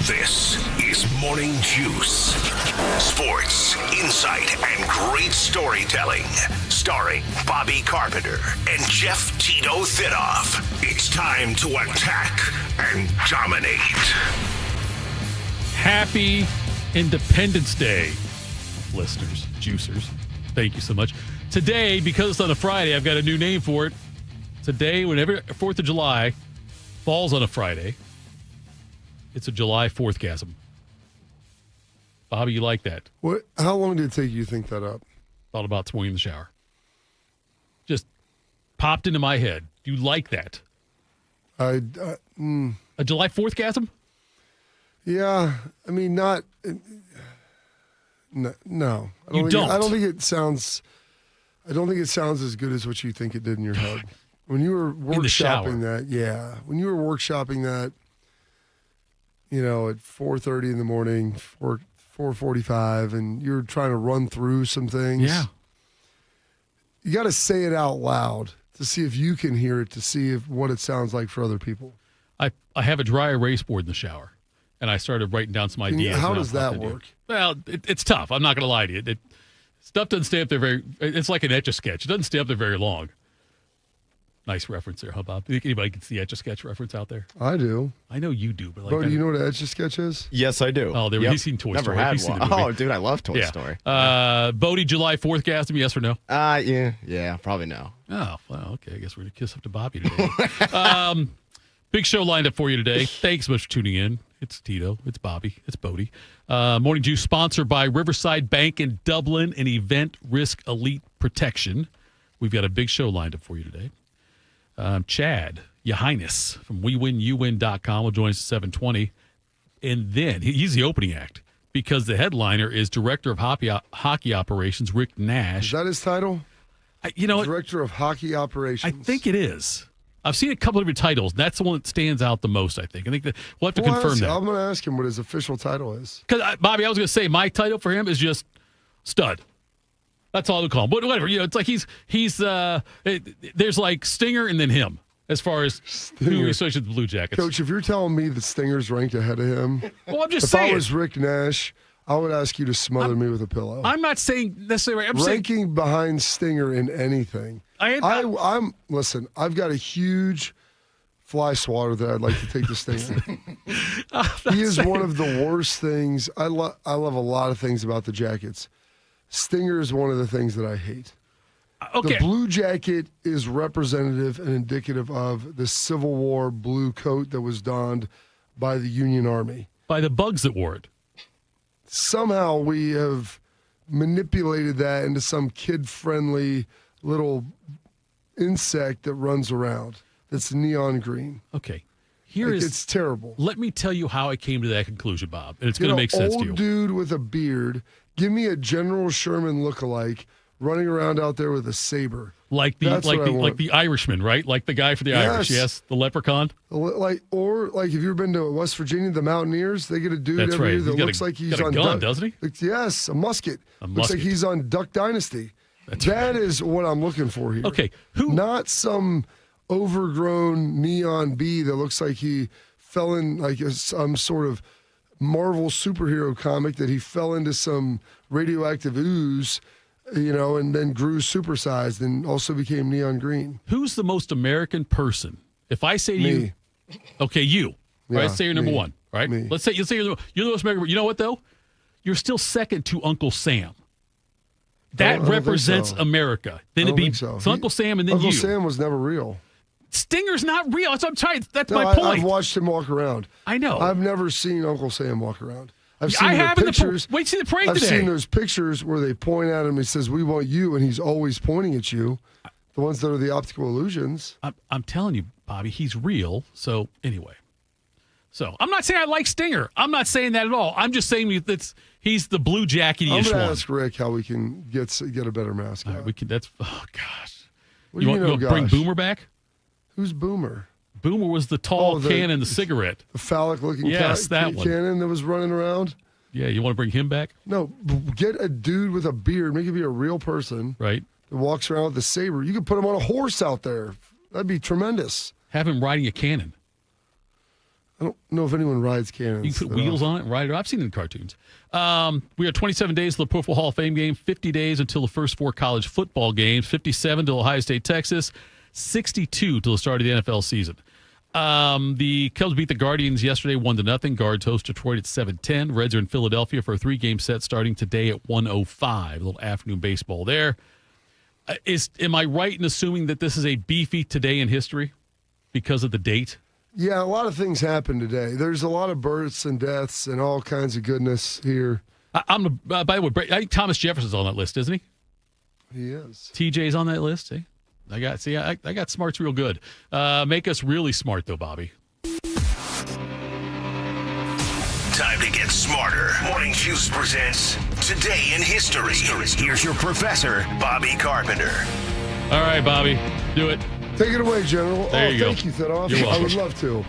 This is Morning Juice. Sports, insight, and great storytelling. Starring Bobby Carpenter and Jeff Tito Thidoff. It's time to attack and dominate. Happy Independence Day, listeners, juicers. Thank you so much. Today, because it's on a Friday, I've got a new name for it. Today, whenever 4th of July falls on a Friday, it's a July 4th-gasm. Bobby, you like that? What? How long did it take you to think that up? Thought about this morning in the shower. Just popped into my head. Do you like that? A July 4th-gasm? Yeah. I mean, not... No. I don't think it sounds as good as what you think it did in your head. When you were workshopping that, yeah. When you were workshopping that, you know, at 4:30 in the morning, 4:45, and you're trying to run through some things. Yeah. You got to say it out loud to see if you can hear it, to see what it sounds like for other people. I have a dry erase board in the shower, and I started writing down some ideas. How does that work? Well, it's tough. I'm not going to lie to you. Stuff doesn't stay up there it's like an Etch-a-Sketch. It doesn't stay up there very long. Nice reference there, huh, Bob? Do you think anybody gets the Etch-a-Sketch reference out there? I do. I know you do. But do you know what an Etch-a-Sketch is? Yes, I do. Oh, he's seen Toy Story. Never had one. Oh, dude, I love Toy Story. Bodie, July 4th-gasm, yes or no? Yeah, probably no. Oh, well, okay. I guess we're going to kiss up to Bobby today. Big show lined up for you today. Thanks so much for tuning in. It's Tito. It's Bobby. It's Bodie. Morning Juice sponsored by Riverside Bank in Dublin and Event Risk Elite Protection. We've got a big show lined up for you today. Chad Yohines from WeWinYouWin.com will join us at 7:20. And then he's the opening act because the headliner is Director of Hockey Operations, Rick Nash. Is that his title? Director of Hockey Operations. I think it is. I've seen a couple of your titles. That's the one that stands out the most, I think. I think that we'll have to confirm that. I'm going to ask him what his official title is. Because, Bobby, I was going to say my title for him is just stud. That's all we call him. But whatever. It's like there's like Stinger and then him as far as who we associate with the Blue Jackets. Coach, if you're telling me the Stinger's ranked ahead of him, well, I'm just saying. If I was Rick Nash, I would ask you to smother me with a pillow. I'm not saying necessarily. I'm ranking behind Stinger in anything. Listen, I've got a huge fly swatter that I'd like to take to Stinger. He is one of the worst things. I love a lot of things about the Jackets. Stinger is one of the things that I hate. Okay. The blue jacket is representative and indicative of the Civil War blue coat that was donned by the Union Army. By the bugs that wore it. Somehow we have manipulated that into some kid-friendly little insect that runs around that's neon green. Okay. It's terrible. Let me tell you how I came to that conclusion, Bob, and it's going to make sense to you. Old dude with a beard. Give me a General Sherman lookalike running around out there with a saber. Like the Irishman, right? Like the guy for the Irish, yes, the leprechaun. Like if you've ever been to West Virginia, the Mountaineers, they get a dude every year that looks like he's on gun, doesn't he? Yes, a musket. Looks like he's on Duck Dynasty. That is what I'm looking for here. Okay, not some overgrown neon bee that looks like he fell in like some sort of Marvel superhero comic that he fell into some radioactive ooze, and then grew supersized and also became neon green. Who's the most American person? If I say me. You, okay, you. Yeah, right? Say you're number one, right? Me. Let's say you're the most American. You know what though? You're still second to Uncle Sam. That represents America. Then it'd be Uncle Sam and then Uncle you. Sam was never real. Stinger's not real. That's what I'm trying. That's my point. I've watched him walk around. I know. I've never seen Uncle Sam walk around. I've seen pictures. Wait, see the parade today. I've seen those pictures where they point at him and he says, "We want you," and he's always pointing at you. The ones that are the optical illusions. I'm telling you, Bobby, he's real. So anyway. So I'm not saying I like Stinger. I'm not saying that at all. I'm just saying that he's the blue jacket-ish one. I'm going to ask Rick how we can get a better mascot. All right, oh, gosh. What you want to bring Boomer back? Who's Boomer? Boomer was the tall cannon, the cigarette. The phallic-looking that one. cannon that was running around? Yeah, you want to bring him back? No, get a dude with a beard, make him be a real person. Right. That walks around with a saber. You could put him on a horse out there. That'd be tremendous. Have him riding a cannon. I don't know if anyone rides cannons. You can put wheels on it and ride it. I've seen it in cartoons. We are 27 days to the Pro Football Hall of Fame game, 50 days until the first 4 college football games, 57 till Ohio State, Texas, 62 till the start of the NFL season. The Cubs beat the Guardians yesterday 1-0. Guards host Detroit at 7:10. Reds are in Philadelphia for a 3-game set starting today at 1:05. A little afternoon baseball there. Am I right in assuming that this is a beefy today in history because of the date? Yeah, a lot of things happen today. There's a lot of births and deaths and all kinds of goodness here. By the way, I think Thomas Jefferson's on that list, isn't he? He is. TJ's on that list. See, I got smarts real good. Make us really smart though, Bobby. Time to get smarter. Morning Juice presents Today in History. Here's your professor, Bobby Carpenter. All right, Bobby, do it. Take it away, General. There you go. Thank you, Thidoff. You're welcome. I would love to.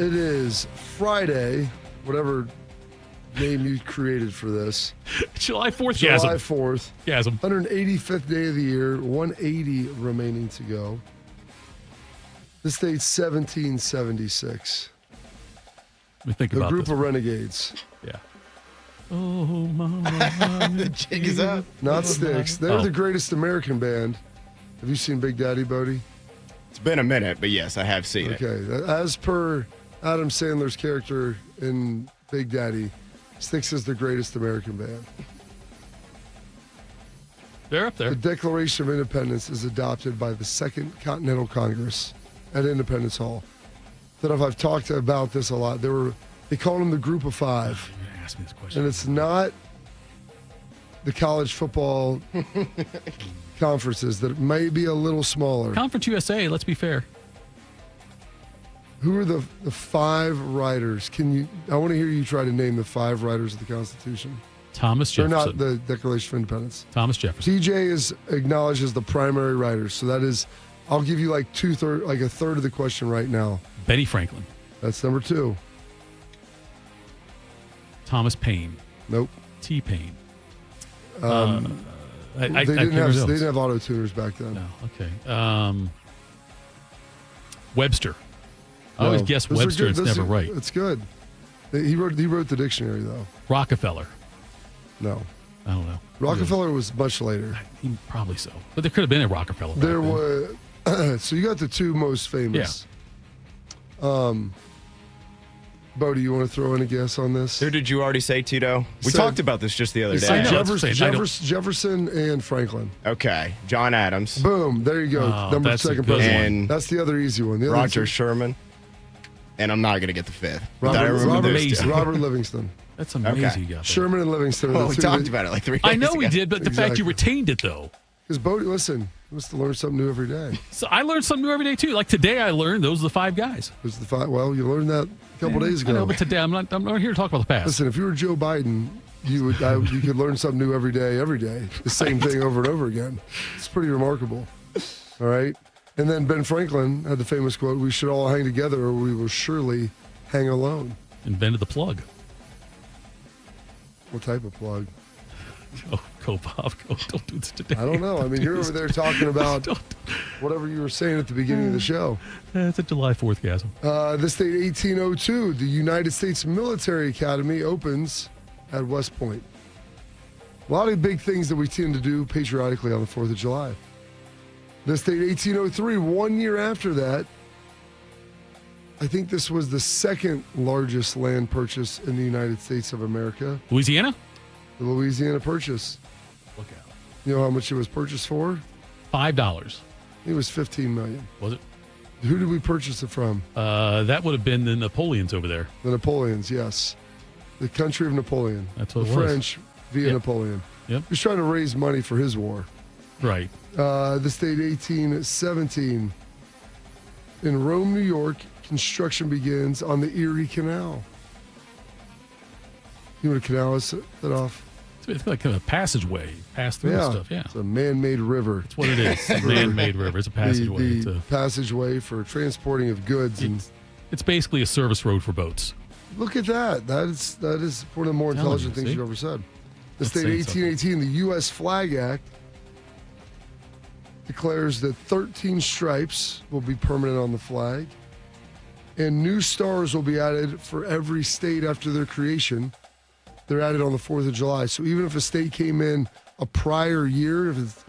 It is Friday, whatever name you created for this. July 4th. July 4th. Gasm. 185th day of the year, 180 remaining to go. This date's 1776. Let me think about The group this. of renegades. Yeah. Oh, mama. The jig is up. Not Styx. They're Oh. the greatest American band. Have you seen Big Daddy, Bodie? It's been a minute, but yes, I have seen it. Okay. As per Adam Sandler's character in Big Daddy, Styx is the greatest American band. They're up there. The Declaration of Independence is adopted by the Second Continental Congress at Independence Hall. That if I've talked about this a lot, they called them the Group of Five. You're going to ask me this question. And it's not the college football conferences that may be a little smaller. Conference USA, let's be fair. Who are the 5 writers? I want to hear you try to name the 5 writers of the Constitution. Thomas They're Jefferson. not the Declaration of Independence. Thomas Jefferson. TJ is acknowledged as the primary writer. So that is, I'll give you like a third of the question right now. Benny Franklin. That's number 2. Thomas Paine. Nope. T-Paine. They didn't have auto tuners back then. No, okay. Webster. I always guess Those are Webster. good. It's never right. It's good. He wrote the dictionary though. Rockefeller. No. I don't know. Rockefeller was much later. Probably so. But there could have been a Rockefeller. back There then. was so you got the 2 most famous. Bodie, you want to throw in a guess on this? Who did you already say, Tito? We So- talked about this just the other So I day. know. that's what I'm saying. Jefferson and Franklin. Okay, John Adams, Boom. There you go. Oh, Number that's a 2nd good president. one. That's the other easy one. The other Roger 2 Sherman, and I'm not going to get the 5th. But I remember Robert, those two. Robert Livingston. That's amazing. Okay. You got that. Sherman and Livingston. Oh, we talked about it like 3 days I know ago. we did, but the fact you retained it, though. Because Bodie, listen, you must learn something new every day. So I learned something new every day, too. Like today, I learned those are the 5 guys. There's the 5. Well, you learned that a couple days ago. I know, but today, I'm not here to talk about the past. Listen, if you were Joe Biden, you could learn something new every day. The same thing over and over again. It's pretty remarkable. All right. And then Ben Franklin had the famous quote, "We should all hang together or we will surely hang alone." Invented the plug. What type of plug? Oh, go, Bob. Go. Don't do this today. I don't know. I mean, you're over there talking about whatever you were saying at the beginning of the show. It's a July 4th, gasm. This date, 1802, the United States Military Academy opens at West Point. A lot of big things that we tend to do patriotically on the 4th of July. This date, 1803, 1 year after that, I think this was the 2nd largest land purchase in the United States of America, Louisiana? the Louisiana Purchase. Look out. You know how much it was purchased for? $5. It was $15 million. Was it? Who did we purchase it from? That would have been the Napoleons over there. The Napoleons, yes. The country of Napoleon. That's what the it was. French via Yep. Napoleon. Yep. He was trying to raise money for his war. Right. This date, 1817. In Rome, New York, construction begins on the Erie Canal. You know what a canal is? That off? It's like kind of a passageway. Pass through and stuff. Yeah. It's a man-made river. That's what it is. It's a man-made river. It's a passageway. The passageway for transporting of goods. And It's basically a service road for boats. look at that. That is one of the more Telling intelligent you, things see? you've ever said. This That's date, saying 1818, the U.S. Flag Act declares that 13 stripes will be permanent on the flag. And new stars will be added for every state after their creation. They're added on the 4th of July. So even if a state came in a prior year, if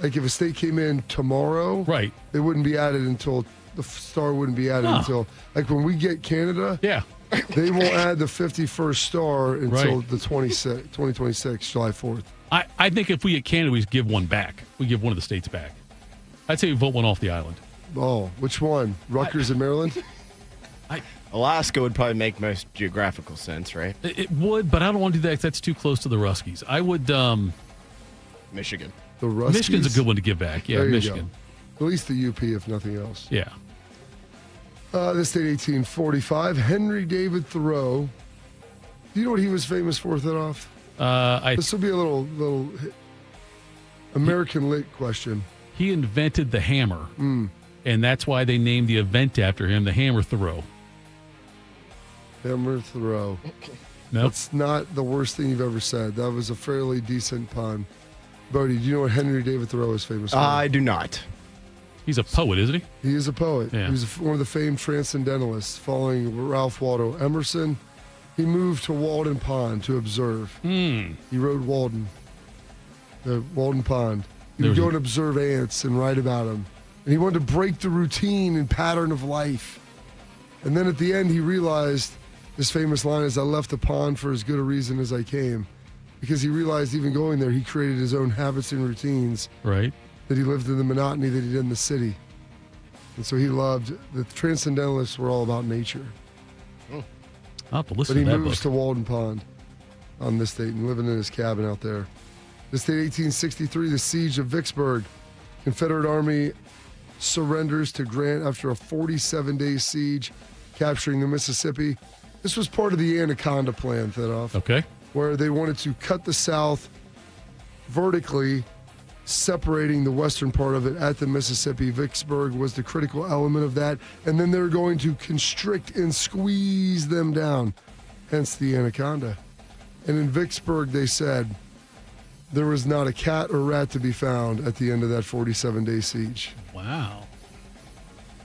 a state came in tomorrow, right, they wouldn't be added until the star wouldn't be added until, like when we get Canada, they won't add the 51st star until the 2026, July 4th. I think if we get Canada, we give one back. We give one of the states back. I'd say we vote one off the island. Oh, which one? Rutgers and Maryland? Alaska would probably make most geographical sense, right? It would, but I don't want to do that 'cause that's too close to the Ruskies. I would. Michigan. The Ruskies? Michigan's a good one to give back. Yeah, Michigan. Go. At least the UP, if nothing else. Yeah. This date, 1845. Henry David Thoreau. Do you know what he was famous for, Thidoff? This will be a little American lit question. He invented the hammer, and that's why they named the event after him, the Hammer Thoreau. Hammer Thoreau. No, that's not the worst thing you've ever said. That was a fairly decent pun. Bodie, do you know what Henry David Thoreau is famous for? I do not. He's a poet, isn't he? He is a poet. Yeah. He was one of the famed transcendentalists following Ralph Waldo Emerson. He moved to Walden Pond to observe. He wrote Walden, the Walden Pond. He would go and observe ants and write about them. And he wanted to break the routine and pattern of life. And then at the end, he realized this famous line is, "I left the pond for as good a reason as I came." Because he realized even going there, he created his own habits and routines. Right. That he lived in the monotony that he did in the city. And so he loved, the Transcendentalists were all about nature. I'll have to listen but to that he moves book. to Walden Pond on this date and living in his cabin out there. This date, 1863, the siege of Vicksburg. Confederate Army surrenders to Grant after a 47-day siege, capturing the Mississippi. This was part of the Anaconda Plan, Thidoff. Okay. Where they wanted to cut the South vertically, separating the western part of it at the Mississippi. Vicksburg was the critical element of that. And then they're going to constrict and squeeze them down, hence the Anaconda. And in Vicksburg, they said there was not a cat or rat to be found at the end of that 47-day siege. Wow.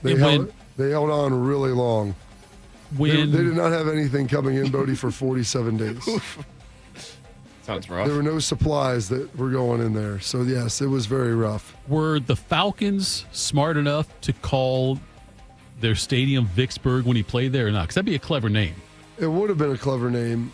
They held on really long. They did not have anything coming in, Bodie, for 47 days. Sounds rough. There were no supplies that were going in there. So, yes, it was very rough. Were the Falcons smart enough to call their stadium Vicksburg when he played there or not? Because that'd be a clever name. It would have been a clever name.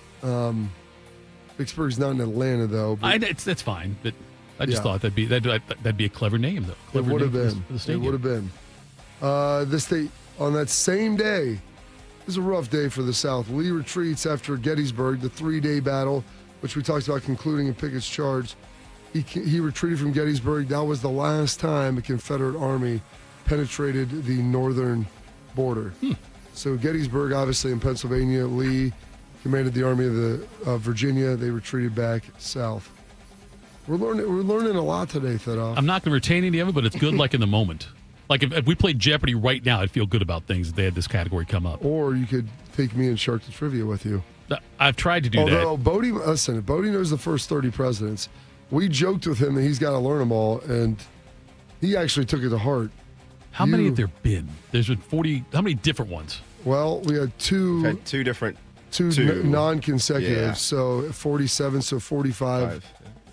Vicksburg's not in Atlanta, though. That's fine. But I just thought that'd be a clever name, though. Clever it would have name been. For the It would have been. This day, on that same day, it was a rough day for the South. Lee retreats after Gettysburg, the 3-day battle, which we talked about concluding in Pickett's charge. He retreated from Gettysburg. That was the last time a Confederate army penetrated the northern border. So Gettysburg, obviously in Pennsylvania, Lee commanded the Army of Virginia. They retreated back south. We're learning a lot today, Thidoff. I'm not going to retain any of it, but it's good like in the moment. Like if we played Jeopardy right now, I'd feel good about things if they had this category come up. Or you could take me and Shark the Trivia with you. I've tried to do that. Bodie knows the first 30 presidents. We joked with him that he's got to learn them all, and he actually took it to heart. How many have there been? There's been 40. How many different ones? Well, we had two different. Two non-consecutive, so 47, so 45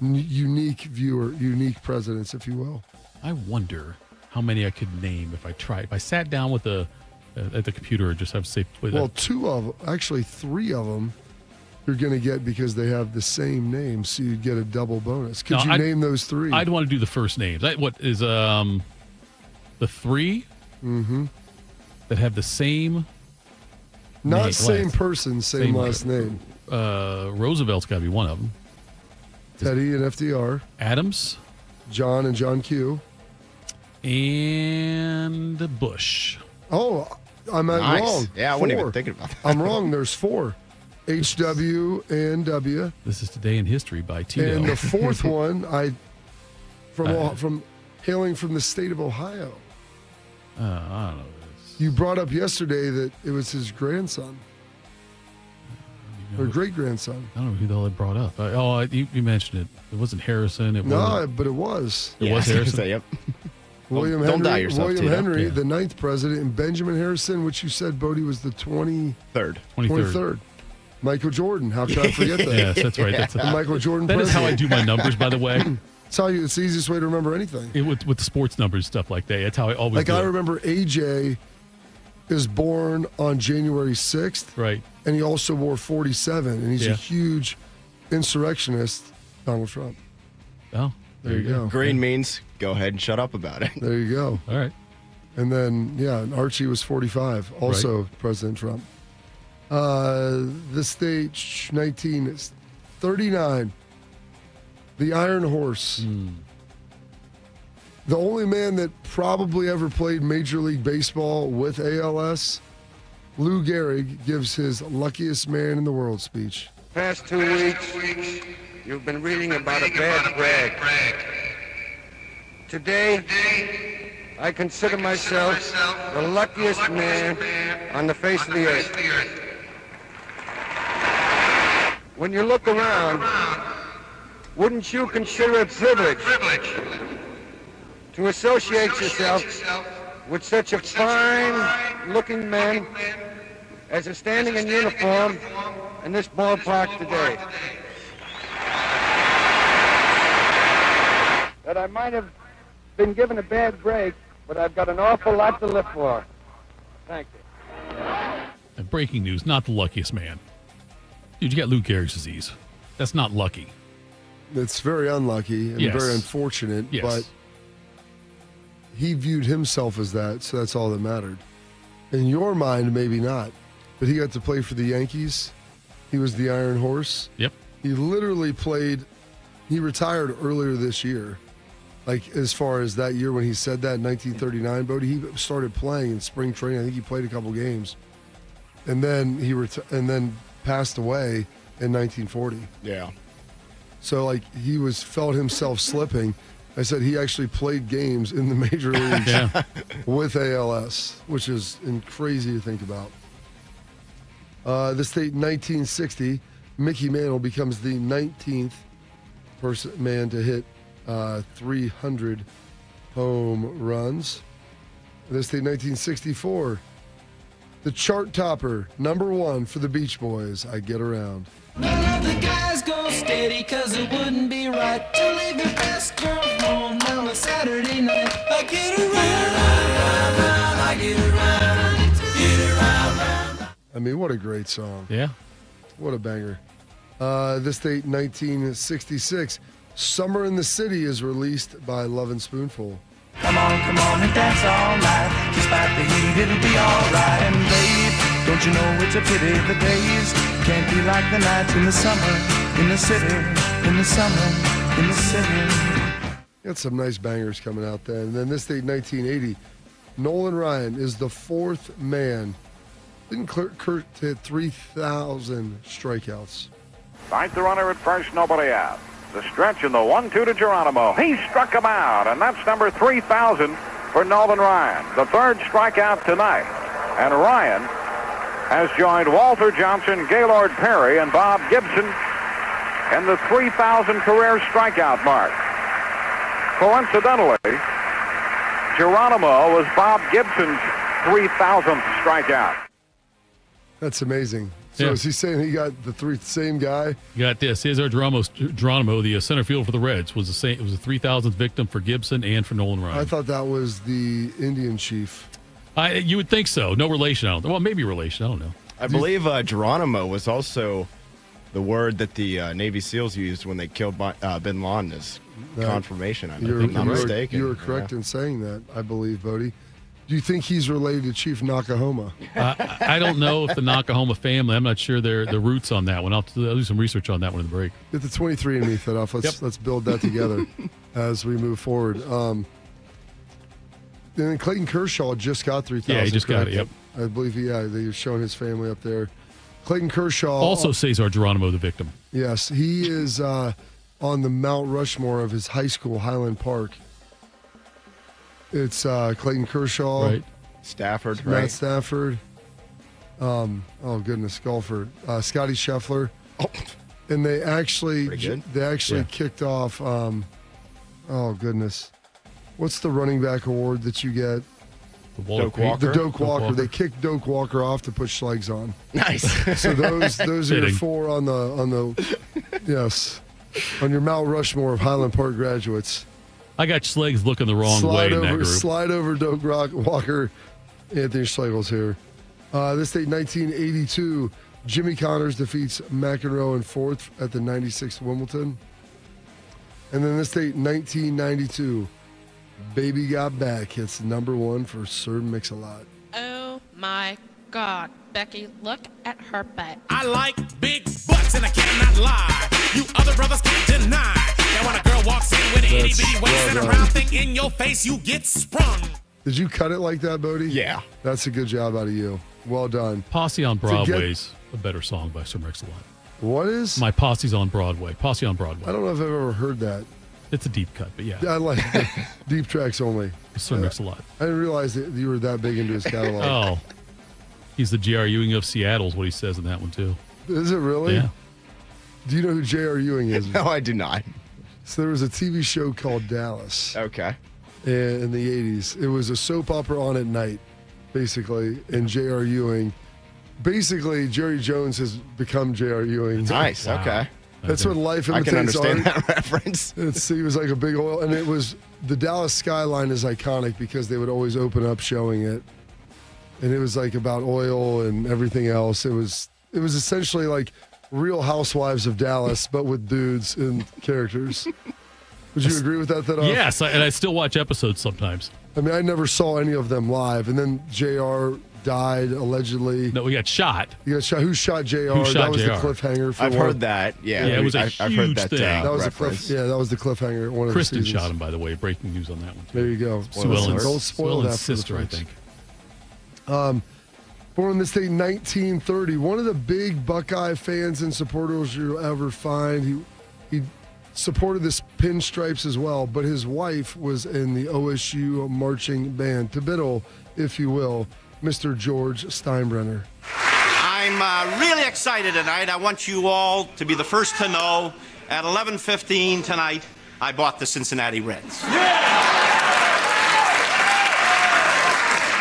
unique presidents, if you will. I wonder how many I could name if I tried. If I sat down with at the computer and just have to say. Well, three of them you're going to get because they have the same name, so you'd get a double bonus. Could you name those three? I'd want to do the first names. What is the three that have the same Not name, same person, same last name. Roosevelt's got to be one of them. Teddy and FDR. Adams. John and John Q. And Bush. Oh, I'm wrong. Yeah, I wasn't even thinking about that. I'm wrong. There's 4. HW and W. This is Today in History by Tito. And the fourth one, from hailing from the state of Ohio. I don't know. You brought up yesterday that it was his grandson. Or great-grandson. I don't know who the hell I brought up. You mentioned it. It wasn't Harrison. But it was. It was Harrison? Yep. Don't die yourself, William Tito. Henry, the 9th president, and Benjamin Harrison, which you said, Bodie, was the 23rd. Michael Jordan. How could I forget that? Yes, that's right. That's Michael Jordan. That is how I do my numbers, by the way. It's the easiest way to remember anything. With the sports numbers, stuff like that. That's how I always do I remember AJ is born on January 6th. Right. And he also wore 47, and he's a huge insurrectionist, Donald Trump. Oh, there you go. Green means go ahead and shut up about it. There you go. All right. And then, and Archie was 45, also President Trump. This date, 1939, the Iron Horse. The only man that probably ever played Major League Baseball with ALS, Lou Gehrig, gives his luckiest man in the world speech. Past 2 weeks, you've been reading about a bad brag. Today, I consider myself the luckiest man on the face of the earth. When you look around, wouldn't you consider it privilege to associate yourself with such a fine-looking man as is standing in uniform in this ballpark today? That I might have been given a bad break, but I've got an awful lot to live for. Thank you. And breaking news, not the luckiest man. Dude, you got Lou Gehrig's disease. That's not lucky. It's very unlucky and very unfortunate, but he viewed himself as that, so that's all that mattered. In your mind, maybe not, but he got to play for the Yankees. He was the Iron Horse. Yep. He literally played, he retired earlier this year. Like, as far as that year when he said that in 1939, Bodie, he started playing in spring training. I think he played a couple games. And then he passed away in 1940. Yeah. So, like, he felt himself slipping. I said he actually played games in the major leagues with ALS, which is crazy to think about. This date, 1960, Mickey Mantle becomes the 19th man to hit 300 home runs. This date, 1964, the chart topper, #1 for the Beach Boys, I Get Around. None of the guys go steady, cause it wouldn't be right to leave your best girl home on a Saturday night. I get around, I get around. I mean, what a great song. Yeah. What a banger. This date, 1966, Summer in the City is released by Lovin' Spoonful. Come on and dance all night. Despite the heat, it'll be alright. And babe, don't you know it's a pity the days can't be like the nights in the summer, in the city, in the summer, in the city. Got some nice bangers coming out then. And then this date, 1980, Nolan Ryan is the 4th man. Didn't Kurt hit 3,000 strikeouts. Finds the runner at first, nobody out. The stretch and the 1-2 to Geronimo. He struck him out, and that's number 3,000 for Nolan Ryan. The 3rd strikeout tonight. And Ryan has joined Walter Johnson, Gaylord Perry, and Bob Gibson in the 3,000 career strikeout mark. Coincidentally, Geronimo was Bob Gibson's 3,000th strikeout. That's amazing. So is he saying he got the same guy? You got this. Cesar Geronimo, the center fielder for the Reds, was the same. It was the 3,000th victim for Gibson and for Nolan Ryan. I thought that was the Indian chief. You would think so. No relation. I don't. Well, maybe relation. I don't know. I believe Geronimo was also the word that the Navy SEALs used when they killed Bin Laden as confirmation. I'm not mistaken. You were correct in saying that, I believe, Bodie. Do you think he's related to Chief Nakahoma? I don't know if the Nakahoma family. I'm not sure their roots on that one. I'll do some research on that one in the break. Get the 23andMe fit off. Let's build that together as we move forward. And then Clayton Kershaw just got 3,000. Yeah, he just got it. Yep. I believe. They're showing his family up there. Clayton Kershaw also Cesar Geronimo, the victim. Yes, he is on the Mount Rushmore of his high school, Highland Park. It's Clayton Kershaw, right? Stafford, Matt Stafford. Oh goodness, golfer Scotty Scheffler, and they actually kicked off. Oh goodness, what's the running back award that you get? Doak Walker. The Doak Walker. They kicked Doak Walker off to put Schlegels on. Nice. So those are your 4 on the yes, on your Mount Rushmore of Highland Park graduates. I got Schlegels looking the wrong way in that group. Slide over Doak Walker, Anthony Schlegels here. This date, 1982, Jimmy Connors defeats McEnroe in 4th at the 96th Wimbledon. And then this date, 1992, Baby Got Back hits #1 for Sir Mix-a-Lot. Oh my God, Becky, look at her butt. I like big butts and I cannot lie. You other brothers can't deny that when a girl walks in with an itty bitty waist and a round thing in your face, you get sprung. Did you cut it like that, Bodie? Yeah. That's a good job out of you. Well done. Posse on Broadway's a better song by Sir Mix-a-Lot. What is? My Posse's on Broadway. Posse on Broadway. I don't know if I've ever heard that. It's a deep cut, but yeah. I like it. Deep tracks only. Sir Mix-a-Lot. I didn't realize that you were that big into his catalog. Oh. He's the J.R. Ewing of Seattle is what he says in that one, too. Is it really? Yeah. Do you know who J.R. Ewing is? No, I do not. So there was a TV show called Dallas. Okay. In the 80s. It was a soap opera on at night, basically, and J.R. Ewing. Basically, Jerry Jones has become J.R. Ewing. Nice. Wow. Okay. That's what life I imitates art. can understand that reference. He was like a big oil, and it was the Dallas skyline is iconic because they would always open up showing it, and it was like about oil and everything else. It was essentially like Real Housewives of Dallas, but with dudes and characters. Would you agree with that? Yes, and I still watch episodes sometimes. I mean, I never saw any of them live, and then JR died allegedly. No, he got shot. He got shot. Who shot JR? That was JR? the cliffhanger. I've heard that. Yeah, it was a I've huge heard that thing. That was reference. that was the cliffhanger. One of Kristen the seasons. shot him, by the way. Breaking news on that one. Too. There you go. Sue Ellen's, Don't spoil that for sister, the I folks. think. Born in this state in 1930. One of the big Buckeye fans and supporters you'll ever find. He supported the Pinstripes as well, but his wife was in the OSU marching band. To Biddle, if you will, Mr. George Steinbrenner. I'm really excited tonight. I want you all to be the first to know at 11:15 tonight, I bought the Cincinnati Reds.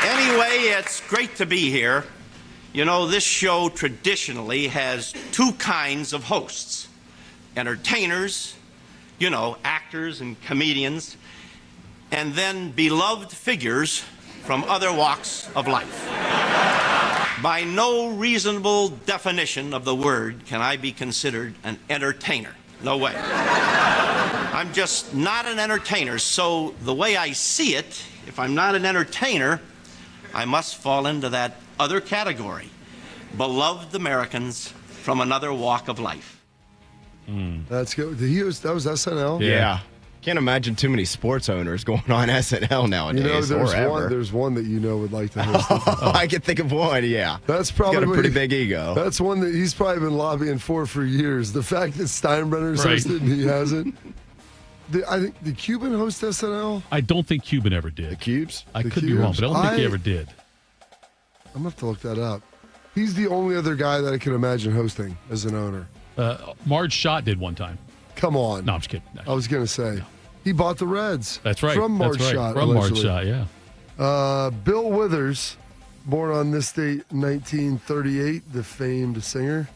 Anyway, it's great to be here. You know, this show traditionally has two kinds of hosts. Entertainers, you know, actors and comedians, and then beloved figures from other walks of life. By no reasonable definition of the word can I be considered an entertainer. No way. I'm just not an entertainer, so the way I see it, if I'm not an entertainer, I must fall into that other category. Beloved Americans from another walk of life. That's good. That was SNL? Yeah. Can't imagine too many sports owners going on SNL nowadays. You know, or there's one that you know would like to host. I can think of one, yeah. That's probably He's got a pretty big ego. That's one that he's probably been lobbying for years. The fact that Steinbrenner's hosted and he hasn't. I think the Cuban host SNL? I don't think Cuban ever did. The Cubes? I could be wrong, but I don't think he ever did. I'm going to have to look that up. He's the only other guy that I can imagine hosting as an owner. Marge Schott did one time. Come on. No, I'm just kidding. No. I was going to say. No. He bought the Reds. That's right. From Marge Schott. From Marge Schott, yeah. Bill Withers, born on this date, 1938, the famed singer.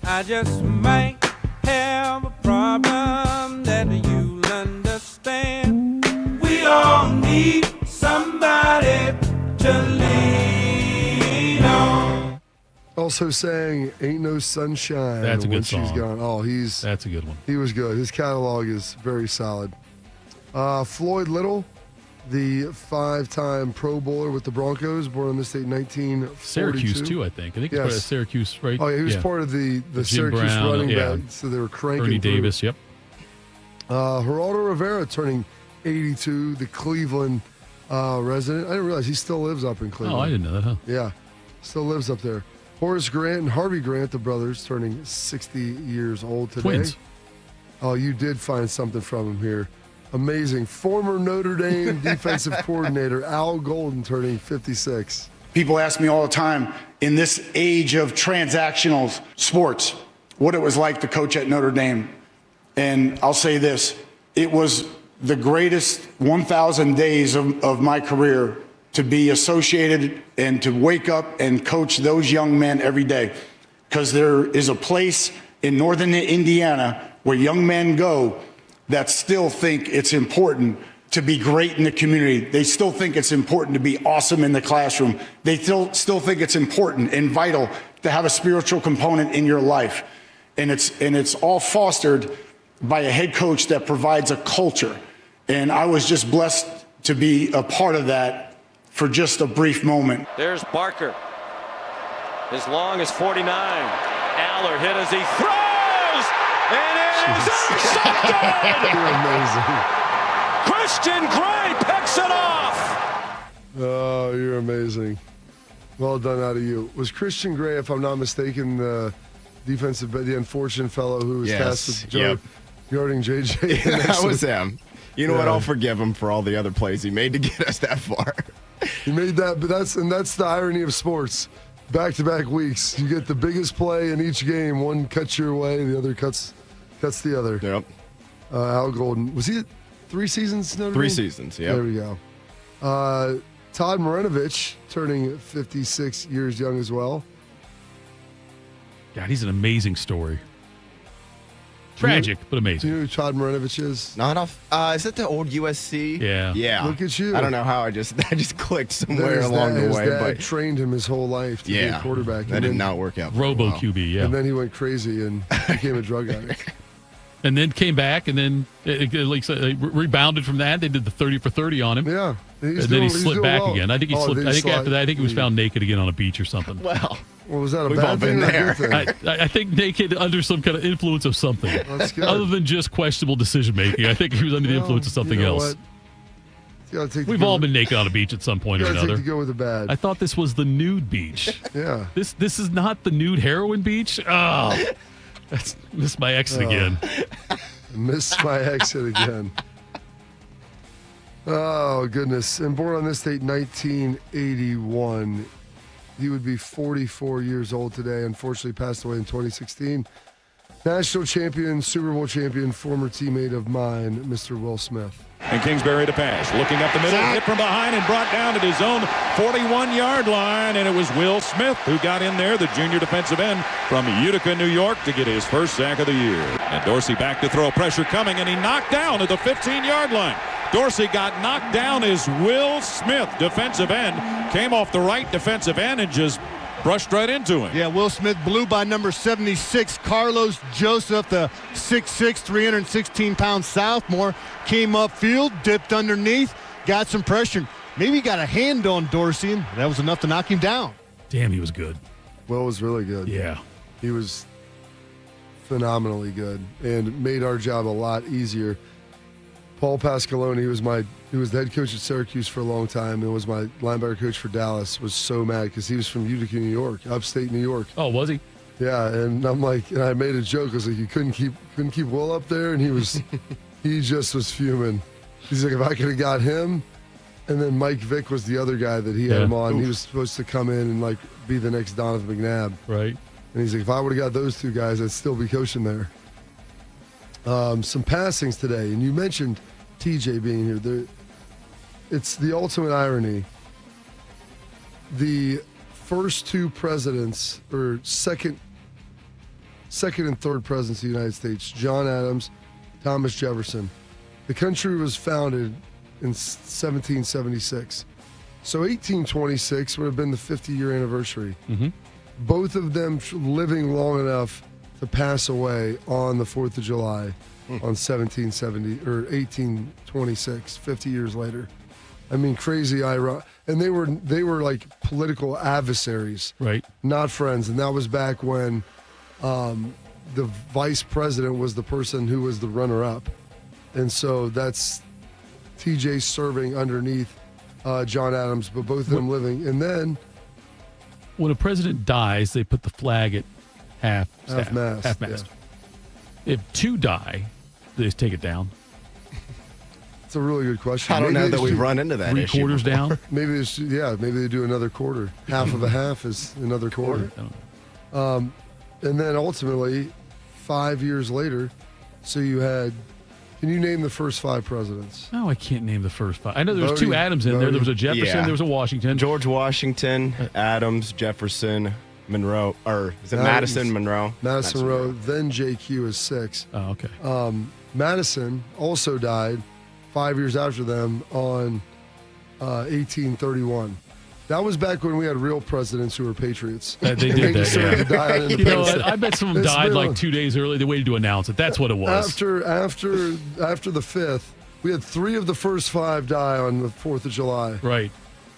I just might have a problem that you'll understand. We all need somebody to lean on. Also sang "Ain't No Sunshine." That's a good when song. She's gone. Oh, that's a good one. He was good. His catalog is very solid. Floyd Little, the 5-time Pro Bowler with the Broncos, born on this date, 1942. Syracuse too, I think. I think he's part of Syracuse, right? Oh, yeah, he was part of the Syracuse Brown, running back. So they were cranking. Ernie Davis, yep. Geraldo Rivera turning 82, the Cleveland resident. I didn't realize he still lives up in Cleveland. Oh, I didn't know that, huh? Yeah, still lives up there. Horace Grant and Harvey Grant, the brothers, turning 60 years old today. Twins. Oh, you did find something from him here. Amazing. Former Notre Dame defensive coordinator Al Golden turning 56. People ask me all the time, in this age of transactional sports, what it was like to coach at Notre Dame. And I'll say this, it was the greatest 1,000 days of my career to be associated and to wake up and coach those young men every day. Because there is a place in northern Indiana where young men go that still think it's important to be great in the community. They still think it's important to be awesome in the classroom. They still think it's important and vital to have a spiritual component in your life. And it's all fostered by a head coach that provides a culture. And I was just blessed to be a part of that for just a brief moment. There's Barker. As long as 49. Aller hit as he throws. And it is intercepted. You're amazing. Christian Gray picks it off. Oh, you're amazing. Well done out of you. Was Christian Gray, if I'm not mistaken, the the unfortunate fellow who was tasked with guarding JJ? Yeah, that was him. You know what? I'll forgive him for all the other plays he made to get us that far. He made that, but that's the irony of sports. Back-to-back weeks, you get the biggest play in each game. One cuts your way, the other cuts the other. Yep. Al Golden, was he 3 seasons? Notre Dame? 3 seasons. Yeah. There we go. Todd Marinovich turning 56 years young as well. God, he's an amazing story. Tragic, but amazing. Do you know who Todd Marinovich is? Not off. Is that the old USC? Yeah. Yeah. Look at you. I don't know how I just clicked somewhere along the way. His dad but trained him his whole life to be a quarterback. That did not work out. Robo QB, yeah. And then he went crazy and became a drug addict. And then came back and then rebounded from that. They did the 30 for 30 on him. Yeah. And then he slipped back again. I think he slipped. I think after that, I think he was found naked again on a beach or something. Well, was that a we've all bad been thing there. or a good thing? I think naked under some kind of influence of something. That's good. Other than just questionable decision making. I think he was under the influence of something else. We've all been naked on a beach at some point or another. To go with the bad. I thought this was the nude beach. Yeah. This is not the nude heroin beach. Oh, that's missed my exit again. Missed my exit again. Oh, goodness. And born on this date, 1981. He would be 44 years old today. Unfortunately, passed away in 2016. National champion, Super Bowl champion, former teammate of mine, Mr. Will Smith. And Kingsbury to pass. Looking up the middle, hit from behind and brought down at his own 41-yard line. And it was Will Smith who got in there, the junior defensive end from Utica, New York, to get his first sack of the year. And Dorsey back to throw, pressure coming, and he knocked down at the 15-yard line. Dorsey got knocked down as Will Smith, defensive end, came off the right defensive end and just brushed right into him. Yeah, Will Smith blew by number 76, Carlos Joseph, the 6'6", 316-pound sophomore, came upfield, dipped underneath, got some pressure. Maybe got a hand on Dorsey, and that was enough to knock him down. Damn, he was good. Will was really good. Yeah. He was phenomenally good and made our job a lot easier. Paul Pasqualone, he was the head coach at Syracuse for a long time and was my linebacker coach for Dallas, was so mad because he was from Utica, New York, upstate New York. Oh, was he? Yeah, and I'm like, and I made a joke. I was like, you couldn't keep Will up there, and he just was fuming. He's like, if I could have got him, and then Mike Vick was the other guy that he had him on. Oof. He was supposed to come in and like be the next Donovan McNabb. Right. And he's like, if I would have got those two guys, I'd still be coaching there. Some passings today, and you mentioned TJ being here. It's the ultimate irony. The first 2 presidents, or second and third presidents of the United States, John Adams, Thomas Jefferson. The country was founded in 1776. So 1826 would have been the 50-year anniversary. Mm-hmm. Both of them living long enough to pass away on the 4th of July on 1770 or 1826, 50 years later. I mean, crazy ironic. And they were like political adversaries, right? Not friends. And that was back when the vice president was the person who was the runner-up. And so that's TJ serving underneath John Adams, but both of them living. And then when a president dies, they put the flag at half-mast. Yeah. If 2 die, they just take it down. It's a really good question. I don't know that we've run into that. 3/4 down. Maybe maybe they do another quarter. Half of a half is another quarter. And then ultimately, 5 years later, so you had Can you name the first 5 presidents? No, I can't name the first 5. I know there was 2 Adams in there. There was a Jefferson. There was a Washington. George Washington, Adams, Jefferson, Monroe, or is it Madison, Monroe? Madison, Monroe. Then JQ is 6. Oh, okay. Madison also died 5 years after them on 1831. That was back when we had real presidents who were patriots. They did that, to die on You know, Independence Day. I bet some of them died like 2 days early. They waited to announce it. That's what it was. After the 5th, we had 3 of the first 5 die on the 4th of July. Right.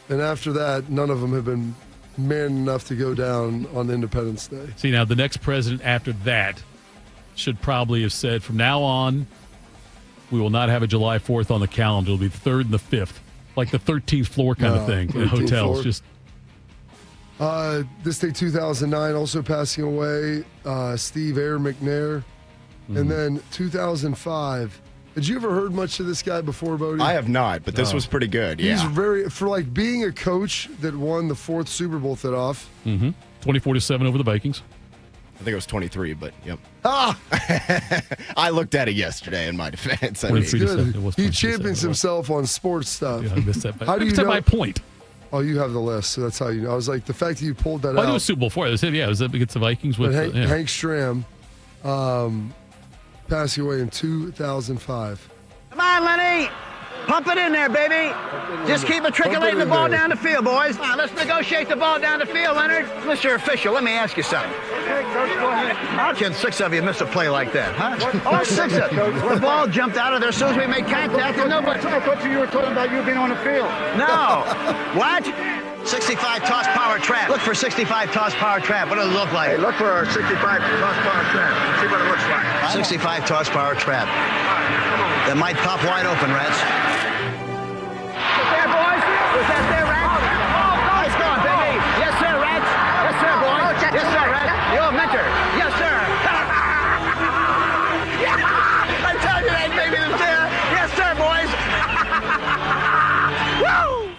And after that, none of them have been man enough to go down on Independence Day. See, now the next president after that should probably have said, from now on, we will not have a July 4th on the calendar. It'll be the 3rd and the 5th. Like the 13th floor kind of thing in hotels. Floor. This day, 2009, also passing away, Steve Air McNair. And then 2005. Had you ever heard much of this guy before, Bodie? I have not, but this was pretty good. Yeah. He's for like being a coach that won the 4th Super Bowl that off. 24-7 over the Vikings. I think it was 23, but yep. Ah! I looked at it yesterday in my defense. He champions himself on sports stuff. Yeah, I missed that. How do you know? My point. Oh, you have the list, so that's how you know. I was like, the fact that you pulled that out. I knew it was Super Bowl 4. I said, it was against the Vikings with Hank Stram, passing away in 2005. Come on, Lenny. Pump it in there, baby. Just keep matriculating the ball down the field, boys. Come on, let's negotiate the ball down the field, Leonard. Mr. Official, let me ask you something. Okay, Coach, go ahead. How can 6 of you miss a play like that, huh? All 6 of you. The ball jumped out of there as soon as we made contact, and nobody. I thought you were talking about you being on the field. No. What? 65 toss power trap. Look for 65 toss power trap. What does it look like? Hey, look for a 65 toss power trap. Let's see what it looks like. 65 toss power trap. That might pop wide open, Rats. There, boys. Was that there, Rats? Nice going, baby. Yes, sir, Rats. Yes, sir, boys. Yes, sir, Rats. Your mentor. Yes, sir. I tell you that, baby, is there. Yes, sir, boys. Woo!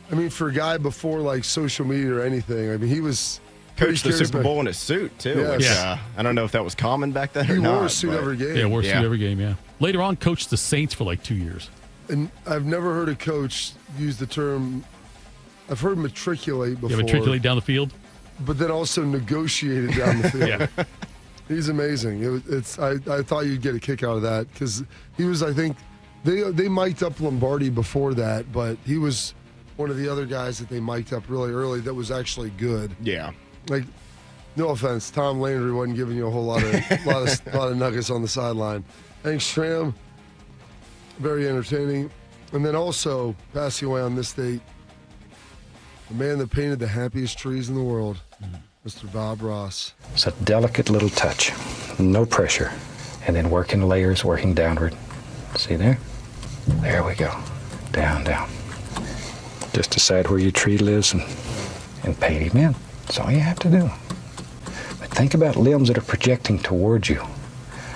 I mean, for a guy before like social media or anything, I mean, he was coached the Super Bowl in a suit too. Yes. Which, I don't know if that was common back then. He or not, wore a suit every game. Yeah, wore a suit every game. Yeah. Later on, coached the Saints for like 2 years. And I've never heard a coach use the term. I've heard matriculate before. Yeah, matriculate down the field. But then also negotiated down the field. Yeah. He's amazing. I thought you'd get a kick out of that because he was. I think they mic'd up Lombardi before that, but he was one of the other guys that they mic'd up really early that was actually good. Yeah. Like, no offense, Tom Landry wasn't giving you a whole lot of nuggets on the sideline. Hank Stram, very entertaining. And then also passing away on this date, the man that painted the happiest trees in the world, Mr. Bob Ross. It's a delicate little touch, no pressure, and then working layers, working downward. See there? There we go. Down, down. Just decide where your tree lives and paint him in. That's all you have to do. But think about limbs that are projecting towards you.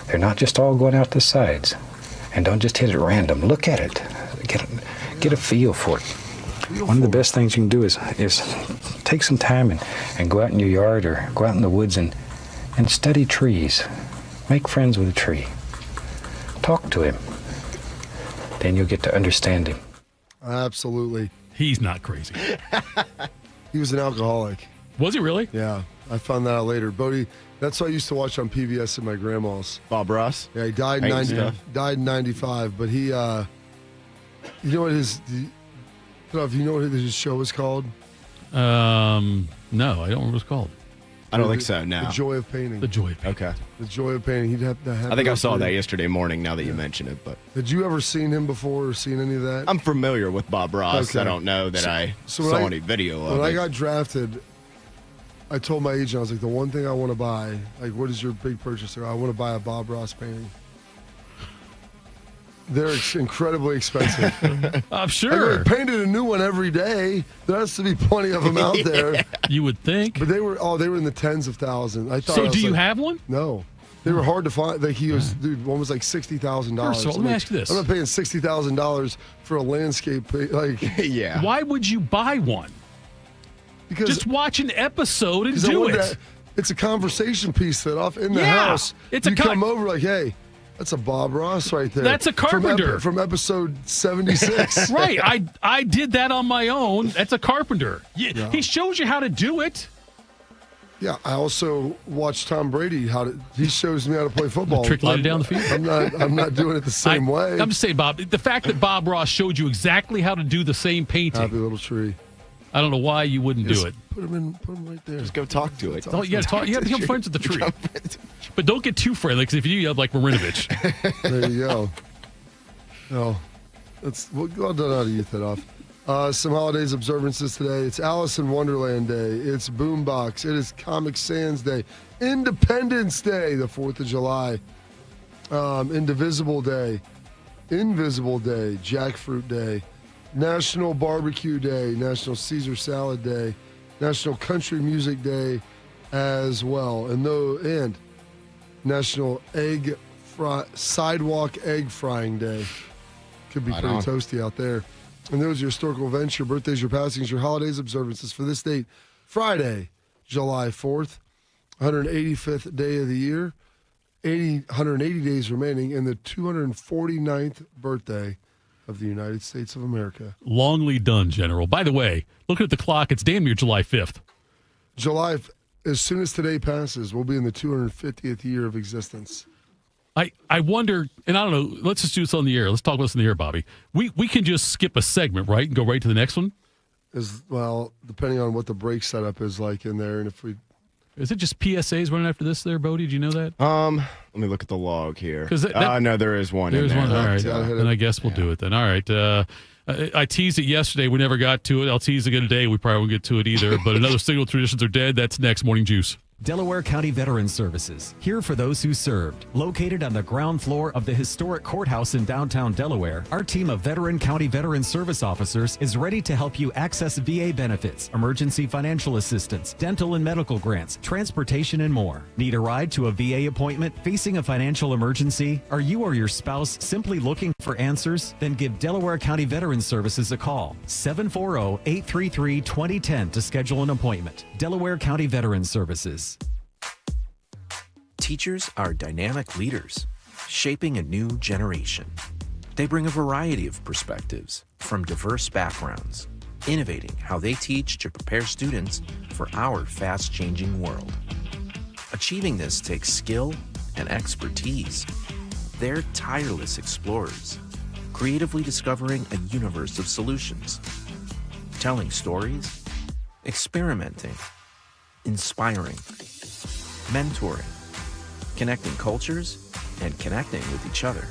They're not just all going out the sides. And don't just hit it random. Look at it. Get a feel for it. One of the best things you can do is take some time and go out in your yard or go out in the woods and study trees. Make friends with a tree. Talk to him. Then you'll get to understand him. Absolutely. He's not crazy. He was an alcoholic. Was he really? Yeah. I found that out later. Bodie, that's what I used to watch on PBS at my grandma's. Bob Ross? Yeah, he died in 95, but he, you know what his show was called? No, I don't remember what it's called. I don't think so, no. The Joy of Painting. The Joy of Painting. Okay. The Joy of Painting. He'd have to have. I think I saw that yesterday morning now that you mention it. But had you ever seen him before or seen any of that? I'm familiar with Bob Ross. Okay. I don't know that I saw any video of it. When I got drafted, I told my agent, I was like, the one thing I want to buy, like, what is your big purchase? I want to buy a Bob Ross painting. They're incredibly expensive. I'm sure. They painted a new one every day. There has to be plenty of them out there. You would think. But they were in the tens of thousands. I thought. So do you have one? No. They were hard to find. Like one was like $60,000. First of all, let me ask you this: I'm not paying $60,000 for a landscape. Like, yeah. Why would you buy one? Because just watch an episode and do it. It's a conversation piece that off in the house. It's you come over like, hey. That's a Bob Ross right there. That's a carpenter. From episode 76. Right. I did that on my own. That's a carpenter. Yeah. He shows you how to do it. Yeah, I also watched Tom Brady he shows me how to play football. Trick laid down the field. I'm not doing it the same way. I'm just saying, Bob, the fact that Bob Ross showed you exactly how to do the same painting. Happy little tree. I don't know why you wouldn't do it. Put him right there. Just go talk to it. You got to become friends with the tree. But don't get too friendly, because if you do, you have like Marinovich. There you go. No, well done how to get that off. Some holidays observances today. It's Alice in Wonderland Day. It's Boombox. It is Comic Sans Day. Independence Day, the 4th of July. Indivisible Day. Invisible Day. Jackfruit Day. National Barbecue Day, National Caesar Salad Day, National Country Music Day as well, and National Sidewalk Egg Frying Day. Could be pretty toasty out there. And those are your historical events, your birthdays, your passings, your holidays, observances for this date, Friday, July 4th, 185th day of the year, 180 days remaining, and the 249th birthday of the United States of America. Longly done, General. By the way, looking at the clock, it's damn near July 5th. As soon as today passes, we'll be in the 250th year of existence. I wonder, and I don't know, let's just do this on the air. Let's talk about this on the air, Bobby. We can just skip a segment, right, and go right to the next one? Depending on what the break setup is like in there, and if we... Is it just PSAs running after this there, Bodie? Do you know that? Let me look at the log here. No, there is one. There's in there. One. All right. Then I guess we'll do it then. All right. I teased it yesterday. We never got to it. I'll tease it again today. We probably won't get to it either. But another signal traditions are dead. That's next. Morning Juice. Delaware County Veterans Services, here for those who served. Located on the ground floor of the historic courthouse in downtown Delaware, our team of veteran county veteran service officers is ready to help you access VA benefits, emergency financial assistance, dental and medical grants, transportation, and more. Need a ride to a VA appointment? Facing a financial emergency? Are you or your spouse simply looking for answers? Then give Delaware County Veterans Services a call. 740-833-2010 to schedule an appointment. Delaware County Veterans Services. Teachers are dynamic leaders, shaping a new generation. They bring a variety of perspectives from diverse backgrounds, innovating how they teach to prepare students for our fast-changing world. Achieving this takes skill and expertise. They're tireless explorers, creatively discovering a universe of solutions, telling stories, experimenting, inspiring, mentoring, connecting cultures, and connecting with each other.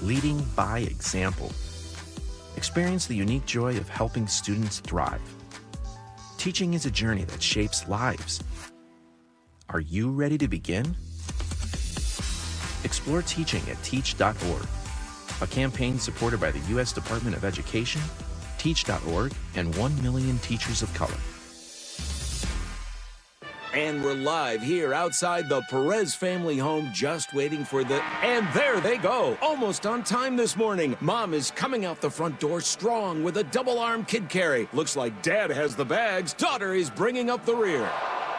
Leading by example. Experience the unique joy of helping students thrive. Teaching is a journey that shapes lives. Are you ready to begin? Explore teaching at teach.org, a campaign supported by the U.S. Department of Education, Teach.org, and 1 million teachers of color. And we're live here outside the Perez family home, just waiting for and there they go, almost on time this morning. Mom is coming out the front door strong with a double-arm kid carry. Looks like Dad has the bags. Daughter is bringing up the rear.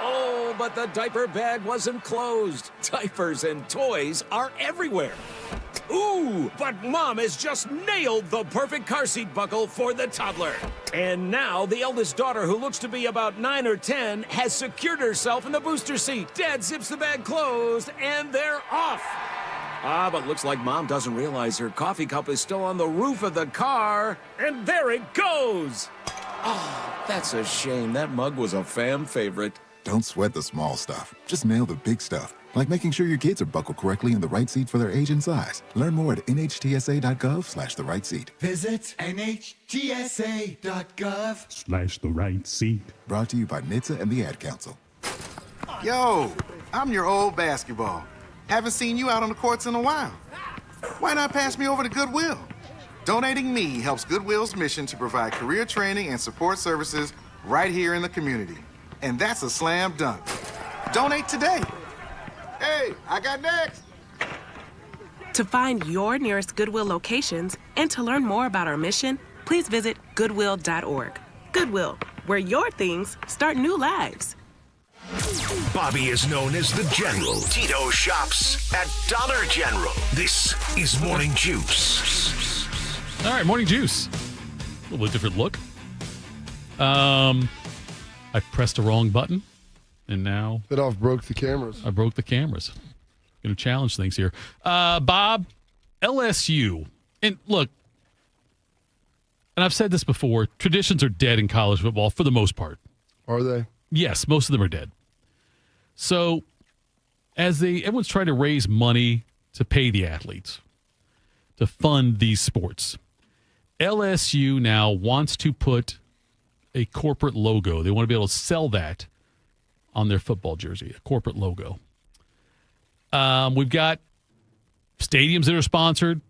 Oh, but the diaper bag wasn't closed. Diapers and toys are everywhere. Ooh, but Mom has just nailed the perfect car seat buckle for the toddler. And now the eldest daughter, who looks to be about 9 or 10, has secured herself in the booster seat. Dad zips the bag closed, and they're off. But looks like Mom doesn't realize her coffee cup is still on the roof of the car. And there it goes. Oh, that's a shame. That mug was a fam favorite. Don't sweat the small stuff. Just nail the big stuff. Like making sure your kids are buckled correctly in the right seat for their age and size. Learn more at nhtsa.gov/the right seat. Visit nhtsa.gov/the right seat. Brought to you by NHTSA and the Ad Council. Yo, I'm your old basketball. Haven't seen you out on the courts in a while. Why not pass me over to Goodwill? Donating me helps Goodwill's mission to provide career training and support services right here in the community. And that's a slam dunk. Donate today. Hey, I got next. To find your nearest Goodwill locations and to learn more about our mission, please visit goodwill.org. Goodwill, where your things start new lives. Bobby is known as the General. Tito shops at Dollar General. This is Morning Juice. All right, Morning Juice. A little bit different look. I pressed the wrong button, and now... It broke the cameras. I broke the cameras. Going to challenge things here. Bob, LSU. And look, and I've said this before, traditions are dead in college football for the most part. Are they? Yes, most of them are dead. So, everyone's trying to raise money to pay the athletes, to fund these sports. LSU now wants to put a corporate logo. They want to be able to sell that on their football jersey, a corporate logo. We've got stadiums that are sponsored,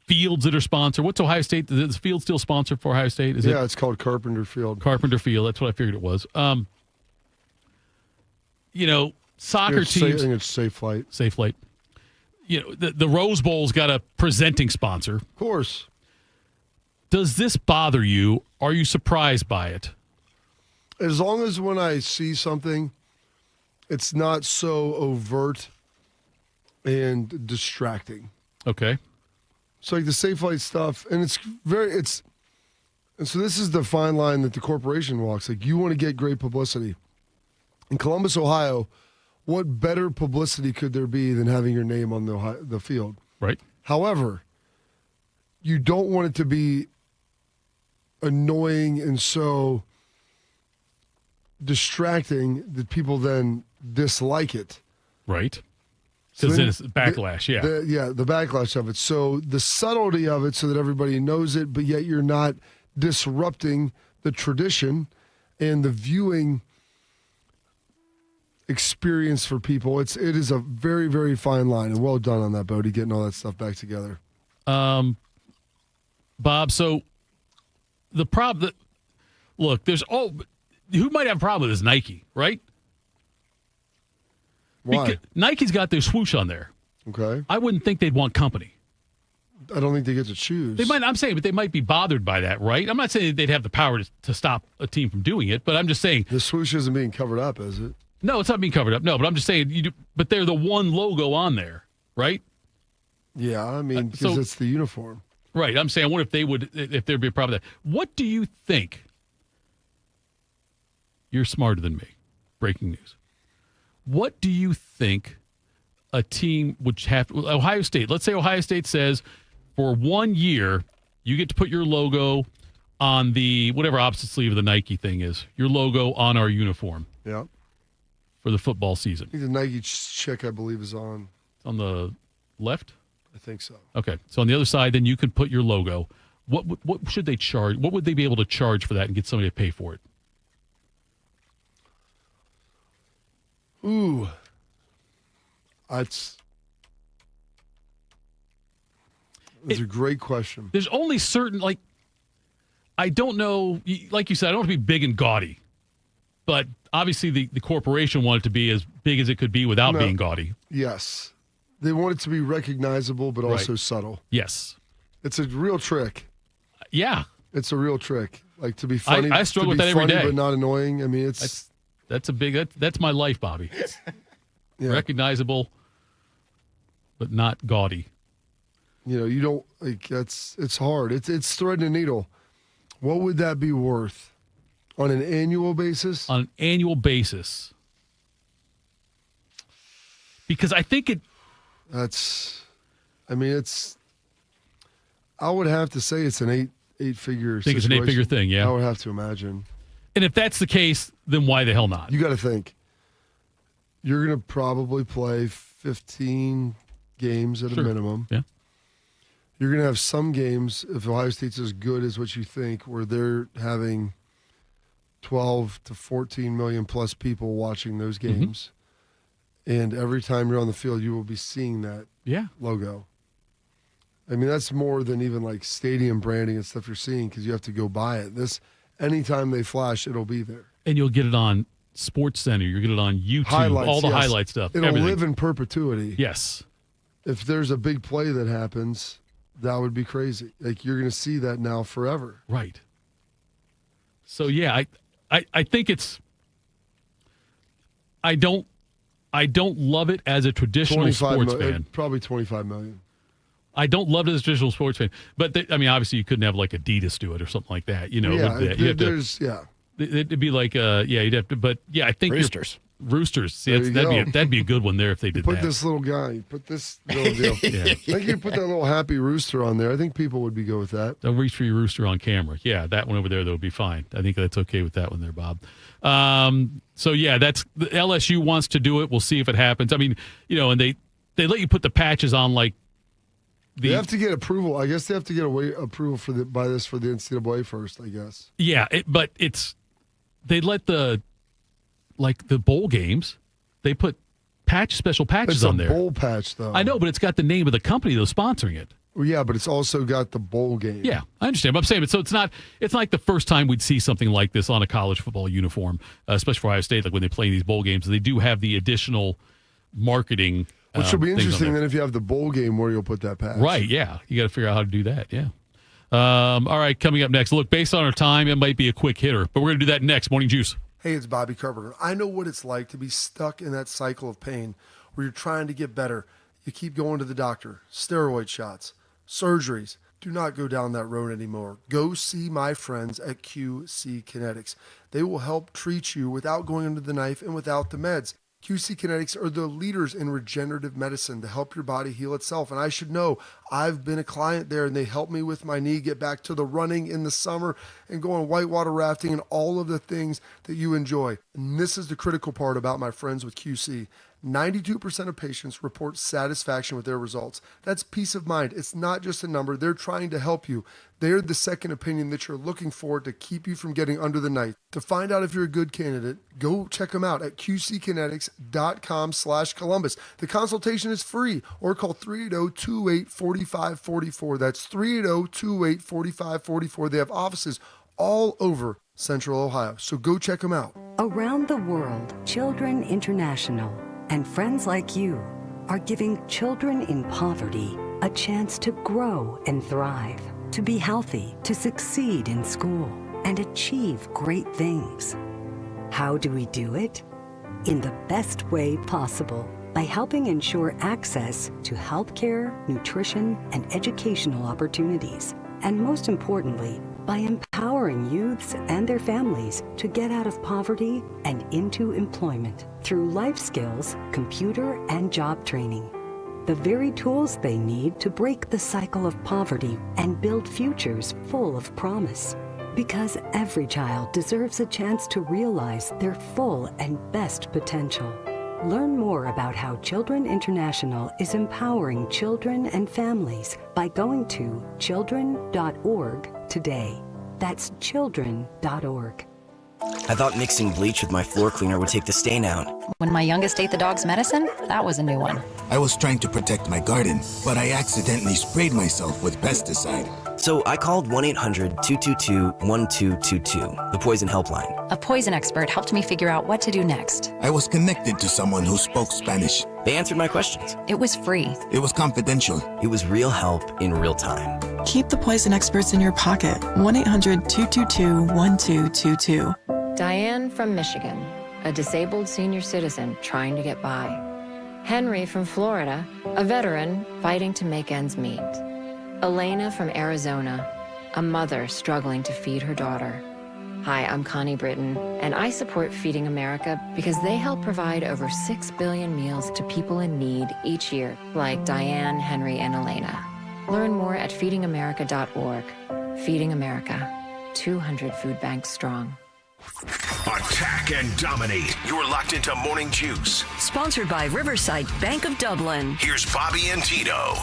fields that are sponsored. What's Ohio State? Is the field still sponsored for Ohio State? It's called Carpenter Field. Carpenter Field. That's what I figured it was. Soccer teams. I think it's Safe Flight. Safe Flight. The Rose Bowl's got a presenting sponsor. Of course. Does this bother you? Are you surprised by it? As long as when I see something, it's not so overt and distracting. Okay. So like the Safe Flight stuff, and and so this is the fine line that the corporation walks. Like, you want to get great publicity. In Columbus, Ohio, what better publicity could there be than having your name on the field? Right. However, you don't want it to be annoying and so distracting that people then dislike it. Right. Because then it's backlash, the backlash of it. So the subtlety of it so that everybody knows it, but yet you're not disrupting the tradition and the viewing experience for people. It is a very, very fine line, and well done on that, Bodie, getting all that stuff back together. Bob, so the problem look, who might have a problem with is Nike, right? Why? Because Nike's got their swoosh on there. Okay. I wouldn't think they'd want company. I don't think they get to choose. They might. I'm saying, but they might be bothered by that, right? I'm not saying they'd have the power to stop a team from doing it, but I'm just saying the swoosh isn't being covered up, is it? No, it's not being covered up. No, but I'm just saying but they're the one logo on there, right? Yeah, I mean, because it's the uniform. Right. I'm saying, I wonder if there'd be a problem with that. What do you think? You're smarter than me. Breaking news. What do you think a team would have? Ohio State. Let's say Ohio State says, for 1 year, you get to put your logo on the whatever opposite sleeve of the Nike thing is. Your logo on our uniform. Yeah. For the football season. I think the Nike check, I believe, is on the left. I think so. Okay, so on the other side, then you can put your logo. What should they charge? What would they be able to charge for that and get somebody to pay for it? Ooh, that's a great question. There's only certain, I don't know, like you said, I don't want to be big and gaudy, but obviously the corporation wanted it to be as big as it could be without being gaudy. Yes. They want it to be recognizable, but also subtle. Yes. It's a real trick. Yeah. It's a real trick. Like, to be funny. I struggle with that every day. But not annoying. I mean, that's my life, Bobby. Yeah. Recognizable, but not gaudy. You don't, it's hard. It's threading a needle. What would that be worth on an annual basis? On an annual basis. Because I think I would have to say it's an eight-figure think situation. it's an 8-figure thing, yeah. I would have to imagine. And if that's the case, then why the hell not? You got to think. You're going to probably play 15 games at a minimum. Yeah. You're going to have some games, if Ohio State's as good as what you think, where they're having 12 to 14 million plus people watching those games. Mm-hmm. And every time you're on the field, you will be seeing that logo. I mean, that's more than even like stadium branding and stuff you're seeing because you have to go buy it. Anytime they flash, it'll be there. And you'll get it on Sports Center. You'll get it on YouTube. Highlights, all the highlight stuff. It'll everything. live in perpetuity. Yes. If there's a big play that happens, that would be crazy. Like, you're going to see that now forever. Right. So, yeah, I think it's – I don't I don't love it as a traditional sports fan. Probably $25 million. I don't love it as a traditional sports fan. But, obviously you couldn't have like Adidas do it or something like that. It'd be like, you'd have to, but I think Roosters. See, that'd be a good one there if they did put this little guy, put this little deal. I think you put that little happy rooster on there. I think people would be good with that. Don't reach for your rooster on camera. Yeah, that one over there, that would be fine. I think that's okay with that one there, Bob. That's the LSU wants to do it. We'll see if it happens. I mean, and they let you put the patches on like they have to get approval. I guess they have to get approval for the NCAA first, I guess. Yeah, they let the bowl games, they put special patches on there. It's a bowl patch, though. I know, but it's got the name of the company that's sponsoring it. Well, yeah, but it's also got the bowl game. Yeah, I understand. But I'm saying, so it's not like the first time we'd see something like this on a college football uniform, especially for Ohio State, like when they play in these bowl games. They do have the additional marketing. Which will be interesting then if you have the bowl game where you'll put that patch. Right, yeah. You got to figure out how to do that, yeah. All right, coming up next. Look, based on our time, it might be a quick hitter, but we're going to do that next. Morning Juice. Hey, it's Bobby Carpenter. I know what it's like to be stuck in that cycle of pain where you're trying to get better. You keep going to the doctor, steroid shots, surgeries. Do not go down that road anymore. Go see my friends at QC Kinetics. They will help treat you without going under the knife and without the meds. QC Kinetics are the leaders in regenerative medicine to help your body heal itself. And I should know, I've been a client there, and they helped me with my knee get back to the running in the summer and go on whitewater rafting and all of the things that you enjoy. And this is the critical part about my friends with QC. 92% of patients report satisfaction with their results. That's peace of mind. It's not just a number. They're trying to help you. They're the second opinion that you're looking for to keep you from getting under the knife. To find out if you're a good candidate, go check them out at qckinetics.com/Columbus. The consultation is free, or call 380-284544. That's 380-284544. They have offices all over Central Ohio. So go check them out. Around the world, Children International and friends like you are giving children in poverty a chance to grow and thrive, to be healthy, to succeed in school, and achieve great things. How do we do it? In the best way possible, by helping ensure access to healthcare, nutrition, and educational opportunities. And most importantly, by empowering youths and their families to get out of poverty and into employment through life skills, computer, and job training. The very tools they need to break the cycle of poverty and build futures full of promise. Because every child deserves a chance to realize their full and best potential. Learn more about how Children International is empowering children and families by going to children.org today. That's children.org. I thought mixing bleach with my floor cleaner would take the stain out. When my youngest ate the dog's medicine, that was a new one. I was trying to protect my garden, but I accidentally sprayed myself with pesticide. So I called 1-800-222-1222, the poison helpline. A poison expert helped me figure out what to do next. I was connected to someone who spoke Spanish. They answered my questions. It was free. It was confidential. It was real help in real time. Keep the poison experts in your pocket. 1-800-222-1222. Diane from Michigan, a disabled senior citizen trying to get by. Henry from Florida, a veteran fighting to make ends meet. Elena from Arizona, a mother struggling to feed her daughter. Hi, I'm Connie Britton, and I support Feeding America because they help provide over 6 billion meals to people in need each year, like Diane, Henry, and Elena. Learn more at feedingamerica.org. Feeding America, 200 food banks strong. Attack and dominate. You're locked into Morning Juice. Sponsored by Riverside Bank of Dublin. Here's Bobby and Tito.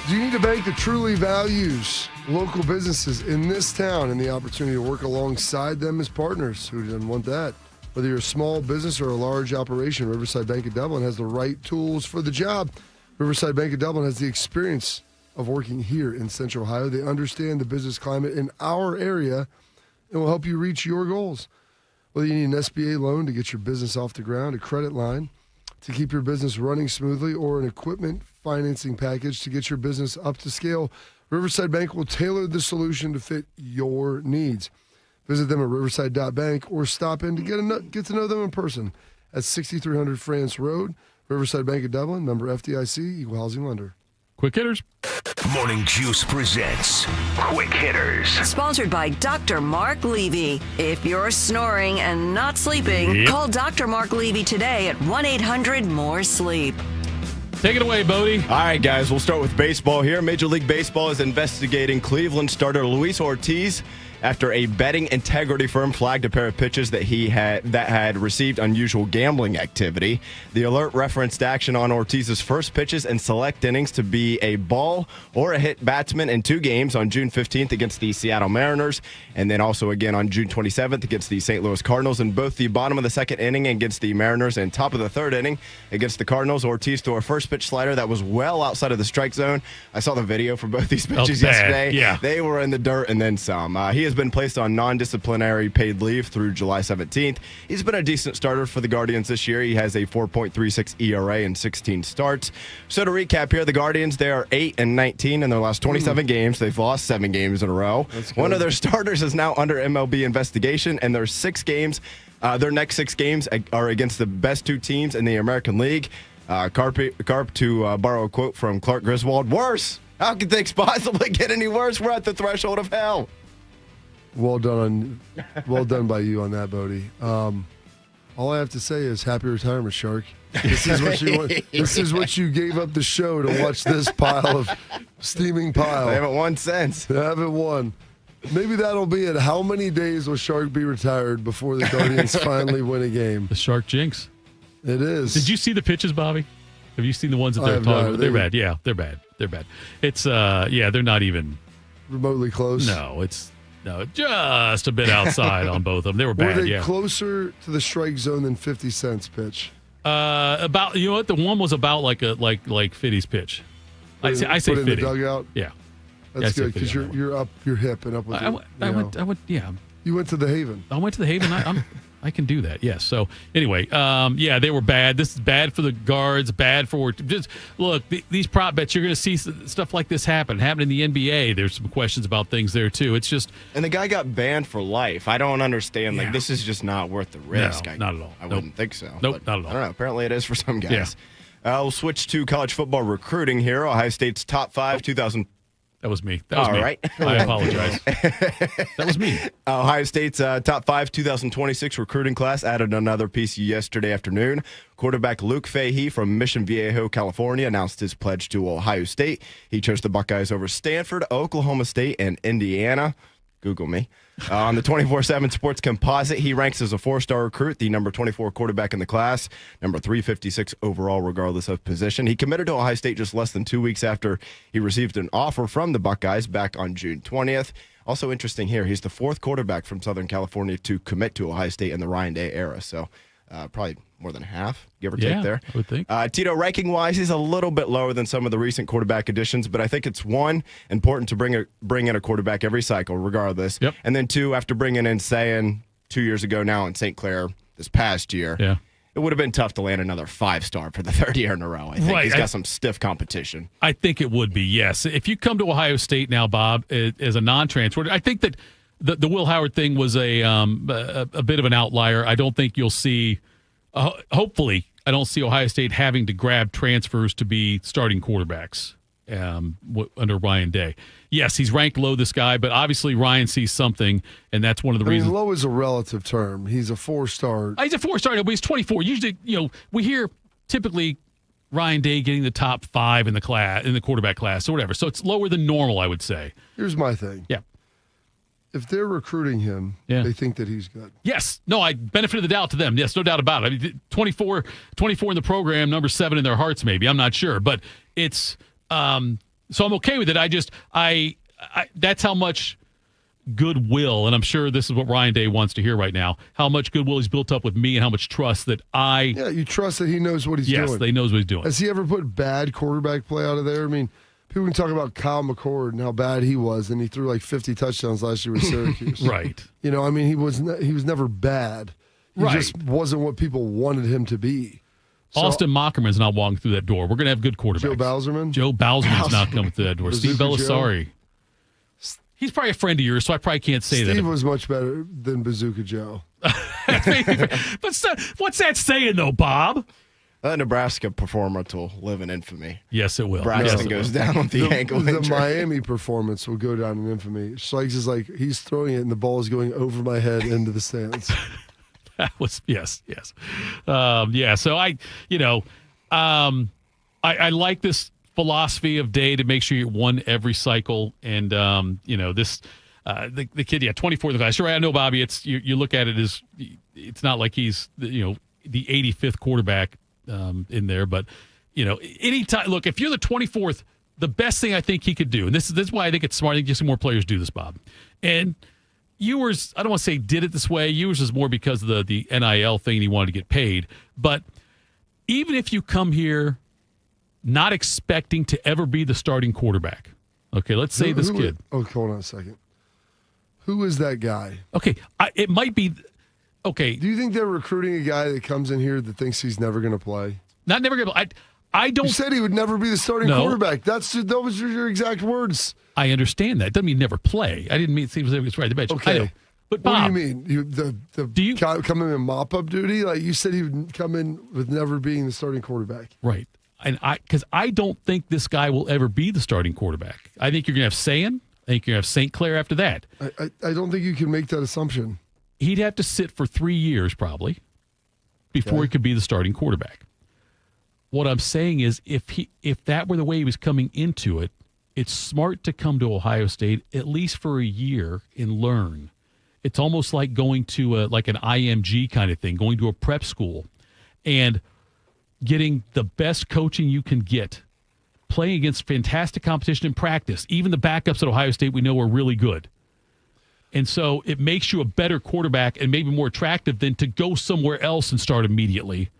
Do you need a bank that truly values local businesses in this town and the opportunity to work alongside them as partners? Who doesn't want that? Whether you're a small business or a large operation, Riverside Bank of Dublin has the right tools for the job. Riverside Bank of Dublin has the experience of working here in Central Ohio. They understand the business climate in our area and will help you reach your goals. Whether you need an SBA loan to get your business off the ground, a credit line to keep your business running smoothly, or an equipment financing package to get your business up to scale, Riverside Bank will tailor the solution to fit your needs. Visit them at riverside.bank or stop in to get to know them in person at 6300 France Road, Riverside Bank of Dublin, member FDIC, equal housing lender. Quick hitters. Morning Juice presents Quick Hitters. Sponsored by Dr. Mark Levy. If you're snoring and not sleeping, call Dr. Mark Levy today at 1-800-MORE-SLEEP. Take it away, Bodie. All right, guys, we'll start with baseball here. Major League Baseball is investigating Cleveland starter Luis Ortiz after a betting integrity firm flagged a pair of pitches that had received unusual gambling activity. The alert referenced action on Ortiz's first pitches and select innings to be a ball or a hit batsman in 2 games on June 15th against the Seattle Mariners, and then also again on June 27th against the St. Louis Cardinals. In both the bottom of the 2nd inning against the Mariners and top of the 3rd inning against the Cardinals, Ortiz threw a first pitch slider that was well outside of the strike zone. I saw the video for both these pitches yesterday. Yeah. They were in the dirt and then some. He has been placed on non-disciplinary paid leave through July 17th. He's been a decent starter for the Guardians this year. He has a 4.36 ERA in 16 starts. So to recap here, the Guardians, they are 8-19 in their last 27 games. They've lost 7 games in a row. One of their starters is now under MLB investigation, and their next 6 games are against the best 2 teams in the American League. Carp, to borrow a quote from Clark Griswold, worse. How can things possibly get any worse? We're at the threshold of hell. Well done by you on that, Bodie. All I have to say is happy retirement, Shark. This is what you want. This is what you gave up the show to watch this pile of steaming pile. They haven't won since. They haven't won. Maybe that'll be it. How many days will Shark be retired before the Guardians finally win a game? The Shark jinx. It is. Did you see the pitches, Bobby? Have you seen the ones that they're talking about? They're bad. Yeah, they're bad. They're bad. It's they're not even remotely close. No, just a bit outside on both of them. They were bad. Were they closer to the strike zone than 50 Cent's pitch? About the one was about like Fiddy's pitch. I say Fiddy. Fiddy. In the dugout? Yeah. That's good because you're up your hip and up with I went. You went to the Haven. I went to the Haven. I can do that. Yes. So anyway, they were bad. This is bad for the guards. Bad for just look. These prop bets. You're going to see stuff like this happen in the NBA. There's some questions about things there too. It's just and the guy got banned for life. I don't understand. Like this is just not worth the risk. No, not at all. I wouldn't think so. Nope, not at all. I don't know. Apparently, it is for some guys. Yeah. We'll switch to college football recruiting here. Ohio State's top 5 2000. That was me. That was all me. Right. I apologize. That was me. Ohio State's top 5 2026 recruiting class added another piece yesterday afternoon. Quarterback Luke Fahey from Mission Viejo, California, announced his pledge to Ohio State. He chose the Buckeyes over Stanford, Oklahoma State, and Indiana. Google me. On the 24/7 Sports Composite, he ranks as a 4-star recruit, the number 24 quarterback in the class, number 356 overall, regardless of position. He committed to Ohio State just less than 2 weeks after he received an offer from the Buckeyes back on June 20th. Also interesting here, he's the 4th quarterback from Southern California to commit to Ohio State in the Ryan Day era. So probably more than half, give or take there. I would think. Tito, ranking-wise, he's a little bit lower than some of the recent quarterback additions, but I think it's, 1, important to bring in a quarterback every cycle, regardless. Yep. And then 2, after bringing in Sayin 2 years ago now in St. Clair this past year, it would have been tough to land another 5-star for the 3rd year in a row. I think he's got some stiff competition. I think it would be, yes. If you come to Ohio State now, Bob, as a non-transfer, I think that the Will Howard thing was a bit of an outlier. I don't think you'll see. Hopefully, I don't see Ohio State having to grab transfers to be starting quarterbacks under Ryan Day. Yes, he's ranked low, this guy, but obviously Ryan sees something, and that's one of the reasons. Low is a relative term. He's a 4-star. He's a 4-star, but he's 24. Usually, we hear typically Ryan Day getting the top 5 in the quarterback class or whatever. So it's lower than normal, I would say. Here's my thing. Yeah. If they're recruiting him, they think that he's good. Yes. No, I benefit of the doubt to them. Yes, no doubt about it. I mean, 24 in the program, number 7 in their hearts, maybe. I'm not sure. But it's so I'm okay with it. I that's how much goodwill, and I'm sure this is what Ryan Day wants to hear right now, how much goodwill he's built up with me and how much trust that you trust that he knows what he's doing. Yes, they knows what he's doing. Has he ever put bad quarterback play out of there? I mean, people can talk about Kyle McCord and how bad he was, and he threw like 50 touchdowns last year with Syracuse. Right. He was never bad. He just wasn't what people wanted him to be. Austin Mockerman's not walking through that door. We're going to have good quarterbacks. Joe Bowserman's not coming through that door. Steve Bellisari. He's probably a friend of yours, so I probably can't say that. Steve was much better than Bazooka Joe. But what's that saying, though, Bob? A Nebraska performance will live in infamy. Yes, it will. Braxton goes down with the ankle injury. The Miami performance will go down in infamy. Schleichs is like, he's throwing it and the ball is going over my head into the stands. That was, yes. So I like this philosophy of Day to make sure you won every cycle. And, this, the kid, 24th in the class. Sure, I know, Bobby, you look at it as, it's not like he's, the 85th quarterback in there, but anytime, look, if you're the 24th, the best thing I think he could do, and this is why I think it's smart, I think just more players do this, Bob. And Ewers, I don't want to say did it this way. Ewers is more because of the NIL thing and he wanted to get paid. But even if you come here not expecting to ever be the starting quarterback, okay, let's say this kid. Hold on a second. Who is that guy? Okay, it might be. Okay. Do you think they're recruiting a guy that comes in here that thinks he's never going to play? Not never going to play. I don't. You said he would never be the starting quarterback. Those are your exact words. I understand that. Doesn't mean never play. I didn't mean it was right at the bench. Okay. I know. But Bob, what do you mean? Do you come in mop up duty? Like you said, he would come in with never being the starting quarterback. Right. And because I don't think this guy will ever be the starting quarterback. I think you're going to have Sayan. I think you're going to have St. Clair after that. I don't think you can make that assumption. He'd have to sit for 3 years probably before he could be the starting quarterback. What I'm saying is if that were the way he was coming into it, it's smart to come to Ohio State at least for a year and learn. It's almost like going to like an IMG kind of thing, going to a prep school and getting the best coaching you can get, playing against fantastic competition in practice. Even the backups at Ohio State we know are really good. And so it makes you a better quarterback and maybe more attractive than to go somewhere else and start immediately.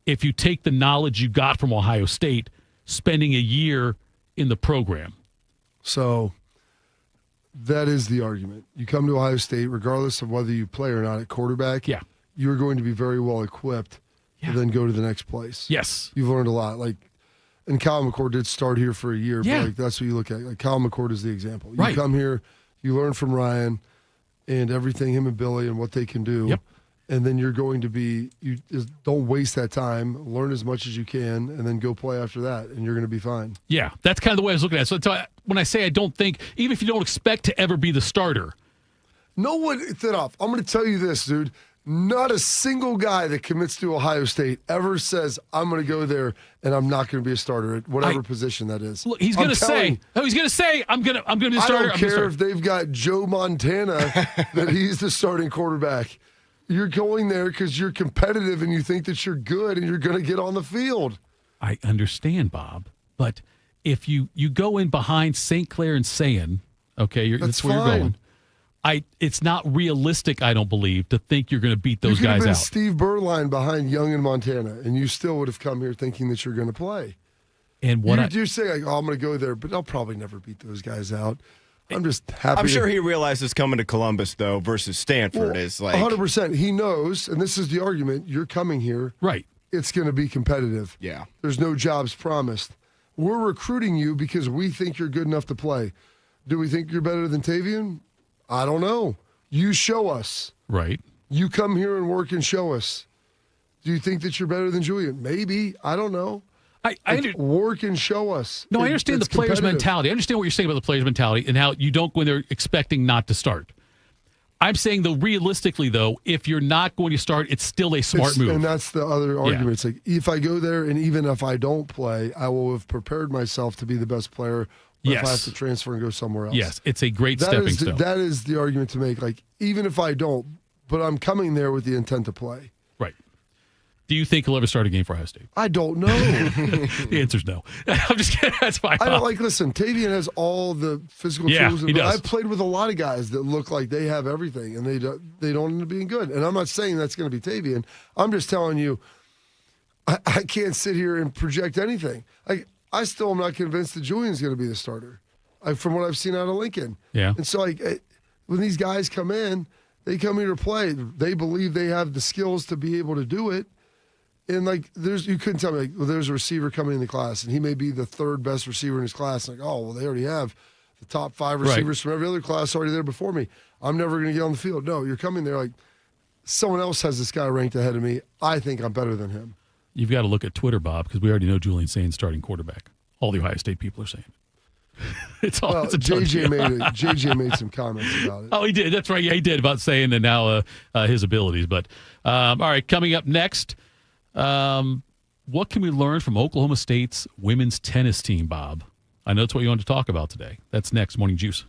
If you take the knowledge you got from Ohio State, spending a year in the program. So that is the argument. You come to Ohio State, regardless of whether you play or not at quarterback, you're going to be very well equipped to then go to the next place. Yes. You've learned a lot. And Kyle McCord did start here for a year, Yeah. but that's what you look at. Like Kyle McCord is the example. You Right. come here, you learn from Ryan and everything, him and Billy and what they can do. Yep. And then you're going to be, you just don't waste that time, learn as much as you can, and then go play after that, and you're going to be fine. Yeah, that's kind of the way I was looking at it. So when I say I don't think, even if you don't expect to ever be the starter. No one, I'm going to tell you this, dude. Not a single guy that commits to Ohio State ever says, I'm going to go there and I'm not going to be a starter at whatever position that is. Look, he's going to say, I'm going to be the starter. I don't care if they've got Joe Montana that he's the starting quarterback. You're going there because you're competitive and you think that you're good and you're going to get on the field. I understand, Bob. But if you go in behind St. Clair and Sayan, okay, that's where you're going. It's not realistic, I don't believe, to think you're going to beat those guys out. You could have been Steve Berline behind Young and Montana, and you still would have come here thinking that you're going to play. And what you say, I'm going to go there, but I'll probably never beat those guys out. I'm just happy. I'm sure he realizes coming to Columbus, though, versus Stanford is like 100%. He knows, and this is the argument, you're coming here. Right. It's going to be competitive. Yeah. There's no jobs promised. We're recruiting you because we think you're good enough to play. Do we think you're better than Tavian? I don't know. You show us. Right. You come here and work and show us. Do you think that you're better than Julian? Maybe. I don't know. Work and show us. No, I understand the player's mentality. I understand what you're saying about the player's mentality and how you don't go in there expecting not to start. I'm saying, though, realistically, though, if you're not going to start, it's still a smart move. And that's the other argument. It's like, if I go there and even if I don't play, I will have prepared myself to be the best player. If I have to transfer and go somewhere else. Yes, it's a great stepping stone. That is the argument to make. Like, even if I don't, but I'm coming there with the intent to play. Right. Do you think he'll ever start a game for Ohio State? I don't know. The answer's no. I'm just kidding. That's fine. I don't listen, Tavian has all the physical tools. He does. I've played with a lot of guys that look like they have everything, and they don't end up being good. And I'm not saying that's going to be Tavian. I'm just telling you, I can't sit here and project anything. I still am not convinced that Julian's going to be the starter from what I've seen out of Lincoln. Yeah. And so, when these guys come in, they come here to play. They believe they have the skills to be able to do it. And, you couldn't tell me, there's a receiver coming in the class, and he may be the third best receiver in his class. Like, oh, well, they already have the top 5 receivers from every other class already there before me. I'm never going to get on the field. No, you're coming there like someone else has this guy ranked ahead of me. I think I'm better than him. You've got to look at Twitter, Bob, because we already know Julian Sain's starting quarterback. All the Ohio State people are saying it's all. Well, it's a JJ made some comments about it. Oh, he did. That's right. Yeah, he did about saying that now his abilities. But all right, coming up next, what can we learn from Oklahoma State's women's tennis team, Bob? I know that's what you want to talk about today. That's next. Morning Juice.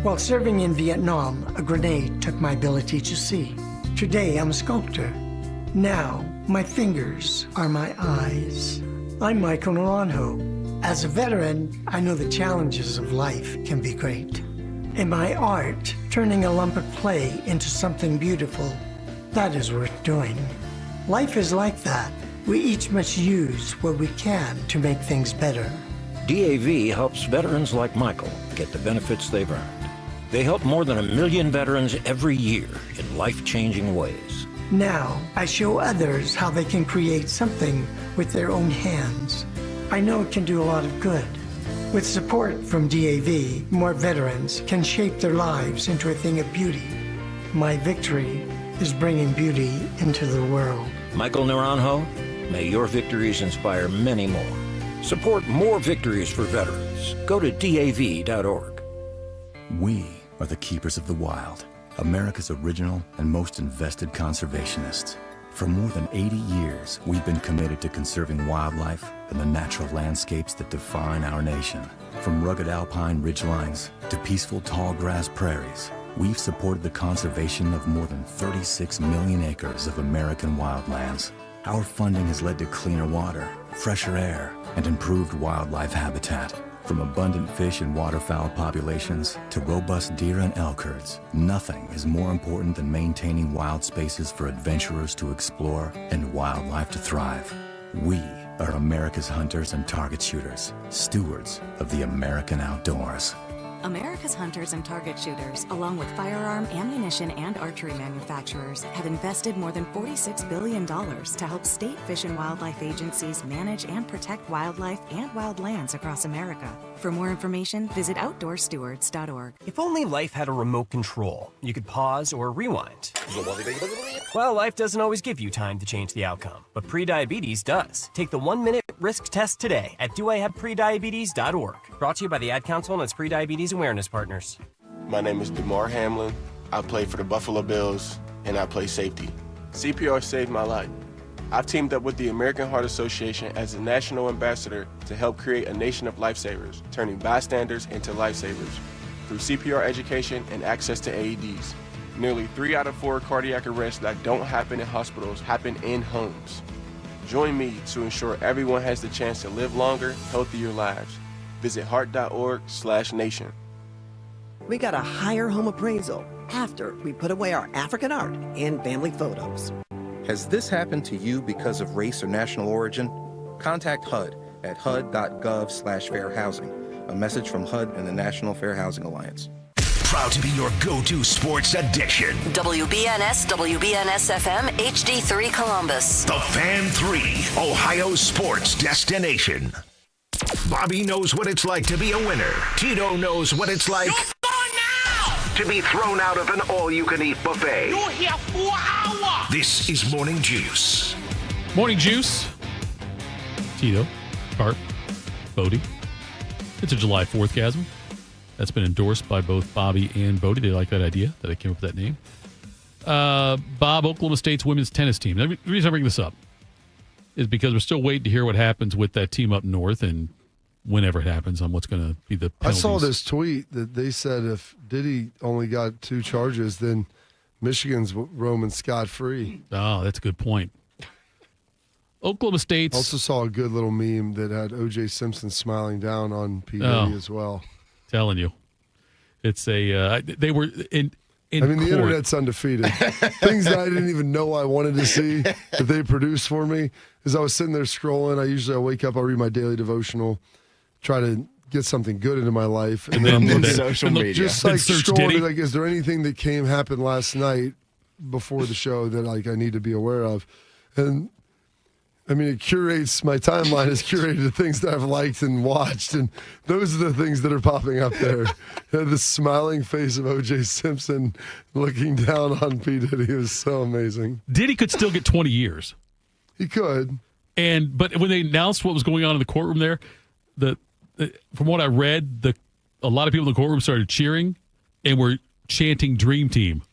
While serving in Vietnam, a grenade took my ability to see. Today, I'm a sculptor. Now, my fingers are my eyes. I'm Michael Naranjo. As a veteran, I know the challenges of life can be great. In my art, turning a lump of clay into something beautiful, that is worth doing. Life is like that. We each must use what we can to make things better. DAV helps veterans like Michael get the benefits they've earned. They help more than 1 million veterans every year in life-changing ways. Now, I show others how they can create something with their own hands. I know it can do a lot of good. With support from DAV, more veterans can shape their lives into a thing of beauty. My victory is bringing beauty into the world. Michael Naranjo, may your victories inspire many more. Support more victories for veterans. Go to DAV.org. We are the keepers of the wild, America's original and most invested conservationists. For more than 80 years, we've been committed to conserving wildlife and the natural landscapes that define our nation. From rugged alpine ridgelines to peaceful tall grass prairies, we've supported the conservation of more than 36 million acres of American wildlands. Our funding has led to cleaner water, fresher air, and improved wildlife habitat. From abundant fish and waterfowl populations to robust deer and elk herds, nothing is more important than maintaining wild spaces for adventurers to explore and wildlife to thrive. We are America's hunters and target shooters, stewards of the American outdoors. America's hunters and target shooters, along with firearm, ammunition, and archery manufacturers, have invested more than $46 billion to help state fish and wildlife agencies manage and protect wildlife and wildlands across America. For more information, visit outdoorstewards.org. If only life had a remote control, you could pause or rewind. Well, life doesn't always give you time to change the outcome, but prediabetes does. Take the 1-minute risk test today at doihaveprediabetes.org. Brought to you by the Ad Council and its Prediabetes Awareness Partners. My name is DeMar Hamlin. I play for the Buffalo Bills, and I play safety. CPR saved my life. I've teamed up with the American Heart Association as a national ambassador to help create a nation of lifesavers, turning bystanders into lifesavers through CPR education and access to AEDs. Nearly 3 out of 4 cardiac arrests that don't happen in hospitals happen in homes. Join me to ensure everyone has the chance to live longer, healthier lives. Visit heart.org/nation. We got a higher home appraisal after we put away our African art and family photos. Has this happened to you because of race or national origin? Contact HUD at hud.gov/fair housing. A message from HUD and the National Fair Housing Alliance. Proud to be your go-to sports addiction. WBNS, WBNS FM, HD3 Columbus. The Fan 3, Ohio's sports destination. Bobby knows what it's like to be a winner. Tito knows what it's like to be thrown out of an all-you-can-eat buffet. You're here 4 hours. This is Morning Juice. Morning Juice. Tito, Bart, Bodie. It's a July 4th gasm. That's been endorsed by both Bobby and Bodie. They like that idea that I came up with that name. Bob, Oklahoma State's women's tennis team. The reason I bring this up is because we're still waiting to hear what happens with that team up north and whenever it happens on what's going to be the penalties. I saw this tweet that they said if Diddy only got 2 charges, then Michigan's roaming scot-free. Oh, that's a good point. Oklahoma State's... Also saw a good little meme that had O.J. Simpson smiling down on P. Diddy as well. Telling you. It's a... they were in I mean, the internet's undefeated. Things that I didn't even know I wanted to see that they produced for me. As I was sitting there scrolling, I wake up, I read my daily devotional, try to get something good into my life. And then I'm looking at social media. Just like scrolling, like, is there anything that happened last night before the show that like I need to be aware of? And I mean, it curates, my timeline is curated to things that I've liked and watched, and those are the things that are popping up there. The smiling face of O.J. Simpson looking down on P. Diddy was so amazing. Diddy could still get 20 years. He could. But when they announced what was going on in the courtroom there, from what I read, a lot of people in the courtroom started cheering and were chanting Dream Team.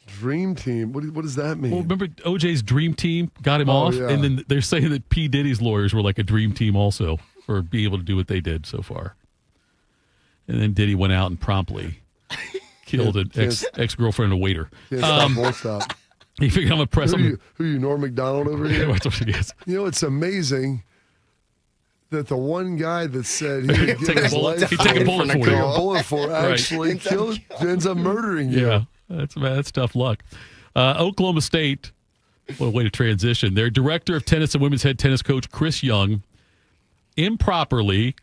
Dream Team? What does that mean? Well, remember OJ's Dream Team got him off? Yeah. And then they're saying that P. Diddy's lawyers were like a Dream Team also for being able to do what they did so far. And then Diddy went out and promptly killed an ex-girlfriend and a waiter. Won't stop. He figured I'm going to press him. Who are you, Norm Macdonald over here? You know, it's amazing that the one guy that said he would give his life he'd take a bullet for actually ends up murdering you. Yeah, that's tough luck. Oklahoma State, what a way to transition. Their director of tennis and women's head tennis coach, Chris Young, improperly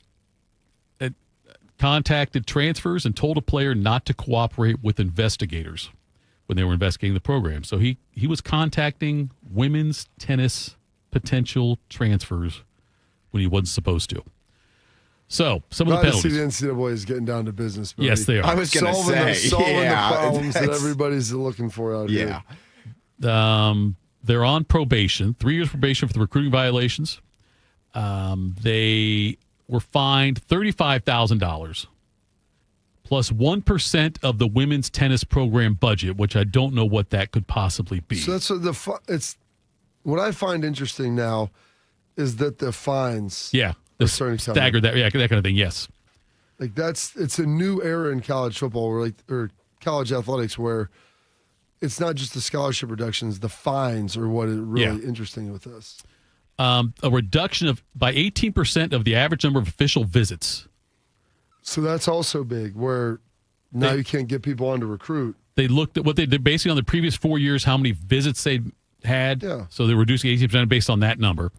contacted transfers and told a player not to cooperate with investigators when they were investigating the program. So he was contacting women's tennis potential transfers when he wasn't supposed to. So, some of the penalties. The NCAA is getting down to business. Buddy. Yes, they are. I was going to say. Solving the problems that everybody's looking for out here. They're on probation, 3 years probation for the recruiting violations. They were fined $35,000 plus 1% of the women's tennis program budget, which I don't know what that could possibly be. So that's what I find interesting now is that the fines. Yeah. The staggered that kind of thing. Yes. Like it's a new era in college football or college athletics where it's not just the scholarship reductions, the fines are what is really interesting with this. A reduction by 18% of the average number of official visits. So that's also big where now you can't get people on to recruit. They looked at what they did basically on the previous 4 years, how many visits they had. Yeah. So they're reducing 18% based on that number.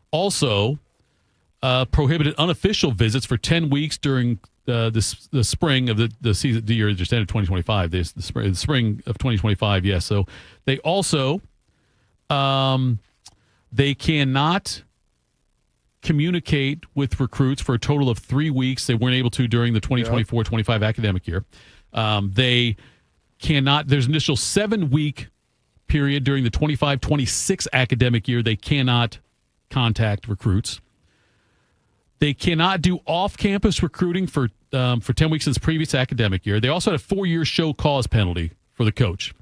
Also, prohibited unofficial visits for 10 weeks during the spring of the season, the year just ended 2025. The spring of 2025. Yes. So they also they cannot communicate with recruits for a total of 3 weeks. They weren't able to during the 2024-25 academic year. They cannot. There's an initial 7-week period during the 25-26 academic year. They cannot contact recruits. They cannot do off-campus recruiting for 10 weeks in this previous academic year. They also had a 4-year show cause penalty for the coach.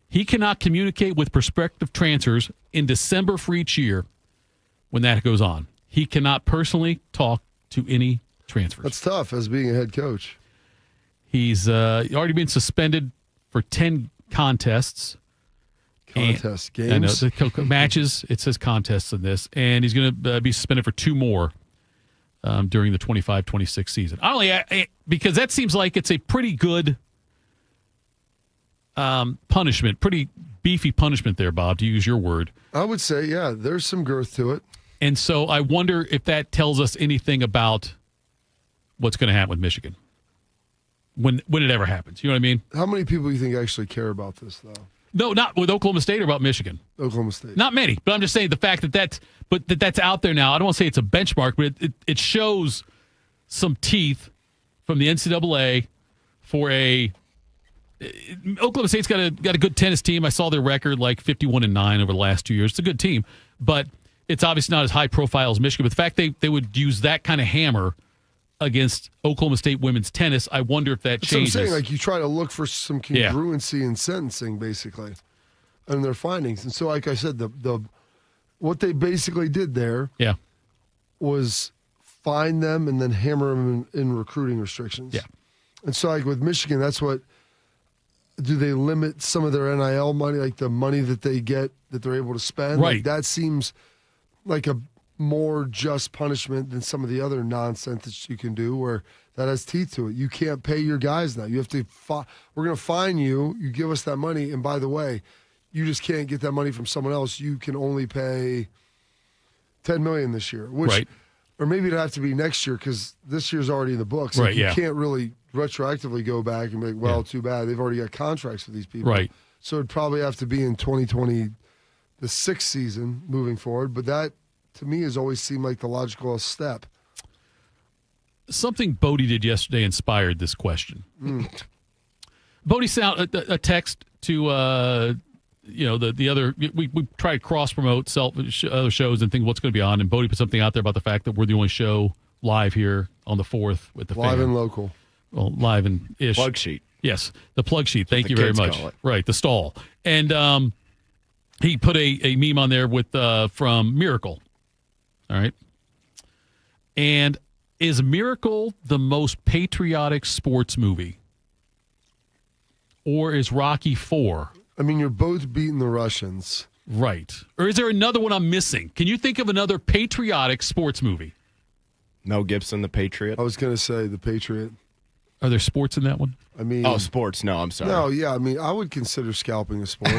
He cannot communicate with prospective transfers in December for each year when that goes on. He cannot personally talk to any transfers. That's tough as being a head coach. He's already been suspended for 10 contests. Games? I know, the matches, it says contests in this. And he's going to be suspended for 2 more during the 25-26 season. Because that seems like it's a pretty good punishment, pretty beefy punishment there, Bob, to use your word. I would say, yeah, there's some girth to it. And so I wonder if that tells us anything about what's going to happen with Michigan when it ever happens. You know what I mean? How many people do you think actually care about this, though? No, not with Oklahoma State or about Michigan. Oklahoma State. Not many, but I'm just saying the fact that's out there now. I don't want to say it's a benchmark, but it shows some teeth from the NCAA for Oklahoma State's got a good tennis team. I saw their record, like 51-9 over the last 2 years. It's a good team, but it's obviously not as high profile as Michigan. But the fact they would use that kind of hammer against Oklahoma State women's tennis, I wonder if that changes. I'm saying, like, you try to look for some congruency in sentencing, basically, and their findings. And so, like I said, the what they basically did there was fine them and then hammer them in recruiting restrictions. Yeah. And so, like, with Michigan, that's what – do they limit some of their NIL money, like the money that they get that they're able to spend? Right. Like, that seems like a more just punishment than some of the other nonsense that you can do where that has teeth to it. You can't pay your guys now. You have to we're going to fine you. You give us that money. And by the way, you just can't get that money from someone else. You can only pay $10 million this year, which, or maybe it'd have to be next year because this year's already in the books. Like, you can't really retroactively go back and be like, well, too bad. They've already got contracts with these people. Right. So it'd probably have to be in 2020, the 6th season moving forward, but that to me has always seemed like the logical step. Something Bodie did yesterday inspired this question. Bodie sent a text to the other. We try to cross promote other shows and think what's going to be on. And Bodie put something out there about the fact that we're the only show live here on the 4th with the live fan. and local. Well, live and ish. Plug sheet. Yes, the plug sheet. Thank you very much. Right, the stall. And he put a meme on there with from Miracle. All right. And is Miracle the most patriotic sports movie? Or is Rocky IV? I mean, you're both beating the Russians. Right. Or is there another one I'm missing? Can you think of another patriotic sports movie? Mel Gibson, The Patriot. I was going to say The Patriot. Are there sports in that one? I mean... Oh, sports. No, I'm sorry. No, yeah. I mean, I would consider scalping a sport.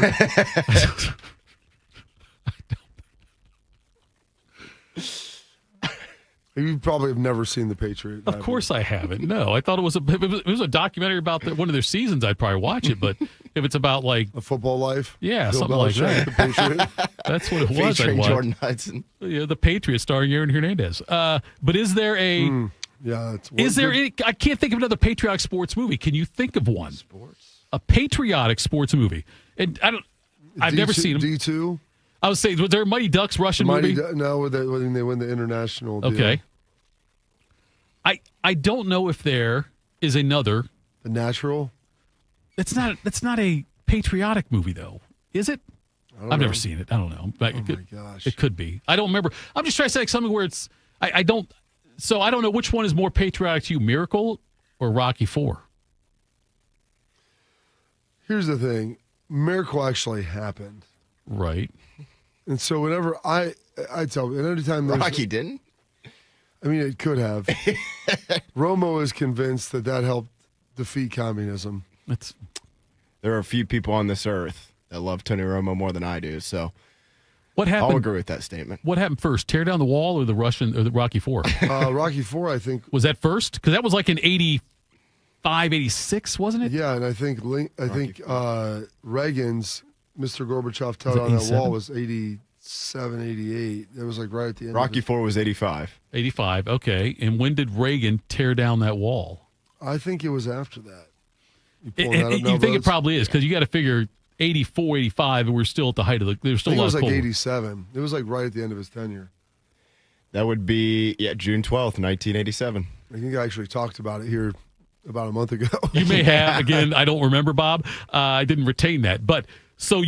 You probably have never seen The Patriot. Of course I haven't. No, I thought it was a documentary about one of their seasons. I'd probably watch it, but if it's about like A Football Life, yeah, Bill something like Belichick, that. The Patriot. That's what it was. Featuring Jordan Hudson. Yeah, The Patriot starring Aaron Hernandez. But is there a? Yeah, is there? I can't think of another patriotic sports movie. Can you think of one? A patriotic sports movie, and I don't. I've never seen them. D2. I would say, was there a Mighty Ducks Russian movie? No, when they win the international deal. Okay. I don't know if there is another. The Natural? That's not a patriotic movie, though, is it? I've never seen it. I don't know. Oh, my gosh. It could be. I don't remember. I'm just trying to say like something where it's. I don't. So I don't know which one is more patriotic to you, Miracle or Rocky IV. Here's the thing. Miracle actually happened. Right. And so whenever I tell you, and every time Rocky didn't? I mean, it could have. Romo is convinced that helped defeat communism. There are a few people on this earth that love Tony Romo more than I do, so what happened? I'll agree with that statement. What happened first? Tear down the wall or the Rocky IV? Rocky IV, I think. Was that first? Because that was like in 85, 86, wasn't it? Yeah, and I think Reagan's Mr. Gorbachev tell on that wall was 87, 88. It was like right at the end. Rocky IV was 85. 85, okay. And when did Reagan tear down that wall? I think it was after that. You think it probably is, because you got to figure 84, 85, and we're still at the height of the. There's still a lot of it was like 87. It was like right at the end of his tenure. That would be June 12th, 1987. I think I actually talked about it here about a month ago. You may have. Again, I don't remember, Bob. I didn't retain that. But so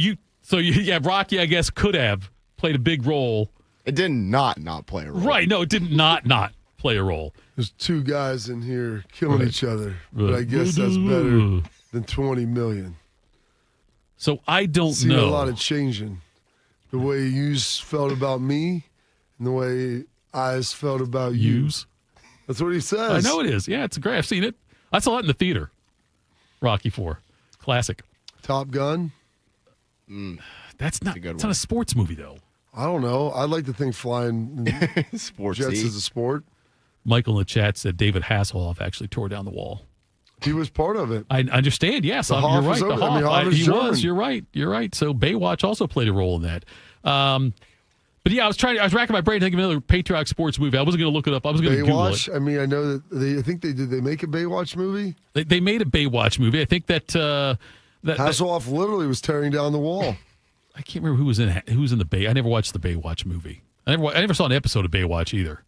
Rocky, I guess, could have played a big role. It did not play a role. Right. No, it did not play a role. There's two guys in here killing each other, but I guess that's better than 20 million. So I don't Seen know. a lot of changing. The way you felt about me and the way I felt about you. That's what he says. I know it is. Yeah, it's great. I've seen it. I saw it in the theater. Rocky IV. Classic. Top Gun? That's not a sports movie, though. I don't know. I'd like to think flying sports jets is a sport. Michael in the chat said David Hasselhoff actually tore down the wall. He was part of it. I understand. Yes, you're right. The Hoff, he was. You're right. You're right. So Baywatch also played a role in that. But yeah, I was racking my brain to think of another patriotic sports movie. I wasn't going to look it up. I was going to Google it. I mean, I know that I think they make a Baywatch movie? They made a Baywatch movie. I think that Hasselhoff literally was tearing down the wall. I can't remember who was in the Bay. I never watched the Baywatch movie. I never saw an episode of Baywatch either.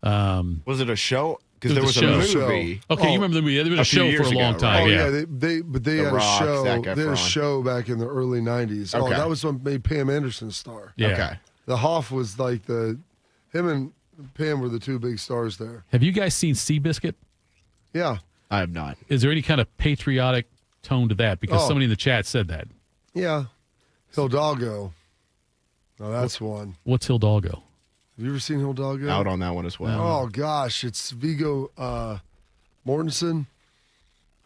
Was it a show? Because there was a movie. Okay, you remember the movie? There was a show for a long time. Oh, yeah, they had Rock, a show. Zac They had a Efron. show back in the early 90s. Okay. Oh, that was what made Pam Anderson star. Yeah. Okay. The Hoff was like him and Pam were the two big stars there. Have you guys seen Seabiscuit? Yeah. I have not. Is there any kind of patriotic tone to that? Because somebody in the chat said that. Yeah. Hidalgo. Oh, that's one. What's Hidalgo? Have you ever seen Hidalgo? Out on that one as well. Oh, gosh. It's Viggo Mortensen.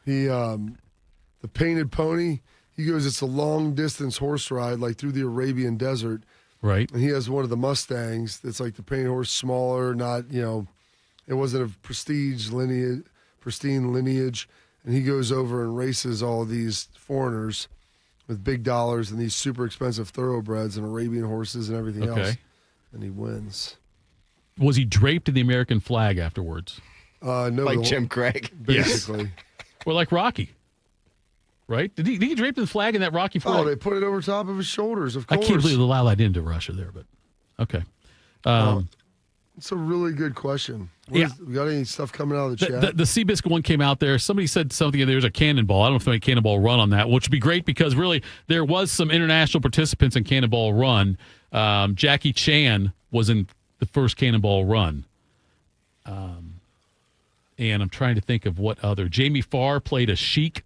He, the painted pony. He goes, it's a long-distance horse ride, like through the Arabian desert. Right. And he has one of the Mustangs that's like the painted horse, smaller, not, it wasn't a pristine lineage. And he goes over and races all these foreigners with big dollars and these super expensive thoroughbreds and Arabian horses and everything else. And he wins. Was he draped in the American flag afterwards? No. Like Jim Craig? Basically. Yes. Or like Rocky. Right? Did he get draped in the flag in that Rocky flag? Oh, they put it over top of his shoulders, of course. I can't believe they allowed that into Russia there, but okay. It's a really good question. We got any stuff coming out of the chat? The Seabiscuit one came out there. Somebody said something, there's a cannonball. I don't know if there's a cannonball run on that, which would be great because really there was some international participants in Cannonball Run. Jackie Chan was in the first Cannonball Run. And I'm trying to think of what other. Jamie Farr played a sheik.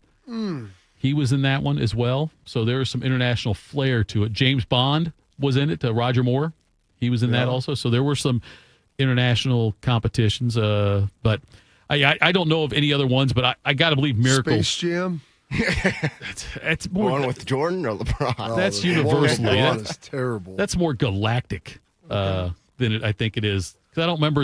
He was in that one as well. So there was some international flair to it. James Bond was in it, Roger Moore. He was in that also. So there were some international competitions. But I don't know of any other ones, but I got to believe Miracle. Space Jam? That's more. One with Jordan or LeBron? That's universally. That's terrible. That's more galactic than I think it is. Because I don't remember.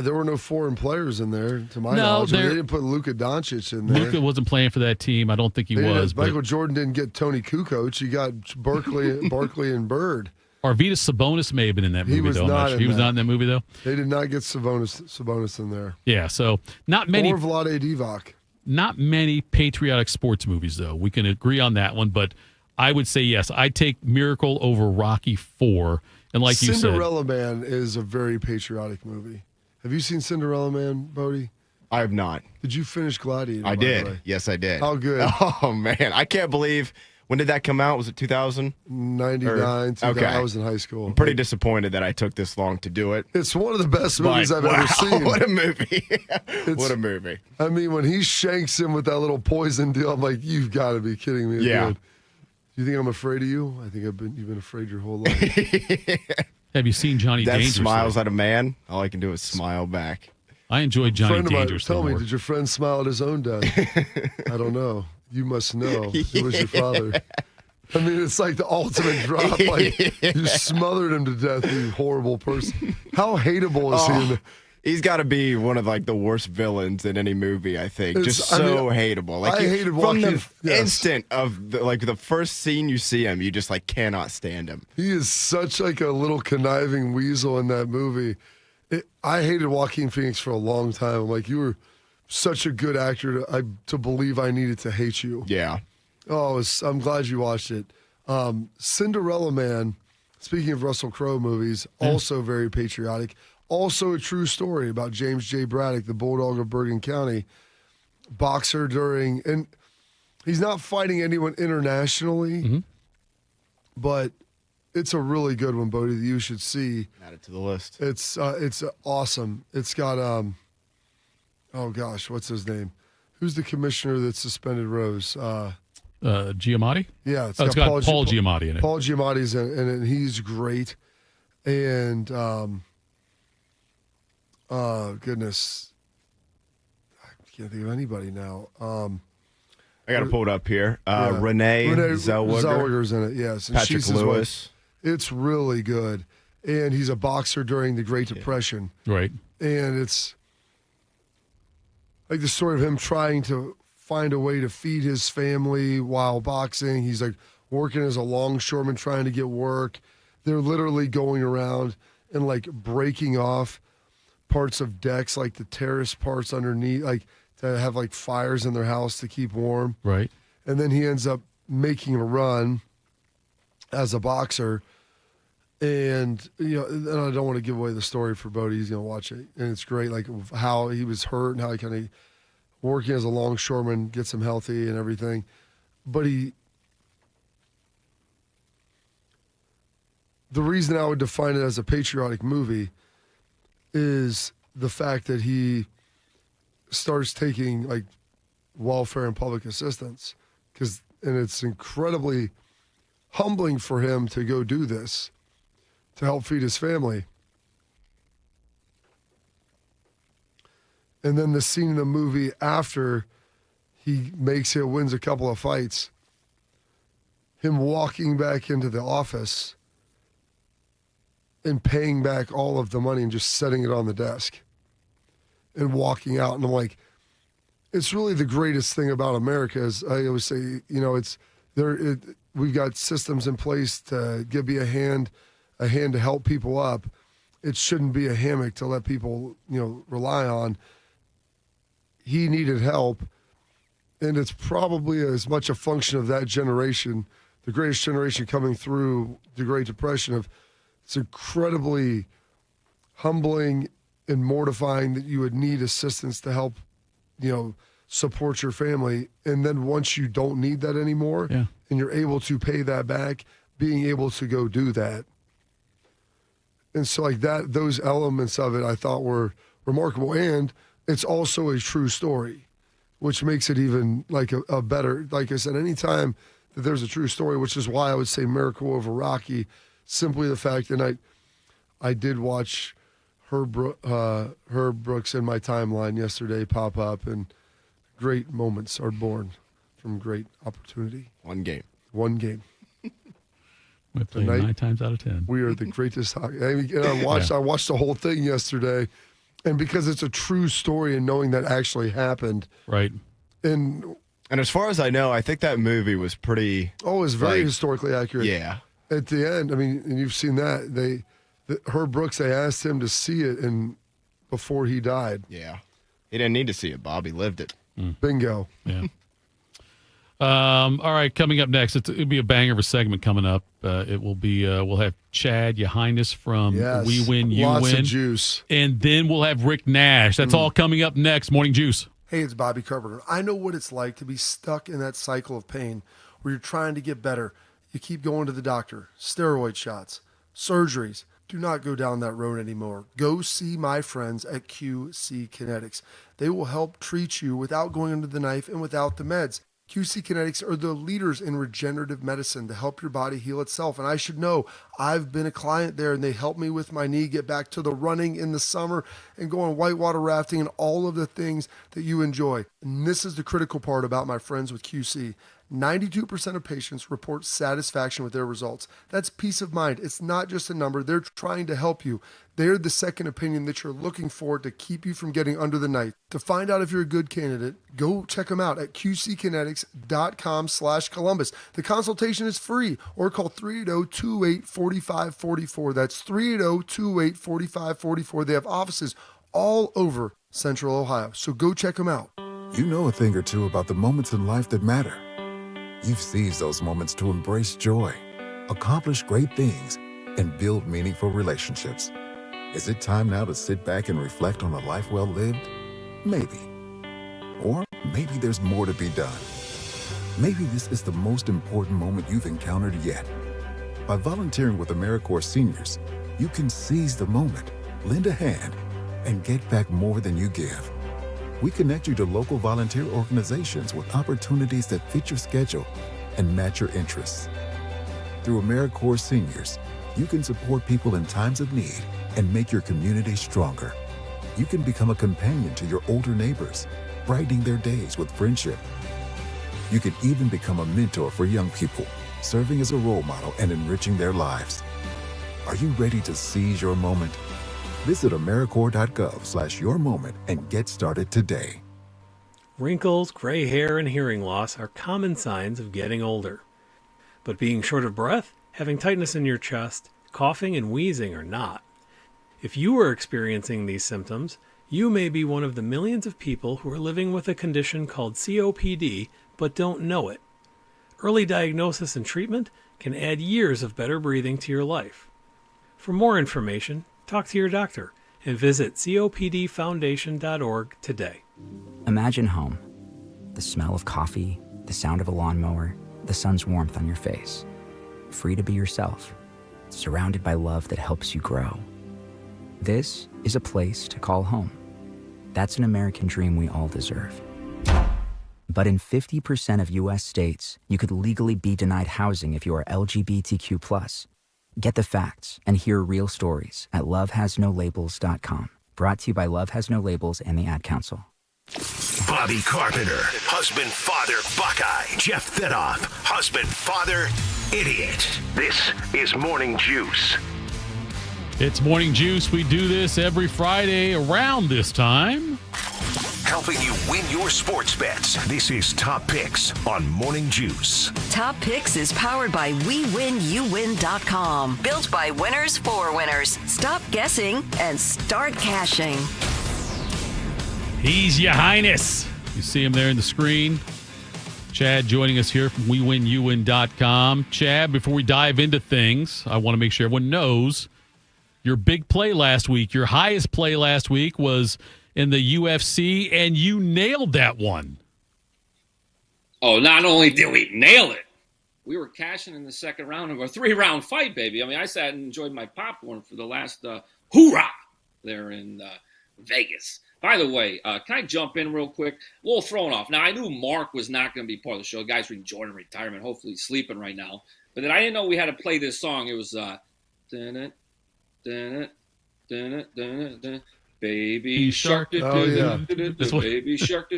There were no foreign players in there, to my knowledge. They didn't put Luka Doncic in there. Luka wasn't playing for that team. I don't think he was. Michael Jordan didn't get Tony Kukoc. He got Barkley and Bird. Arvydas Sabonis may have been in that movie, He was though. not in that movie, though? They did not get Sabonis in there. Yeah, so not many. Or Vlade Divac. Not many patriotic sports movies, though. We can agree on that one, but I would say yes. I'd take Miracle over Rocky IV. And like you said, Cinderella Man is a very patriotic movie. Have you seen Cinderella Man, Bodie? I have not. Did you finish Gladiator? I did. Yes, I did. How good? Oh, man. I can't believe. When did that come out? Was it 2000? 99. Okay. I was in high school. I'm pretty disappointed that I took this long to do it. It's one of the best movies I've ever seen. What a movie. What a movie. I mean, when he shanks him with that little poison deal, I'm like, you've got to be kidding me. Yeah. Dude. Do you think I'm afraid of you? I think you've been afraid your whole life. Have you seen Johnny That Dangerous? smiles at a man. All I can do is smile back. I enjoyed Johnny Dangerous. Tell me, did your friend smile at his own death? I don't know. You must know. It was your father. I mean, it's like the ultimate drop. Like, you smothered him to death, you horrible person. How hateable is he? He's got to be one of like the worst villains in any movie, I think. Just so hateable. Like I hated from Joaquin. the instant of the first scene you see him, you just like cannot stand him. He is such like a little conniving weasel in that movie. I hated Joaquin Phoenix for a long time. I'm like, you were such a good actor to believe I needed to hate you. Yeah. Oh, I'm glad you watched it. Cinderella Man, speaking of Russell Crowe movies, also very patriotic. Also a true story about James J. Braddock, the Bulldog of Bergen County, boxer and he's not fighting anyone internationally, but it's a really good one, Bodie, that you should see. Add it to the list. It's awesome. It's got, oh gosh, what's his name? Who's the commissioner that suspended Rose? Giamatti? Yeah, it's got Paul Giamatti in it. Paul Giamatti's in it, and he's great. And, goodness, I can't think of anybody now. I got to pull it up here. Renee Zellweger's in it, yes. And Patrick she's his Lewis. wife. It's really good. And he's a boxer during the Great Depression. Right. And it's like the story of him trying to find a way to feed his family while boxing. He's like working as a longshoreman trying to get work. They're literally going around and like breaking off parts of decks, like the terrace parts underneath, like to have like fires in their house to keep warm. Right. And then he ends up making a run as a boxer. And, you know, and I don't want to give away the story for Bodie. He's going to watch it. And it's great, like how he was hurt and how he kind of working as a longshoreman gets him healthy and everything. But the reason I would define it as a patriotic movie is the fact that he starts taking like welfare and public assistance, and it's incredibly humbling for him to go do this to help feed his family. And then the scene in the movie after he wins a couple of fights, him walking back into the office and paying back all of the money and just setting it on the desk and walking out. And I'm like, it's really the greatest thing about America is I always say, you know, we've got systems in place to give you a hand to help people up. It shouldn't be a hammock to let people, rely on. He needed help, and it's probably as much a function of that generation, the greatest generation coming through the Great Depression. It's incredibly humbling and mortifying that you would need assistance to help, support your family. And then once you don't need that anymore, and you're able to pay that back, being able to go do that. And so those elements of it I thought were remarkable. And it's also a true story, which makes it even a better, like I said, anytime that there's a true story, which is why I would say Miracle over Rocky, simply the fact, and I did watch Herb Brooks in my timeline yesterday pop up, and great moments are born from great opportunity. One game. We play 9 times out of 10. We are the greatest hockey. I watched the whole thing yesterday, and because it's a true story and knowing that actually happened. Right. And as far as I know, I think that movie was pretty... Oh, it's very historically accurate. Yeah. At the end, and you've seen that, Herb Brooks, they asked him to see it before he died. Yeah. He didn't need to see it, Bob. He lived it. Bingo. Yeah. All right, coming up next, it'll be a banger of a segment coming up. It will be, we'll have Chad, Your Highness from We Win, You Lots Win. of juice. And then we'll have Rick Nash. That's all coming up next. Morning Juice. Hey, it's Bobby Carpenter. I know what it's like to be stuck in that cycle of pain where you're trying to get better. You keep going to the doctor, steroid shots, surgeries. Do not go down that road anymore. Go see my friends at QC Kinetics. They will help treat you without going under the knife and without the meds. QC Kinetics are the leaders in regenerative medicine to help your body heal itself. And I should know, I've been a client there, and they helped me with my knee get back to the running in the summer and going whitewater rafting and all of the things that you enjoy. And this is the critical part about my friends with QC. 92% of patients report satisfaction with their results. That's peace of mind. It's not just a number. They're trying to help you. They're the second opinion that you're looking for to keep you from getting under the knife. To find out if you're a good candidate, go check them out at qckinetics.com/Columbus. The consultation is free, or call 380-284544. That's 380-284544. They have offices all over Central Ohio. So go check them out. You know a thing or two about the moments in life that matter. You've seized those moments to embrace joy, accomplish great things, and build meaningful relationships. Is it time now to sit back and reflect on a life well lived? Maybe. Or maybe there's more to be done. Maybe this is the most important moment you've encountered yet. By volunteering with AmeriCorps Seniors, you can seize the moment, lend a hand, and get back more than you give. We connect you to local volunteer organizations with opportunities that fit your schedule and match your interests. Through AmeriCorps Seniors, you can support people in times of need and make your community stronger. You can become a companion to your older neighbors, brightening their days with friendship. You can even become a mentor for young people, serving as a role model and enriching their lives. Are you ready to seize your moment? Visit AmeriCorps.gov/yourmoment and get started today. Wrinkles, gray hair, and hearing loss are common signs of getting older. But being short of breath, having tightness in your chest, coughing, and wheezing are not. If you are experiencing these symptoms, you may be one of the millions of people who are living with a condition called COPD but don't know it. Early diagnosis and treatment can add years of better breathing to your life. For more information, talk to your doctor and visit copdfoundation.org today. Imagine home. The smell of coffee, the sound of a lawnmower, the sun's warmth on your face. Free to be yourself, surrounded by love that helps you grow. This is a place to call home. That's an American dream we all deserve. But in 50% of U.S. states, you could legally be denied housing if you are LGBTQ+. Get the facts and hear real stories at lovehasnolabels.com. Brought to you by Love Has No Labels and the Ad Council. Bobby Carpenter, husband, father, Buckeye. Jeff Thinoff, husband, father, idiot. This is Morning Juice. It's Morning Juice. We do this every Friday around this time. helping you win your sports bets. This is Top Picks on Morning Juice. Top Picks is powered by WeWinYouWin.com. Built by winners for winners. Stop guessing and start cashing. He's your highness. You see him there in the screen. Chad joining us here from WeWinYouWin.com. Chad, before we dive into things, I want to make sure everyone knows your big play last week, your highest play last week was in the UFC, and you nailed that one. Oh, not only did we nail it, we were cashing in the second round of a 3-round fight, baby. I mean, I sat and enjoyed my popcorn for the last hoorah there in Vegas. By the way, can I jump in real quick? A little thrown off. Now, I knew Mark was not going to be part of the show. The guy's enjoying retirement. Hopefully he's sleeping right now. But then I didn't know we had to play this song. It was Baby Shark. Baby Shark.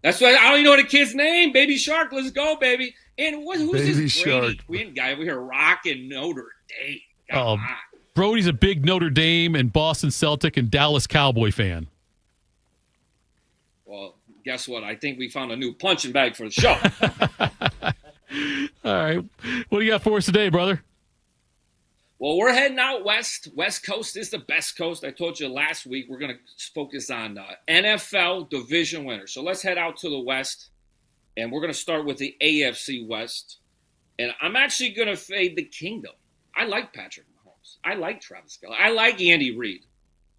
That's why I don't even know the kid's name. Baby Shark. Let's go, baby. And who's this Brady Quinn guy over here rocking Notre Dame? Brody's a big Notre Dame and Boston Celtic and Dallas Cowboy fan. Well, guess what? I think we found a new punching bag for the show. All right. What do you got for us today, brother? Well, we're heading out west. West Coast is the best coast. I told you last week we're going to focus on NFL division winners. So let's head out to the west, and we're going to start with the AFC West. And I'm actually going to fade the Kingdom. I like Patrick Mahomes. I like Travis Kelce. I like Andy Reid.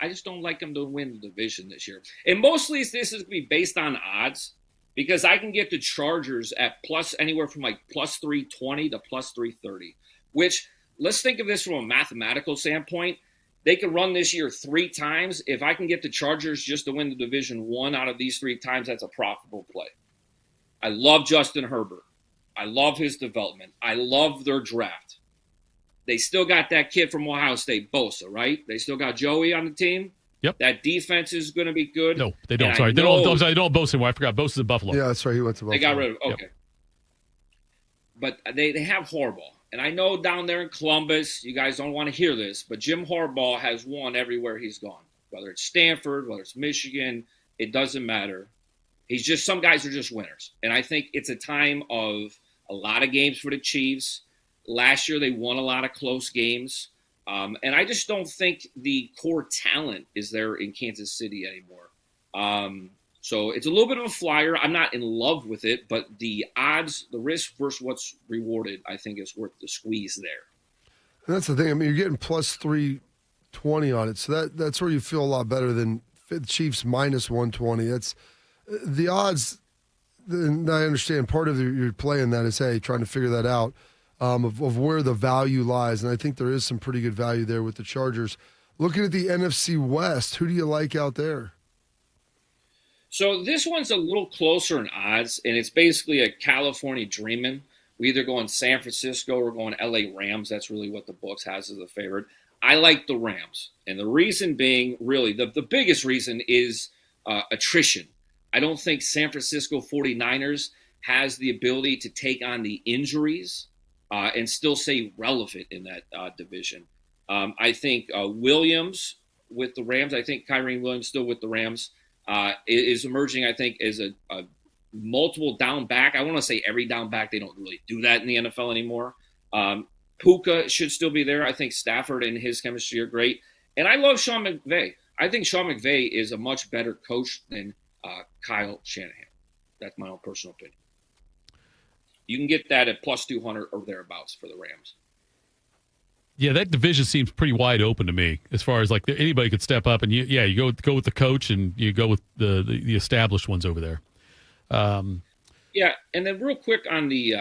I just don't like him to win the division this year. And mostly this is going to be based on odds because I can get the Chargers at anywhere from like plus 320 to plus 330, which – let's think of this from a mathematical standpoint. They could run this year 3 times. If I can get the Chargers just to win the division 1 out of these 3 times, that's a profitable play. I love Justin Herbert. I love his development. I love their draft. They still got that kid from Ohio State, Bosa, right? They still got Joey on the team. Yep. That defense is going to be good. No, they don't. Sorry. They don't have Bosa anymore. I forgot. Bosa's in Buffalo. Yeah, that's right. He went to Buffalo. They got rid of okay. Yep. But they have Harbaugh. And I know down there in Columbus, you guys don't want to hear this, but Jim Harbaugh has won everywhere he's gone. Whether it's Stanford, whether it's Michigan, it doesn't matter. Some guys are just winners. And I think it's a time of a lot of games for the Chiefs. Last year, they won a lot of close games. And I just don't think the core talent is there in Kansas City anymore. So it's a little bit of a flyer. I'm not in love with it, but the odds, the risk versus what's rewarded, I think is worth the squeeze there. And that's the thing. I mean, you're getting plus 320 on it. So that's where you feel a lot better than Chiefs minus 120. That's the odds. And I understand part of your play in that is, hey, trying to figure that out of where the value lies. And I think there is some pretty good value there with the Chargers. Looking at the NFC West, who do you like out there? So this one's a little closer in odds, and it's basically a California dreaming. We either go in San Francisco or go in LA Rams. That's really what the books has as a favorite. I like the Rams, and the reason being, really, the biggest reason is attrition. I don't think San Francisco 49ers has the ability to take on the injuries and still stay relevant in that division. I think Williams with the Rams, I think Kyren Williams still with the Rams, is emerging, I think, as a multiple down back. I want to say every down back. They don't really do that in the NFL anymore. Puka should still be there. I think Stafford and his chemistry are great. And I love Sean McVay. I think Sean McVay is a much better coach than Kyle Shanahan. That's my own personal opinion. You can get that at plus 200 or thereabouts for the Rams. Yeah, that division seems pretty wide open to me as far as like anybody could step up and you go with the coach and you go with the established ones over there. Yeah, and then real quick on the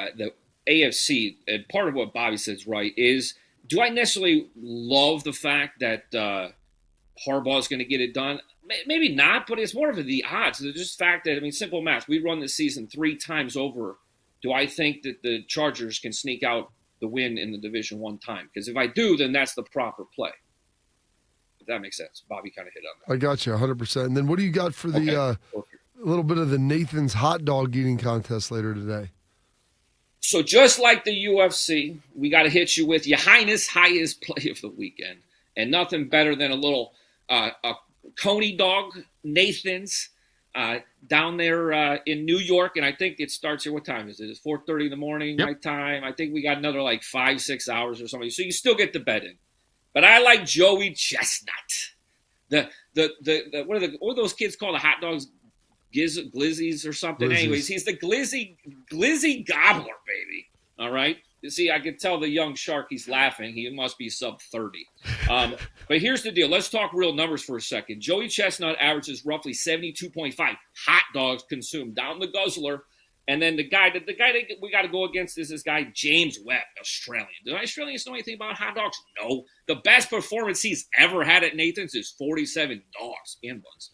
AFC, and part of what Bobby said is right, is do I necessarily love the fact that Harbaugh is going to get it done? Maybe not, but it's more of the odds. It's just the fact that, simple math. We run this season 3 times over. Do I think that the Chargers can sneak out the win in the division 1 time? Because if I do, then that's the proper play. If that makes sense. Bobby kind of hit on that. I got you 100%. And then what do you got for the little bit of the Nathan's hot dog eating contest later today? So just like the UFC, we got to hit you with your highest play of the weekend. And nothing better than a little a Coney dog, Nathan's. down there in New York, and I think it starts here. What time is it? It's 4:30 in the morning, Yep. my time. I think we got another like 5-6 hours or something. So you still get the bed in. But I like Joey Chestnut. What are those kids called? The hot dogs, glizzies or something. Glizzies. Anyways, he's the glizzy gobbler, baby. All right. You see, I can tell the young shark, he's laughing. He must be sub 30. But here's the deal. Let's talk real numbers for a second. Joey Chestnut averages roughly 72.5 hot dogs consumed down the guzzler. And then the guy that we got to go against is this guy, James Webb, Australian. Do Australians know anything about hot dogs? No. The best performance he's ever had at Nathan's is 47 dogs and buns.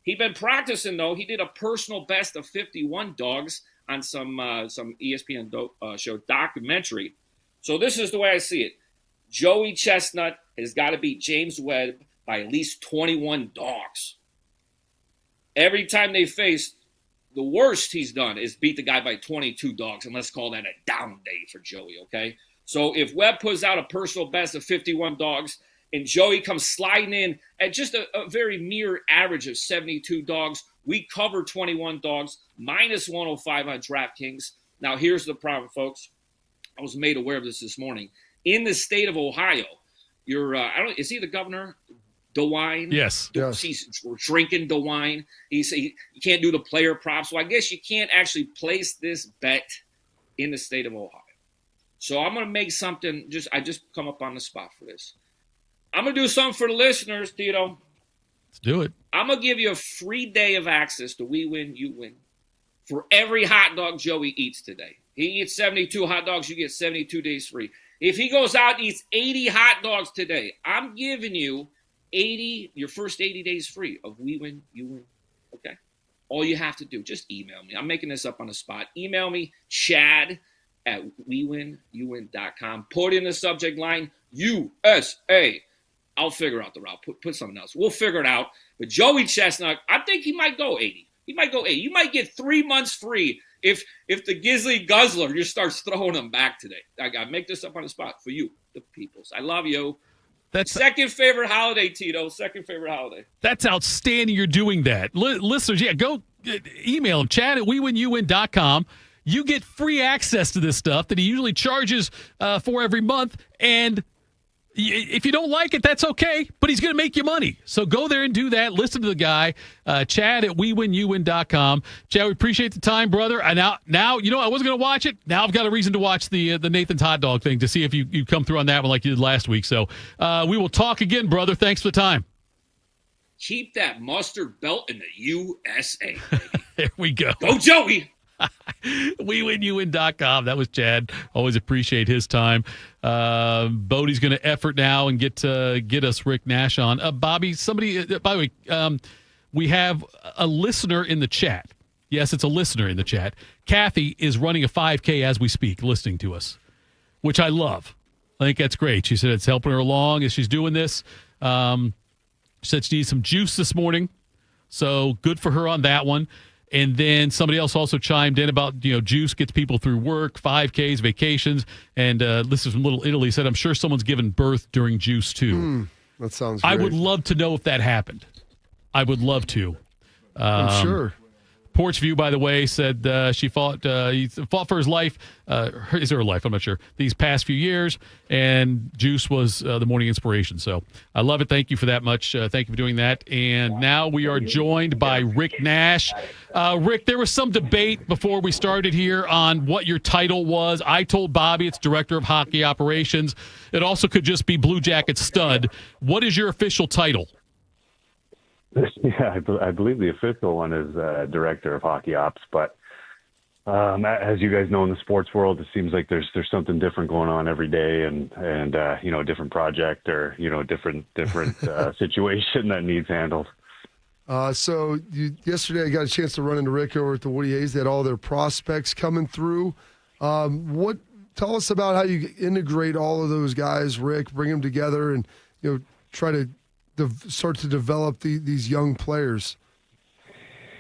He'd been practicing, though. He did a personal best of 51 dogs on some ESPN show documentary. So this is the way I see it. Joey Chestnut has got to beat James Webb by at least 21 dogs. Every time they face, the worst he's done is beat the guy by 22 dogs, and let's call that a down day for Joey, okay? So if Webb puts out a personal best of 51 dogs and Joey comes sliding in at just a very mere average of 72 dogs, we cover 21 dogs, minus 105 on DraftKings. Now, here's the problem, folks. I was made aware of this morning. In the state of Ohio, is he the governor? DeWine? Yes. He's drinking DeWine. He can't do the player props. So I guess you can't actually place this bet in the state of Ohio. So I'm going to make something. I just come up on the spot for this. I'm going to do something for the listeners, Tito. Let's do it. I'm going to give you a free day of access to We Win, You Win for every hot dog Joey eats today. He eats 72 hot dogs, you get 72 days free. If he goes out and eats 80 hot dogs today, I'm giving you your first 80 days free of We Win, You Win. Okay? All you have to do, just email me. I'm making this up on the spot. Email me, chad@wewinyouwin.com. Put in the subject line, USA. I'll figure out the route. Put something else. We'll figure it out. But Joey Chestnut, I think he might go 80. He might go 80. You might get 3 months free if the Gizzly Guzzler just starts throwing them back today. I got to make this up on the spot for you, the peoples. I love you. That's second favorite holiday, Tito. Second favorite holiday. That's outstanding you're doing that. Listeners, go email him, chad@wewinyouwin.com. You get free access to this stuff that he usually charges for every month. And if you don't like it, that's okay, but he's going to make you money. So go there and do that. Listen to the guy, chad@wewinyouwin.com. Chad, we appreciate the time, brother. And now, I wasn't going to watch it. Now I've got a reason to watch the Nathan's hot dog thing to see if you come through on that one like you did last week. So we will talk again, brother. Thanks for the time. Keep that mustard belt in the USA. There we go. Go, Joey. WeWinYouWin.com. That was Chad. Always appreciate his time. Bodie's going to effort now and get us Rick Nash on. Bobby, somebody, by the way, we have a listener in the chat. Yes, it's a listener in the chat. Kathy is running a 5K as we speak, listening to us, which I love. I think that's great. She said it's helping her along as she's doing this. She said she needs some juice this morning, so good for her on that one. And then somebody else also chimed in about, juice gets people through work, 5Ks, vacations. And this is from Little Italy, said, I'm sure someone's given birth during juice, too. That sounds great. I would love to know if that happened. I would love to. I'm sure. Porchview, by the way, said he fought for his life, his or her life, I'm not sure, these past few years, and juice was the morning inspiration. So I love it. Thank you for that much. Thank you for doing that. And now we are joined by Rick Nash. Rick, there was some debate before we started here on what your title was. I told Bobby it's Director of Hockey Operations. It also could just be Blue Jacket Stud. What is your official title? Yeah, I believe the official one is Director of Hockey Ops, but as you guys know in the sports world, it seems like there's something different going on every day, and a different project or different situation that needs handled. So yesterday I got a chance to run into Rick over at the Woody Hayes. They had all their prospects coming through. Tell us about how you integrate all of those guys, Rick, bring them together, and try to start to develop these young players.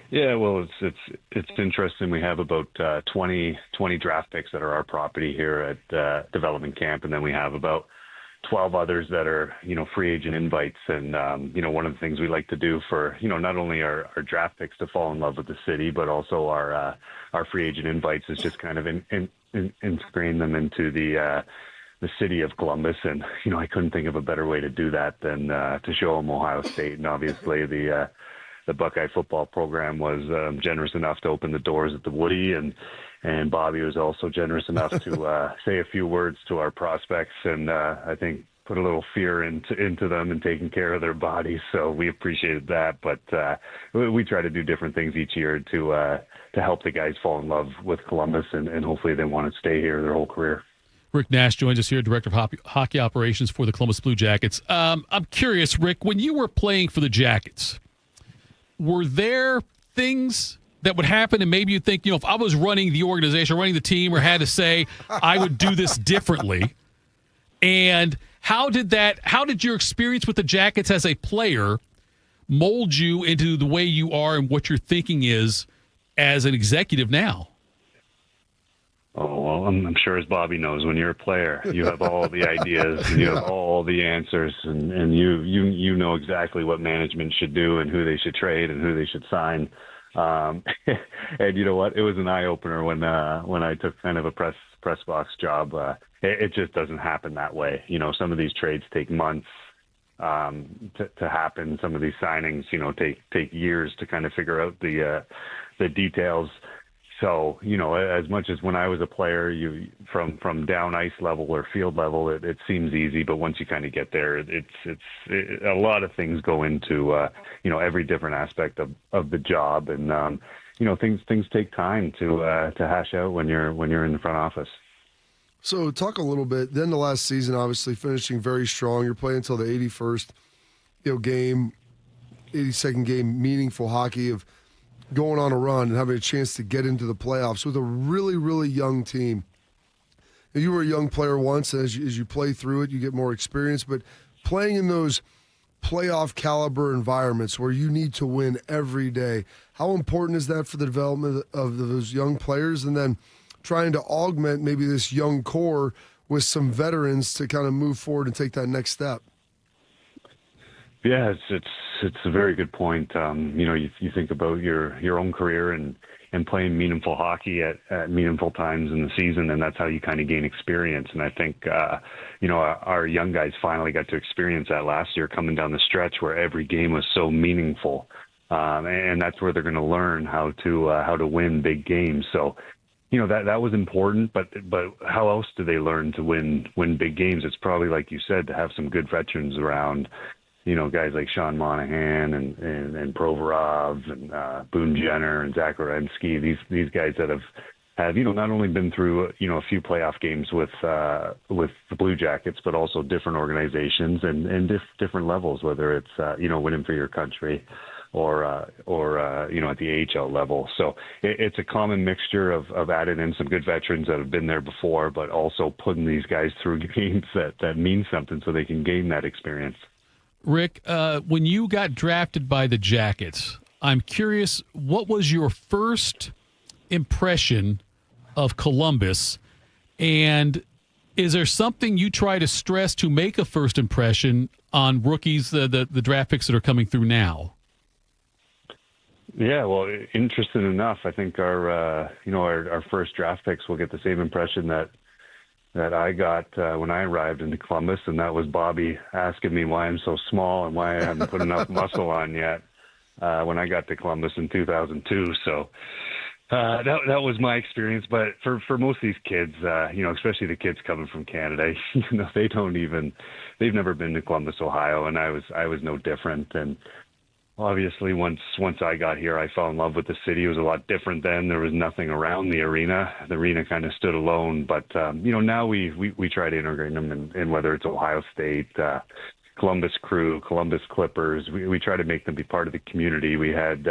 Yeah, well, it's interesting. We have about 20 draft picks that are our property here at development camp, and then we have about 12 others that are, free agent invites. And, one of the things we like to do for, not only our draft picks to fall in love with the city, but also our free agent invites is just kind of ingrain them into the city of Columbus. And, I couldn't think of a better way to do that than to show them Ohio State. And obviously the Buckeye football program was generous enough to open the doors at the Woody, and Bobby was also generous enough to say a few words to our prospects, and I think put a little fear into them and taking care of their bodies. So we appreciated that. But we try to do different things each year to help the guys fall in love with Columbus, and hopefully they want to stay here their whole career. Rick Nash joins us here, Director of Hockey Operations for the Columbus Blue Jackets. I'm curious, Rick, when you were playing for the Jackets, were there things that would happen and maybe you think, if I was running the organization, running the team, or had to say, I would do this differently? And how did your experience with the Jackets as a player mold you into the way you are and what your thinking is as an executive now? Oh, well, I'm sure as Bobby knows, when you're a player, you have all the ideas and you have all the answers, and you know exactly what management should do and who they should trade and who they should sign. And you know what? It was an eye-opener when I took kind of a press box job. It just doesn't happen that way. Some of these trades take months to happen. Some of these signings, take years to kind of figure out the details. So, as much as when I was a player, from down ice level or field level, it seems easy. But once you kind of get there, it's a lot of things go into, every different aspect of the job. And, things take time to hash out when you're in the front office. So talk a little bit. Then the last season, obviously finishing very strong. You're playing until the 81st, game, 82nd game, meaningful hockey of going on a run and having a chance to get into the playoffs with a really, really young team. You were a young player once, and as you play through it, you get more experience. But playing in those playoff caliber environments where you need to win every day, how important is that for the development of those young players? And then trying to augment maybe this young core with some veterans to kind of move forward and take that next step. Yeah, it's a very good point. You think about your own career and playing meaningful hockey at meaningful times in the season, and that's how you kind of gain experience. And I think, our young guys finally got to experience that last year coming down the stretch where every game was so meaningful. And that's where they're going to learn how to win big games. So, that was important, but how else do they learn to win big games? It's probably, like you said, to have some good veterans around, guys like Sean Monahan and Provorov and Boone Jenner and Zach Werenski, these guys that have not only been through, a few playoff games with the Blue Jackets, but also different organizations and different levels, whether it's, winning for your country or at the AHL level. So it's a common mixture of adding in some good veterans that have been there before, but also putting these guys through games that mean something so they can gain that experience. Rick, when you got drafted by the Jackets, I'm curious, what was your first impression of Columbus? And is there something you try to stress to make a first impression on rookies, the draft picks that are coming through now? Yeah, well, interesting enough, I think our first draft picks will get the same impression that I got when I arrived into Columbus, and that was Bobby asking me why I'm so small and why I haven't put enough muscle on yet when I got to Columbus in 2002. So that was my experience. But for most of these kids, especially the kids coming from Canada, they've never been to Columbus, Ohio, and I was no different. And obviously, once I got here, I fell in love with the city. It was a lot different then. There was nothing around the arena. The arena kind of stood alone. But, now we try to integrate them in whether it's Ohio State, Columbus Crew, Columbus Clippers. We try to make them be part of the community. We had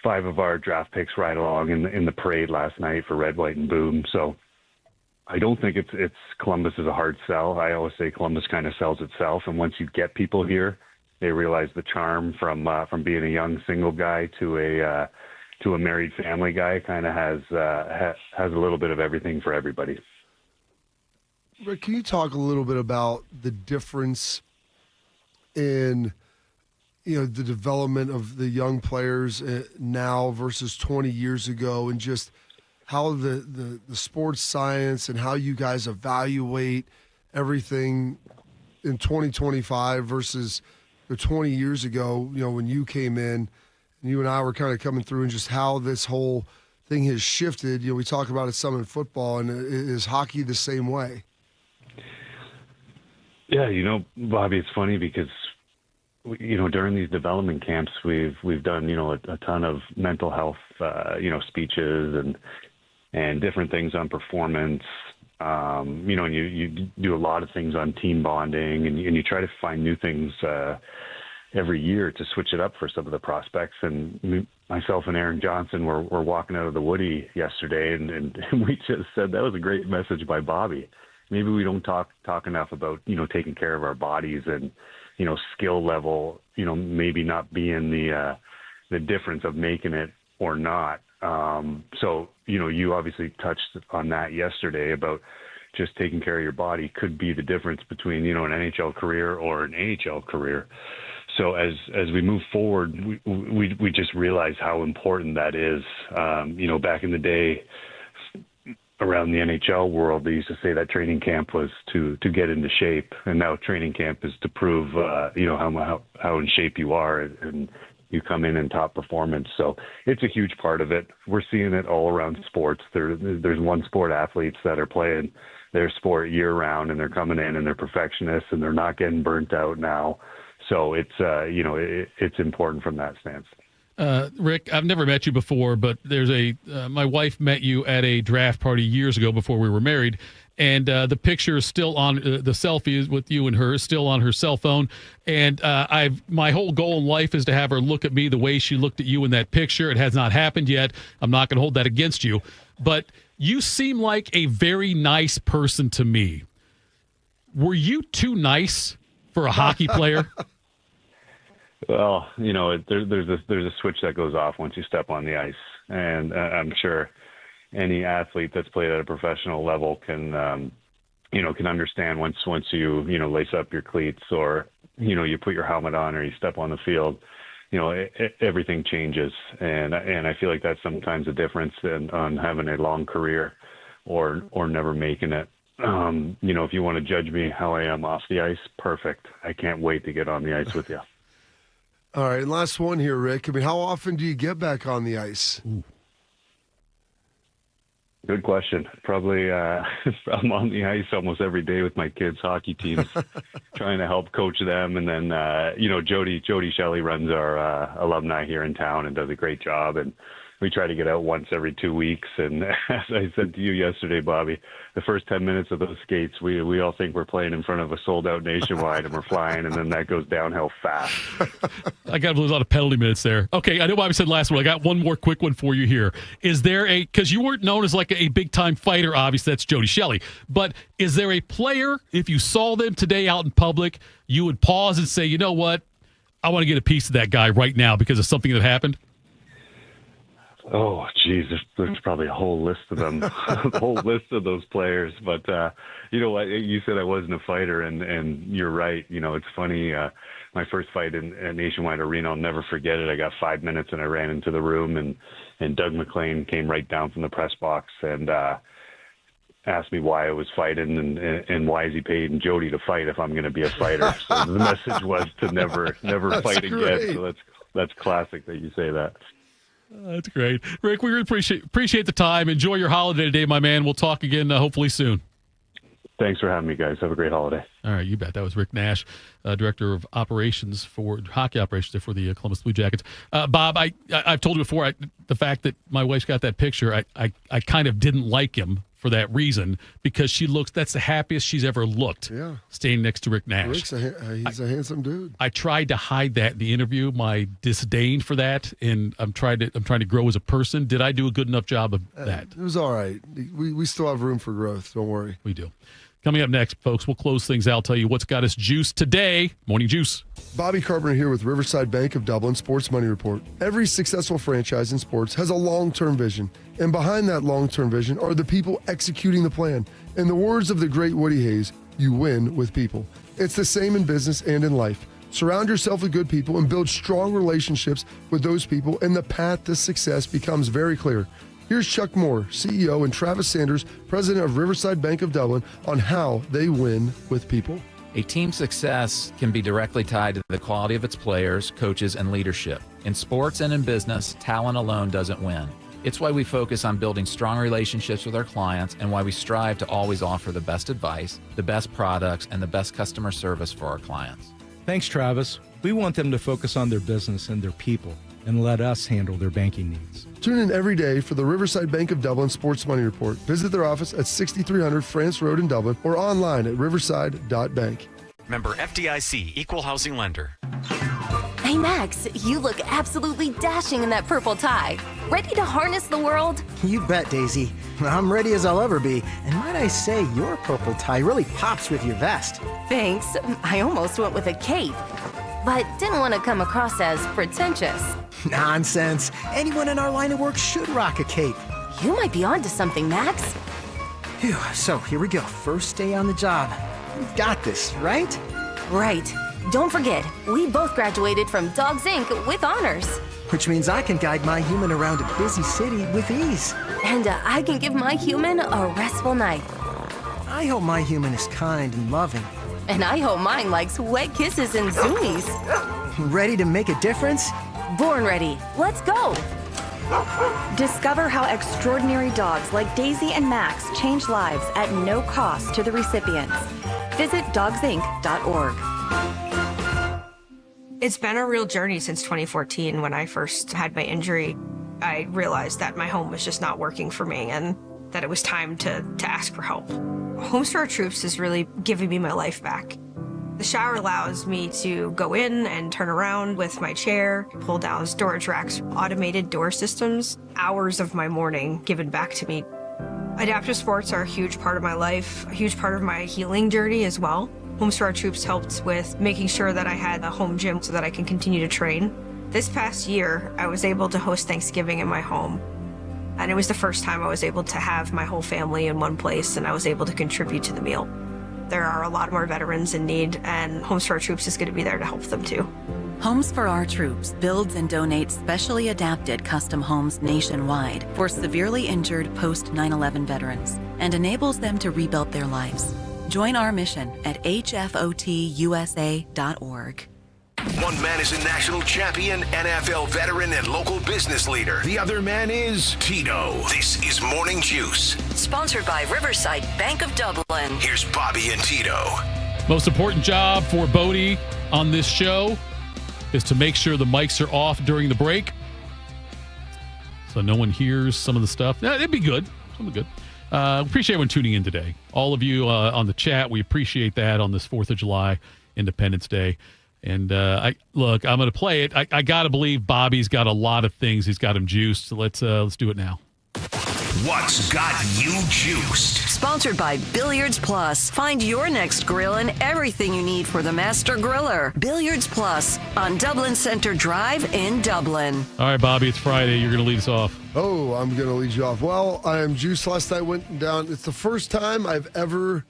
5 of our draft picks ride along in the parade last night for Red, White, and Boom. So I don't think it's Columbus is a hard sell. I always say Columbus kind of sells itself. And once you get people here, they realize the charm from being a young single guy to a married family guy kind of has a little bit of everything for everybody. Rick, can you talk a little bit about the difference in, the development of the young players now versus 20 years ago, and just how the sports science and how you guys evaluate everything in 2025 versus the 20 years ago, when you came in and you and I were kind of coming through, and just how this whole thing has shifted. We talk about it some in football, and is hockey the same way? Yeah, Bobby, it's funny because, during these development camps, we've done, a ton of mental health, speeches and different things on performance. And you do a lot of things on team bonding, and you try to find new things every year to switch it up for some of the prospects. And myself and Aaron Johnson were walking out of the Woody yesterday, and we just said that was a great message by Bobby. Maybe we don't talk enough about, taking care of our bodies and, skill level, maybe not being the difference of making it or not. So, you obviously touched on that yesterday about just taking care of your body could be the difference between, an NHL career or an AHL career. So as we move forward, we just realize how important that is. Back in the day, around the NHL world, they used to say that training camp was to get into shape, and now training camp is to prove how in shape you are, and you come in top performance. So it's a huge part of it. We're seeing it all around sports. There's one sport athletes that are playing their sport year round, and they're coming in and they're perfectionists, and they're not getting burnt out now. So it's it's important from that stance. Rick, I've never met you before, but there's my wife met you at a draft party years ago before we were married, and the picture is still on the selfie with you and her is still on her cell phone. And my whole goal in life is to have her look at me the way she looked at you in that picture. It has not happened yet. I'm not going to hold that against you, but you seem like a very nice person to me. Were you too nice for a hockey player? Well, there's a switch that goes off once you step on the ice, and I'm sure any athlete that's played at a professional level can understand once you lace up your cleats, or you put your helmet on, or you step on the field, everything changes, and I feel like that's sometimes a difference on having a long career or never making it. If you want to judge me how I am off the ice, perfect. I can't wait to get on the ice with you. All right, last one here, Rick. How often do you get back on the ice? Ooh. Good question. Probably I'm on the ice almost every day with my kids' hockey teams, trying to help coach them. And then, Jody Shelley runs our alumni here in town and does a great job. And we try to get out once every 2 weeks. And as I said to you yesterday, Bobby, the first 10 minutes of those skates, we all think we're playing in front of a sold-out Nationwide, and we're flying, and then that goes downhill fast. I got to lose a lot of penalty minutes there. Okay, I know Bobby said last one. I got one more quick one for you here. Is there because you weren't known as like a big-time fighter, obviously, that's Jody Shelley, but is there a player, if you saw them today out in public, you would pause and say, you know what, I want to get a piece of that guy right now because of something that happened? Oh, geez, there's probably a whole list of them, a whole list of those players. But you know what? You said I wasn't a fighter, and you're right. It's funny. My first fight in Nationwide Arena, I'll never forget it. I got 5 minutes, and I ran into the room, and Doug McLean came right down from the press box and asked me why I was fighting and why is he paying Jody to fight if I'm going to be a fighter. So the message was to never fight great. again. So that's classic that you say that. That's great. Rick, we really appreciate the time. Enjoy your holiday today, my man. We'll talk again hopefully soon. Thanks for having me, guys. Have a great holiday. All right, you bet. That was Rick Nash, Director of Operations for Hockey Operations for the Columbus Blue Jackets. Bob, I've told you before, the fact that my wife's got that picture, I kind of didn't like him for that reason, because that's the happiest she's ever looked. Yeah, standing next to Rick Nash. Rick's he's a handsome dude. I tried to hide that in the interview, my disdain for that, and I'm trying to grow as a person. Did I do a good enough job of that? It was all right. We still have room for growth. Don't worry. We do. Coming up next, folks, we'll close things out, tell you what's got us juiced today. Morning Juice. Bobby Carpenter here with Riverside Bank of Dublin Sports Money Report. Every successful franchise in sports has a long-term vision, and behind that long-term vision are the people executing the plan. In the words of the great Woody Hayes, you win with people. It's the same in business and in life. Surround yourself with good people and build strong relationships with those people, and the path to success becomes very clear. Here's Chuck Moore, CEO, and Travis Sanders, president of Riverside Bank of Dublin, on how they win with people. A team's success can be directly tied to the quality of its players, coaches, and leadership. In sports and in business, talent alone doesn't win. It's why we focus on building strong relationships with our clients and why we strive to always offer the best advice, the best products, and the best customer service for our clients. Thanks, Travis. We want them to focus on their business and their people and let us handle their banking needs. Tune in every day for the Riverside Bank of Dublin Sports Money Report. Visit their office at 6300 France Road in Dublin or online at riverside.bank. Member FDIC, Equal Housing Lender. Hey, Max, you look absolutely dashing in that purple tie. Ready to harness the world? You bet, Daisy. I'm ready as I'll ever be. And might I say, your purple tie really pops with your vest. Thanks. I almost went with a cape, but didn't want to come across as pretentious. Nonsense. Anyone in our line of work should rock a cape. You might be onto something, Max. Phew, so here we go. First day on the job. You've got this, right? Right. Don't forget, we both graduated from Dogs Inc. with honors. Which means I can guide my human around a busy city with ease. And I can give my human a restful night. I hope my human is kind and loving. And I hope mine likes wet kisses and zoomies. Ready to make a difference? Born ready. Let's go. Discover how extraordinary dogs like Daisy and Max change lives at no cost to the recipients. Visit dogsinc.org. It's been a real journey since 2014 when I first had my injury. I realized that my home was just not working for me and that it was time to ask for help. Homes for Our Troops is really giving me my life back. The shower allows me to go in and turn around with my chair, pull down storage racks, automated door systems, hours of my morning given back to me. Adaptive sports are a huge part of my life, a huge part of my healing journey as well. Homes for Our Troops helped with making sure that I had a home gym so that I can continue to train. This past year, I was able to host Thanksgiving in my home. And it was the first time I was able to have my whole family in one place and I was able to contribute to the meal. There are a lot more veterans in need, and Homes for Our Troops is going to be there to help them too. Homes for Our Troops builds and donates specially adapted custom homes nationwide for severely injured post 9/11 veterans and enables them to rebuild their lives. Join our mission at hfotusa.org. One man is a national champion, NFL veteran, and local business leader. The other man is Tito. This is Morning Juice. Sponsored by Riverside Bank of Dublin. Here's Bobby and Tito. Most important job for Bodie on this show is to make sure the mics are off during the break so no one hears some of the stuff. Yeah, it'd be good. Something good. Appreciate everyone tuning in today. All of you on the chat, we appreciate that on this 4th of July, Independence Day. And I'm going to play it. I got to believe Bobby's got a lot of things. He's got him juiced. So let's do it now. What's got you juiced? Sponsored by Billiards Plus. Find your next grill and everything you need for the master griller. Billiards Plus on Dublin Center Drive in Dublin. All right, Bobby, it's Friday. You're going to lead us off. Oh, I'm going to lead you off. Well, I am juiced. Last night went down. It's the first time I've ever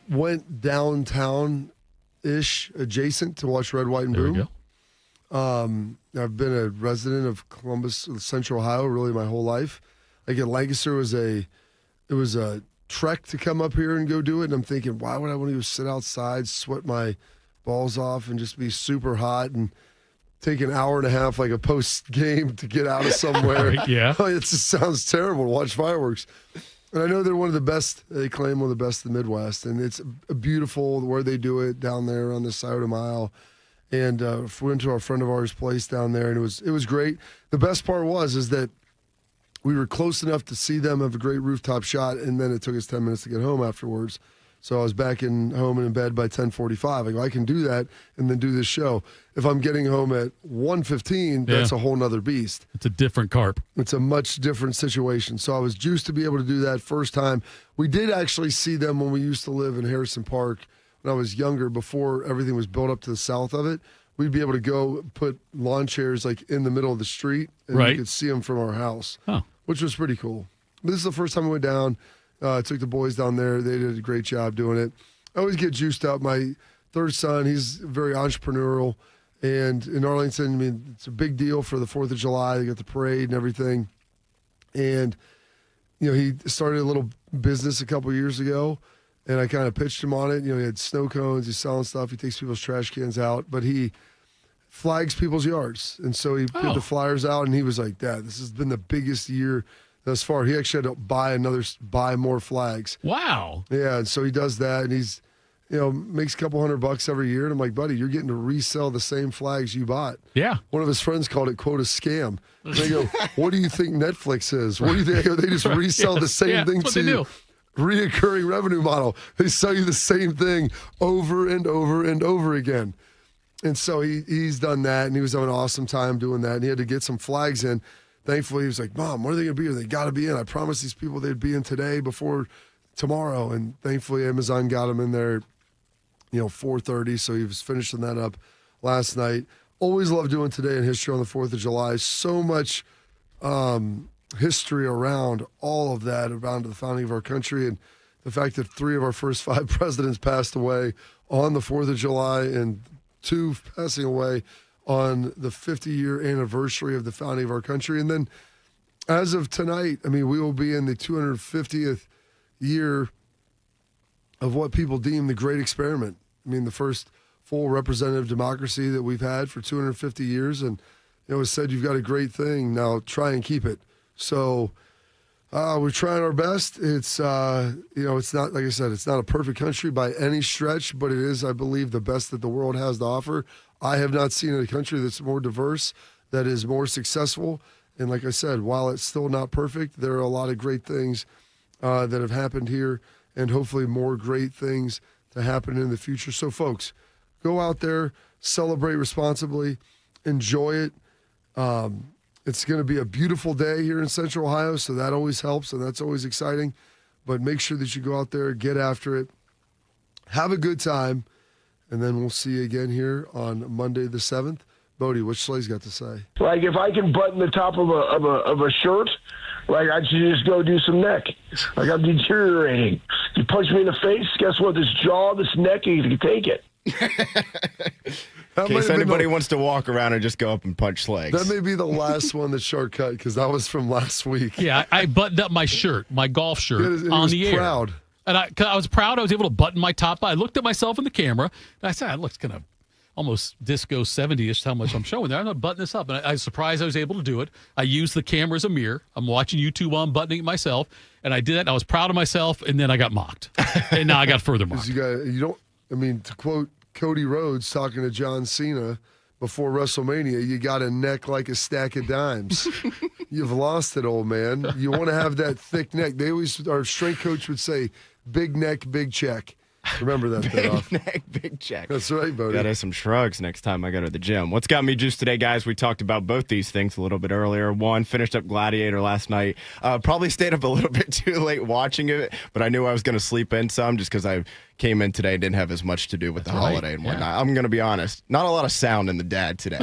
went downtown-ish adjacent to watch Red, White, and Blue. There we go. I've been a resident of Columbus, Central Ohio, really my whole life. Like at Lancaster, it was a trek to come up here and go do it. And I'm thinking, why would I want to go sit outside, sweat my balls off, and just be super hot and take an hour and a half like a post game to get out of somewhere? Right, yeah. It just sounds terrible to watch fireworks. And I know they're one of the best. They claim one of the best in the Midwest, and it's beautiful where they do it down there on the Scioto Mile. And we went to a friend of ours' place down there, and it was great. The best part is that we were close enough to see them have a great rooftop shot, and then it took us 10 minutes to get home afterwards. So I was back home and in bed by 10:45. I go, I can do that and then do this show. If I'm getting home at 1:15, that's a whole nother beast. It's a different carp. It's a much different situation. So I was juiced to be able to do that first time. We did actually see them when we used to live in Harrison Park when I was younger, before everything was built up to the south of it. We'd be able to go put lawn chairs like in the middle of the street, and you could see them from our house, which was pretty cool. But this is the first time we went down. I took the boys down there. They did a great job doing it. I always get juiced up. My third son, he's very entrepreneurial. And in Arlington, I mean, it's a big deal for the 4th of July. They got the parade and everything. And, you know, he started a little business a couple years ago, and I kind of pitched him on it. You know, he had snow cones. He's selling stuff. He takes people's trash cans out. But he flags people's yards. And so he put the flyers out, and he was like, Dad, this has been the biggest year thus far. He actually had to buy more flags. Wow. Yeah, and so he does that, and he's, you know, makes a couple $100 every year. And I'm like, buddy, you're getting to resell the same flags you bought. Yeah. One of his friends called it, quote, a scam. And they go, what do you think Netflix is? What do you think? They just resell the same thing to you. Reoccurring revenue model. They sell you the same thing over and over and over again. And so he's done that, and he was having an awesome time doing that. And he had to get some flags in. Thankfully, he was like, Mom, when are they going to be here? They got to be in. I promised these people they'd be in today before tomorrow. And thankfully, Amazon got them in there, 4:30. So he was finishing that up last night. Always love doing Today in History on the 4th of July. So much history around all of that, around the founding of our country, and the fact that 3 of our first 5 presidents passed away on the 4th of July, and 2 passing away on the 50-year anniversary of the founding of our country. And then as of tonight, I mean, we will be in the 250th year of what people deem the Great Experiment. I mean, the first full representative democracy that we've had for 250 years. And it was said, you've got a great thing, now try and keep it. So we're trying our best. It's, it's not, like I said, it's not a perfect country by any stretch, but it is, I believe, the best that the world has to offer. I have not seen a country that's more diverse, that is more successful. And like I said, while it's still not perfect, there are a lot of great things that have happened here, and hopefully more great things to happen in the future. So, folks, go out there, celebrate responsibly, enjoy it. It's going to be a beautiful day here in Central Ohio, so that always helps, and that's always exciting. But make sure that you go out there, get after it, have a good time, and then we'll see you again here on Monday the 7th. Bodie, what Slay's got to say? Like, if I can button the top of a shirt, like, I should just go do some neck. Like, I'm deteriorating. You punch me in the face, guess what? This jaw, this neck, you can take it. In case anybody wants to walk around and just go up and punch legs. That may be the last one that Shark cut, because that was from last week. Yeah, I buttoned up my shirt, my golf shirt, on the air. Proud. And I was proud I was able to button my top. I looked at myself in the camera, and I said, it looks kind of almost disco 70-ish how much I'm showing there. I'm going to button this up. And I was surprised I was able to do it. I used the camera as a mirror. I'm watching YouTube while I'm buttoning it myself. And I did that. I was proud of myself, and then I got mocked. And now I got further mocked. To quote Cody Rhodes talking to John Cena before WrestleMania, you got a neck like a stack of dimes. You've lost it, old man. You want to have that thick neck. Our strength coach would say, big neck, big check. Remember that. Big neck, big check. That's right, Bodie. Gotta have some shrugs next time I go to the gym. What's got me juiced today, guys? We talked about both these things a little bit earlier. One, finished up Gladiator last night. Probably stayed up a little bit too late watching it, but I knew I was going to sleep in some just because I came in today and didn't have as much to do with the holiday and whatnot. Yeah. I'm going to be honest. Not a lot of sound in the dad today.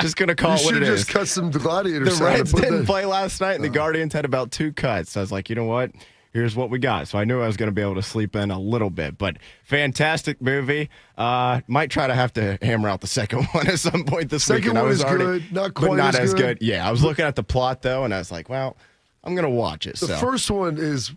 just going to call it what it is. You should just cut some Gladiator the sound. The Reds didn't play last night, and the Guardians had about 2 cuts. So I was like, you know what? Here's what we got. So I knew I was going to be able to sleep in a little bit. But fantastic movie. Might try to have to hammer out the second one at some point this week. Second one is good. Not quite but not as good. Yeah, I was looking at the plot, though, and I was like, well, I'm going to watch it. The first one is,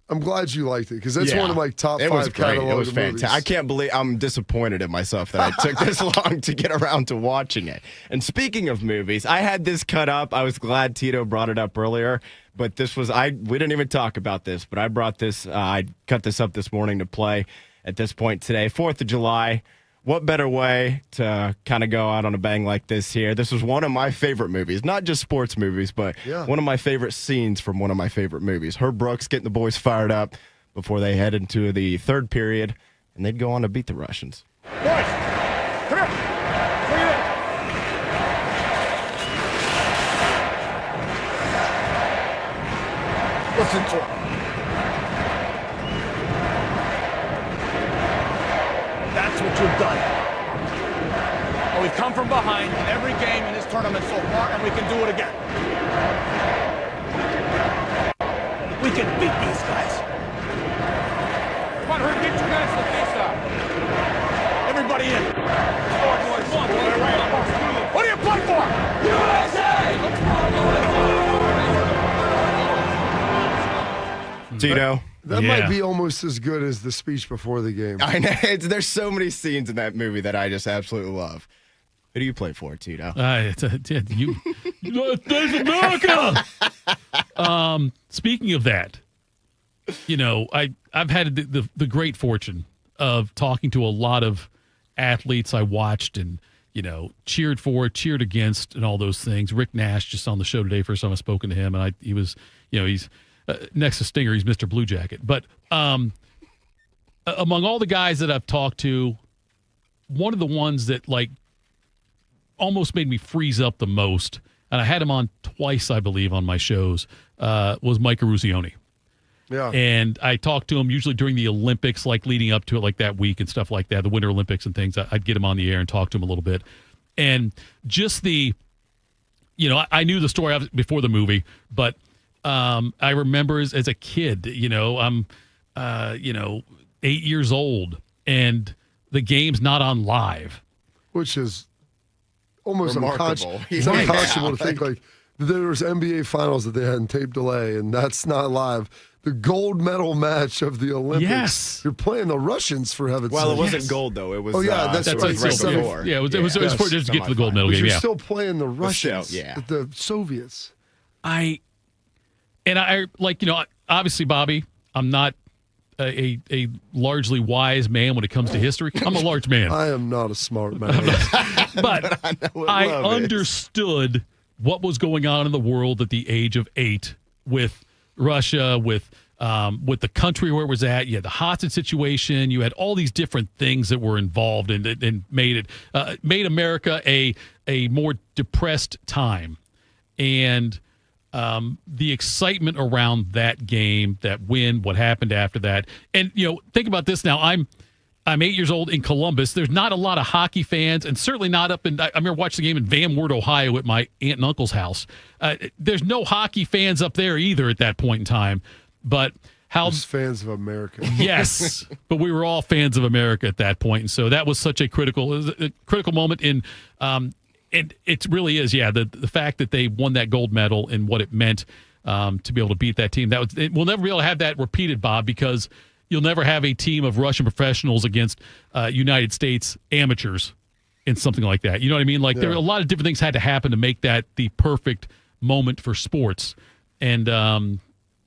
I'm glad you liked it, because that's one of my top 5 catalog. It was fantastic. I can't believe I'm disappointed in myself that I took this long to get around to watching it. And speaking of movies, I had this cut up. I was glad Tito brought it up earlier. But this was, we didn't even talk about this, but I brought this, I cut this up this morning to play at this point today. 4th of July. What better way to kind of go out on a bang like this here? This was one of my favorite movies, not just sports movies, but one of my favorite scenes from one of my favorite movies. Herb Brooks getting the boys fired up, before they head into the third period, and they'd go on to beat the Russians. Boys, come here. Bring it in. Listen to it. That's what you've done. And we've come from behind in every game in this tournament so far, and we can do it again. We can beat these guys. Come on, Rick, get your guys to the face-off. Everybody in. Come on, boys. What are you playing for? USA! Tito. That might be almost as good as the speech before the game. I know. There's so many scenes in that movie that I just absolutely love. Who do you play for, Tito? There's America! Speaking of that, I've had the great fortune of talking to a lot of athletes I watched and, cheered for, cheered against, and all those things. Rick Nash just on the show today. First time I've spoken to him, and he was, he's next to Stinger, he's Mr. Blue Jacket. But among all the guys that I've talked to, one of the ones that almost made me freeze up the most, and I had him on twice, I believe, on my shows, was Mike Eruzione. Yeah. And I talked to him usually during the Olympics, leading up to it, that week and stuff like that, the Winter Olympics and things. I'd get him on the air and talk to him a little bit. And just I knew the story before the movie, but I remember as a kid, I'm 8 years old, and the game's not on live. Which is almost remarkable. It's unconscionable to think there was NBA finals that they had in tape delay, and that's not live. The gold medal match of the Olympics. Yes. You're playing the Russians, for heaven's sake. Well, it wasn't gold, though. It was. That's right before. Yeah, it was for just to get to the gold medal but game. You're still playing the Russians, yeah. the Soviets. Obviously, Bobby, I'm not a largely wise man when it comes to history. I'm a large man. I am not a smart man. But I understood what was going on in the world at the age of 8 with Russia, with the country where it was at. You had the hostage situation. You had all these different things that were involved and made America a more depressed time. And the excitement around that game, that win, what happened after that. And, think about this now. I'm 8 years old in Columbus. There's not a lot of hockey fans, and certainly not up in – I remember watching the game in Van Wert, Ohio at my aunt and uncle's house. There's no hockey fans up there either at that point in time. But how – Just fans of America. Yes, but we were all fans of America at that point. And so that was such a critical moment in and it really is, the fact that they won that gold medal and what it meant to be able to beat that team. We'll never be able to have that repeated, Bob, because – you'll never have a team of Russian professionals against United States amateurs in something like that. You know what I mean? There were a lot of different things had to happen to make that the perfect moment for sports. And,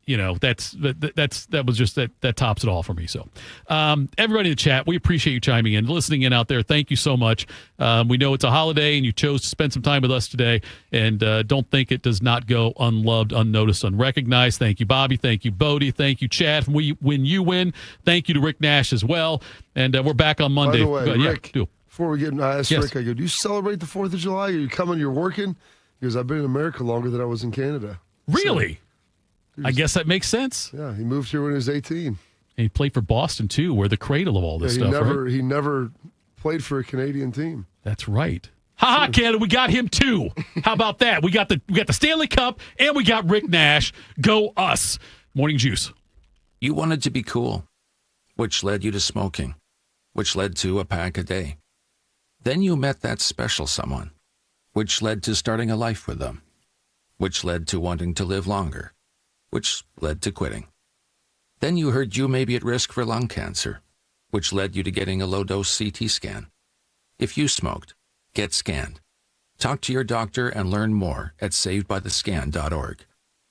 that was just that tops it all for me. So everybody in the chat, we appreciate you chiming in, listening in out there. Thank you so much. We know it's a holiday and you chose to spend some time with us today, and don't think it does not go unloved, unnoticed, unrecognized. Thank you, Bobby. Thank you, Bodie. Thank you, Chad. When you win, thank you to Rick Nash as well. And we're back on Monday. By the way, Rick, before we get into I asked Rick, I go, do you celebrate the 4th of July? Are you coming, you're working? Because I've been in America longer than I was in Canada. Really? So, I guess that makes sense. Yeah, he moved here when he was 18. And he played for Boston, too, where the cradle of all this stuff, right? He never played for a Canadian team. That's right. Ha-ha, Canada, we got him, too. How about that? We got the Stanley Cup, and we got Rick Nash. Go us. Morning Juice. You wanted to be cool, which led you to smoking, which led to a pack a day. Then you met that special someone, which led to starting a life with them, which led to wanting to live longer, which led to quitting. Then you heard you may be at risk for lung cancer, which led you to getting a low-dose CT scan. If you smoked, get scanned. Talk to your doctor and learn more at savedbythescan.org.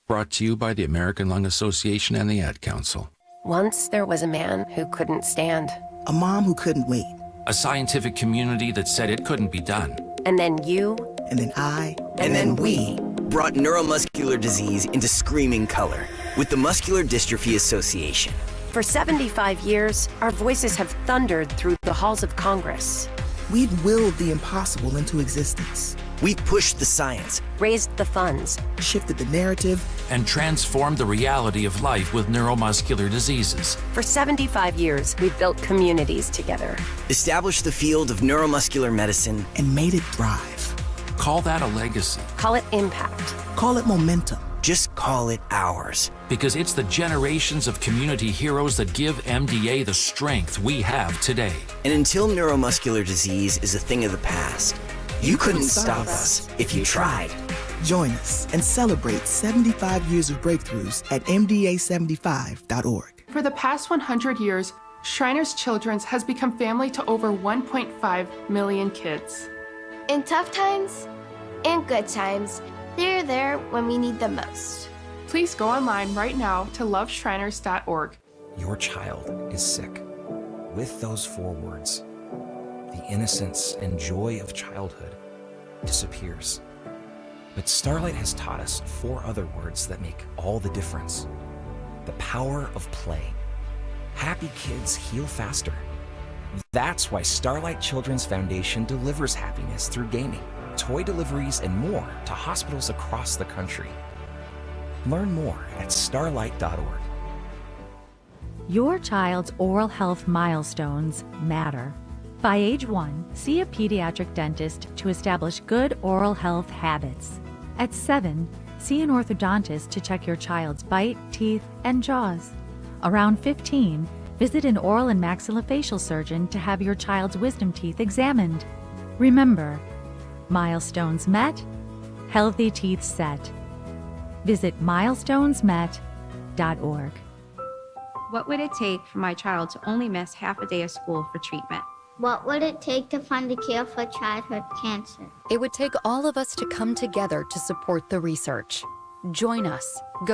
Brought to you by the American Lung Association and the Ad Council. Once there was a man who couldn't stand. A mom who couldn't wait. A scientific community that said it couldn't be done. And then you. And then I. And then we. Brought neuromuscular disease into screaming color with the Muscular Dystrophy Association. For 75 years, our voices have thundered through the halls of Congress. We've willed the impossible into existence. We've pushed the science, raised the funds, shifted the narrative, and transformed the reality of life with neuromuscular diseases. For 75 years, we've built communities together, established the field of neuromuscular medicine, and made it thrive. Call that a legacy. Call it impact. Call it momentum. Just call it ours. Because it's the generations of community heroes that give MDA the strength we have today. And until neuromuscular disease is a thing of the past, you couldn't stop us if you tried. Join us and celebrate 75 years of breakthroughs at MDA75.org. For the past 100 years, Shriners Children's has become family to over 1.5 million kids. In tough times and good times, they're there when we need them most. Please go online right now to loveshriners.org. Your child is sick. With those 4 words, the innocence and joy of childhood disappears. But Starlight has taught us 4 other words that make all the difference. The power of play. Happy kids heal faster. That's why Starlight Children's Foundation delivers happiness through gaming, toy deliveries, and more to hospitals across the country. Learn more at starlight.org. Your child's oral health milestones matter. By age 1, see a pediatric dentist to establish good oral health habits. At 7, see an orthodontist to check your child's bite, teeth, and jaws. Around 15, visit an oral and maxillofacial surgeon to have your child's wisdom teeth examined. Remember, milestones met, healthy teeth set. Visit milestonesmet.org. What would it take for my child to only miss half a day of school for treatment? What would it take to find a cure for childhood cancer? It would take all of us to come together to support the research. Join us. Go to